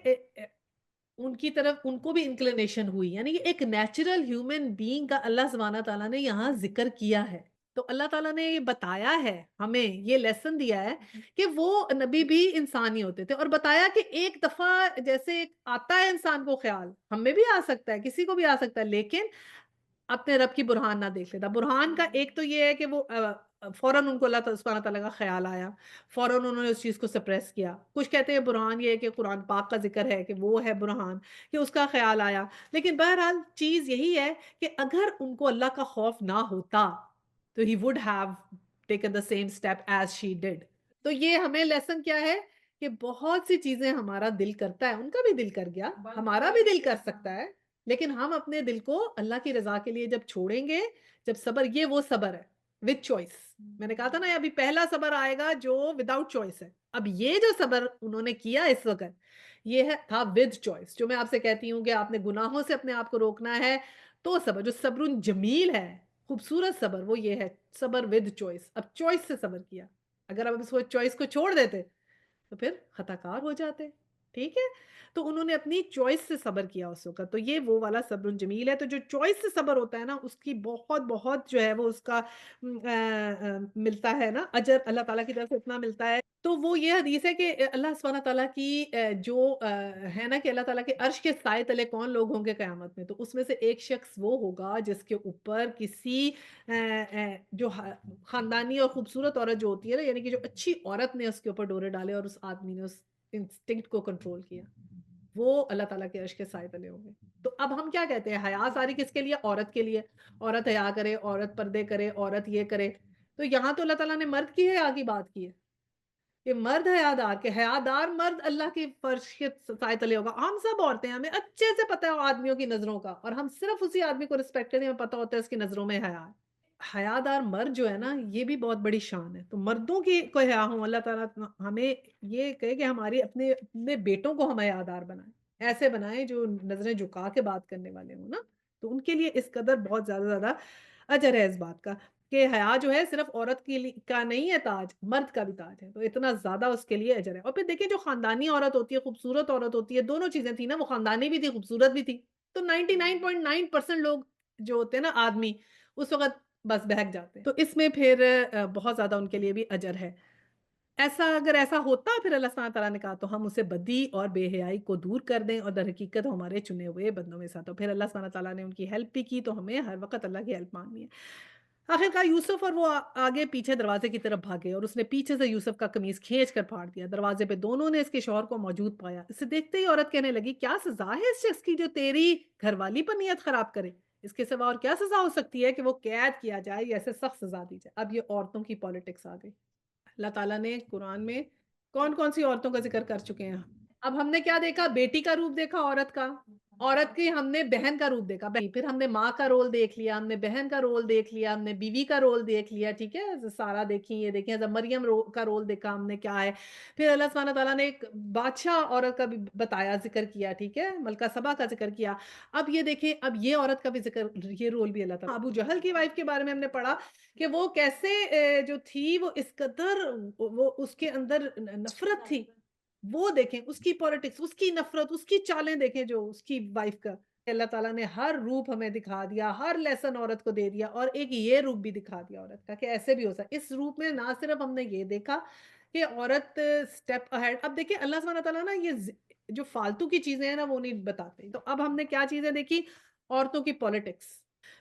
ان کی طرف ان کو بھی انکلینیشن ہوئی، یعنی کہ ایک نیچرل ہیومن بینگ کا اللہ سبحانہ تعالیٰ نے یہاں ذکر کیا ہے۔ تو اللہ تعالیٰ نے یہ بتایا ہے، ہمیں یہ لیسن دیا ہے کہ وہ نبی بھی انسان ہی ہوتے تھے، اور بتایا کہ ایک دفعہ جیسے آتا ہے انسان کو خیال، ہمیں بھی آ سکتا ہے، کسی کو بھی آ سکتا ہے، لیکن اپنے رب کی برہان نہ دیکھ لیتا۔ برہان کا ایک تو یہ ہے کہ وہ فوراً ان کو اللہ سبحانہ تعالیٰ کا خیال آیا، فوراً انہوں نے اس چیز کو سپریس کیا۔ کچھ کہتے ہیں برہان یہ ہے کہ قرآن پاک کا ذکر ہے کہ وہ ہے برہان، کہ اس کا خیال آیا۔ لیکن بہرحال چیز یہی ہے کہ اگر ان کو اللہ کا خوف نہ ہوتا تو he would have taken the same step as she did۔ تو یہ ہمیں لیسن کیا ہے کہ بہت سی چیزیں ہمارا دل کرتا ہے، ان کا بھی دل کر گیا، ہمارا بھی دل کر سکتا ہے، لیکن ہم اپنے دل کو اللہ کی رضا کے لیے جب چھوڑیں گے، جب صبر، یہ وہ صبر ہے وتھ چوائس۔ میں نے کہا تھا نا ابھی پہلا صبر آئے گا جو وداؤٹ چوائس ہے، اب یہ جو صبر انہوں نے کیا اس وقت، یہ ہے تھا ود چوائس۔ جو میں آپ سے کہتی ہوں کہ آپ نے گناہوں سے اپنے آپ کو روکنا ہے، تو صبر جو صبر جمیل ہے، خوبصورت صبر، وہ یہ ہے صبر ود چوائس۔ اب چوائس سے صبر کیا، اگر آپ اس کو چوائس کو چھوڑ دیتے تو پھر خطا کار ہو جاتے، ٹھیک ہے؟ تو انہوں نے اپنی چوائس سے صبر کیا اس وقت، تو یہ وہ والا صبر جمیل ہے۔ تو جو چوائس سے صبر ہوتا ہے نا، اس کی بہت بہت جو ہے وہ اس کا ملتا ہے نا اجر، اللہ تعالیٰ کی طرف سے اتنا ملتا ہے۔ تو وہ یہ حدیث ہے کہ اللہ سبحانہ تعالیٰ کی جو ہے نا کہ اللہ تعالیٰ کے عرش کے سائے تلے کون لوگ ہوں گے قیامت میں، تو اس میں سے ایک شخص وہ ہوگا جس کے اوپر کسی جو خاندانی اور خوبصورت عورت جو ہوتی ہے نا، یعنی کہ جو اچھی عورت نے اس کے اوپر ڈورے ڈالے اور اس آدمی نے اس انسٹنکٹ کو کنٹرول کیا، وہ اللہ تعالیٰ کے عرش کے سائے تلے ہوں گے۔ تو اب ہم کیا کہتے ہیں، حیا ساری کس کے لیے؟ عورت کے لیے۔ عورت حیا کرے، عورت پردے کرے، عورت یہ کرے۔ تو یہاں تو اللہ تعالیٰ نے مرد کی حیا کی بات کی ہے کہ مرد حیادار، کے حیادار مرد اللہ کی فرش کے سائے تلے ہوگا۔ ہم سب عورتیں، ہمیں اچھے سے پتہ ہے آدمیوں کی نظروں کا، اور ہم صرف اسی آدمی کو رسپیکٹ کرتے ہیں، ہمیں پتہ ہوتا ہے اس کی نظروں میں حیا ہے۔ حیادار مرد جو ہے نا، یہ بھی بہت بڑی شان ہے۔ تو مردوں کی کو حیا ہوں، اللہ تعالیٰ ہمیں یہ کہے کہ ہماری اپنے اپنے بیٹوں کو ہم حیادار بنائیں، ایسے بنائیں جو نظریں جھکا کے بات کرنے والے ہوں نا، تو ان کے لیے اس قدر بہت زیادہ زیادہ اجر ہے اس بات کا کہ حیا جو ہے صرف عورت کے لیے کا نہیں ہے تاج، مرد کا بھی تاج ہے، تو اتنا زیادہ اس کے لیے اجر ہے۔ اور پھر دیکھیں جو خاندانی عورت ہوتی ہے، خوبصورت عورت ہوتی ہے، دونوں چیزیں تھیں نا، وہ خاندانی بھی تھی، خوبصورت بھی تھی، تو 99.9% لوگ جو ہوتے ہیں نا آدمی، اس وقت بس بہک جاتے ہیں۔ تو اس میں پھر بہت زیادہ ان کے لیے بھی اجر ہے۔ ایسا اگر ایسا ہوتا پھر اللہ سبحانہ تعالیٰ نے کہا تو ہم اسے بدی اور بے حیائی کو دور کر دیں، اور در حقیقت ہمارے چنے ہوئے بندوں میں سے تو پھر اللہ سبحانہ تعالیٰ نے ان کی ہیلپ بھی کی، تو ہمیں ہر وقت اللہ کی ہیلپ مانگنی ہے۔ آخر کار یوسف اور وہ آگے پیچھے دروازے کی طرف بھاگے، اور اس نے پیچھے سے یوسف کا قمیص کھینچ کر پھاڑ دیا۔ دروازے پہ دونوں نے اس کے شوہر کو موجود پایا۔ اسے دیکھتے ہی عورت کہنے لگی، کیا سزا ہے اس شخص کی جو تیری گھر والی پر نیت خراب کرے؟ اس کے سوا اور کیا سزا ہو سکتی ہے کہ وہ قید کیا جائے یا اسے سخت سزا دی جائے؟ اب یہ عورتوں کی پالیٹکس آ گئی۔ اللہ تعالیٰ نے قرآن میں کون کون سی عورتوں کا ذکر کر چکے ہیں؟ اب ہم نے کیا دیکھا؟ بیٹی کا روپ دیکھا عورت کا، عورت کی ہم نے بہن کا روپ دیکھا، پھر ہم نے ماں کا رول دیکھ لیا، ہم نے بہن کا رول دیکھ لیا، ہم نے بیوی کا رول دیکھ لیا، ٹھیک ہے، سارا دیکھی، یہ دیکھیں حضرت مریم کا رول دیکھا ہم نے کیا ہے۔ پھر اللہ سبحانہ تعالیٰ نے ایک بادشاہ عورت کا بھی بتایا، ذکر کیا، ٹھیک ہے، ملکہ سبا کا ذکر کیا۔ اب یہ دیکھیں، اب یہ عورت کا بھی ذکر، یہ رول بھی اللہ تعالیٰ، ابو جہل کی وائف کے بارے میں ہم نے پڑھا کہ وہ کیسے جو تھی، وہ اس قدر وہ اس کے اندر نفرت تھی، وہ دیکھیں اس کی پولیٹکس، اس کی نفرت، اس کی چالیں دیکھیں جو اس کی وائف کا۔ اللہ تعالیٰ نے ہر روپ ہمیں دکھا دیا، ہر لیسن عورت کو دے دیا، اور ایک یہ روپ بھی دکھا دیا عورت کا کہ ایسے بھی ہو سکتا۔ اس روپ میں نہ صرف ہم نے یہ دیکھا کہ عورت سٹیپ اہیڈ، اب دیکھیں اللہ سبحانہ تعالیٰ نا یہ جو فالتو کی چیزیں ہیں نا وہ نہیں بتاتے۔ تو اب ہم نے کیا چیزیں دیکھی؟ عورتوں کی پولیٹکس،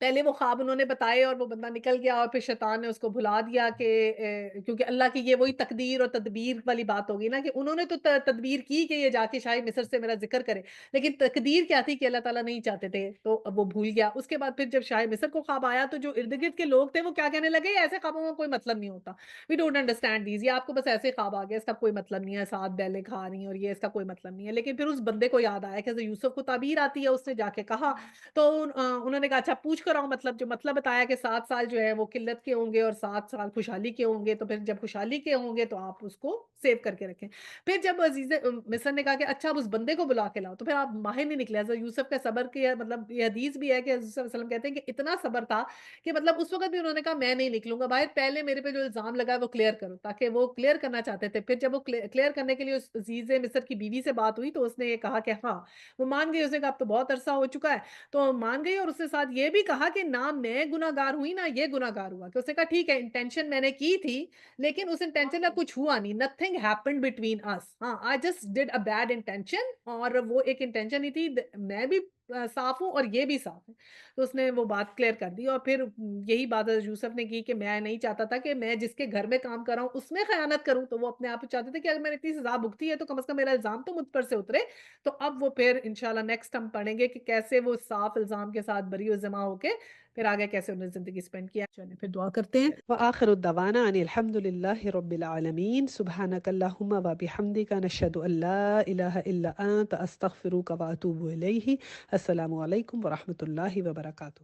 پہلے وہ خواب انہوں نے بتائے اور وہ بندہ نکل گیا اور پھر شیطان نے اس کو بھلا دیا کہ کیونکہ اللہ کی یہ وہی تقدیر اور تدبیر والی بات ہوگی نا کہ انہوں نے تو تدبیر کی کہ یہ جا کے شاہ مصر سے میرا ذکر کرے، لیکن تقدیر کیا تھی کہ اللہ تعالیٰ نہیں چاہتے تھے تو اب وہ بھول گیا۔ اس کے بعد پھر جب شاہ مصر کو خواب آیا تو جو ارد گرد کے لوگ تھے وہ کیا کہنے لگے، ایسے خوابوں کا کوئی مطلب نہیں ہوتا، وی ڈونٹ انڈرسٹینڈ دیز، یہ آپ کو بس ایسے خواب آ گیا، اس کا کوئی مطلب نہیں ہے، سات بیلیں کھا رہی ہیں اور یہ اس کا کوئی مطلب نہیں ہے۔ لیکن پھر اس بندے کو یاد آیا کہ حضرت یوسف کو تعبیر آتی ہے، اس نے جا کے کہا تو انہوں نے کہا اچھا پوچھ کر آؤ، مطلب جو مطلب بتایا کہ 7 سال جو ہے وہ قلت کے ہوں گے اور 7 سال خوشحالی کے ہوں گے، تو پھر جب خوشحالی کے ہوں گے تو آپ اس کو سیو کر کے رکھیں۔ پھر جب عزیز مصر نے کہا کہ اچھا اب اس بندے کو بلا کے لاؤ، تو پھر آپ باہر نہیں نکلے۔ حضرت یوسف کا صبر کی مطلب یہ حدیث بھی ہے کہ حضرت صلی اللہ علیہ وسلم کہتے ہیں کہ اتنا صبر تھا کہ مطلب اس وقت بھی انہوں نے کہا میں نہیں نکلوں گا باہر، پہلے میرے پہ جو الزام لگا ہے وہ کلیئر کرو، تاکہ وہ کلیئر کرنا چاہتے تھے۔ پھر جب وہ کلیئر کرنے کے لیے اس عزیز مصر کی بیوی سے بات ہوئی تو اس نے یہ کہا کہ ہاں وہ مان گئی، اس نے کہا اب تو بہت عرصہ ہو چکا ہے تو مان گئی، اور اس کے ساتھ یہ بھی کہا کہ نہ میں گناہگار ہوئی نہ یہ گناہگار ہوا، کہ اس نے کہا ٹھیک ہے انٹینشن میں نے کی تھی لیکن اس انٹینشن کا کچھ ہوا نہیں، نتھنگ ہیپنڈ بٹوین اس، ہاں I just did a bad intention, اور وہ ایک انٹینشن ہی تھی، میں بھی صاف ہوں اور یہ بھی صاف ہے۔ تو اس نے وہ بات کلیئر کر دی اور پھر یہی بات حضرت یوسف نے کی کہ میں نہیں چاہتا تھا کہ میں جس کے گھر میں کام کر رہا ہوں اس میں خیانت کروں، تو وہ اپنے آپ کو چاہتے تھے کہ اگر میں نے اتنی سزا بھگتی ہے تو کم از کم میرا الزام تو مجھ پر سے اترے۔ تو اب وہ پھر انشاءاللہ نیکسٹ ہم پڑھیں گے کہ کیسے وہ صاف الزام کے ساتھ بری و ذمہ ہو کے پھر آگے کیسے انہوں نے زندگی سپینڈ کیا۔ چلیں پھر دعا کرتے ہیں۔ وآخر الدعوانا ان الحمد للہ رب العالمین، سبحانک اللہم و بحمدک، نشہد ان لا الہ الا انت، استغفرک و اتوب الیہ۔ السلام علیکم ورحمۃ اللہ وبرکاتہ۔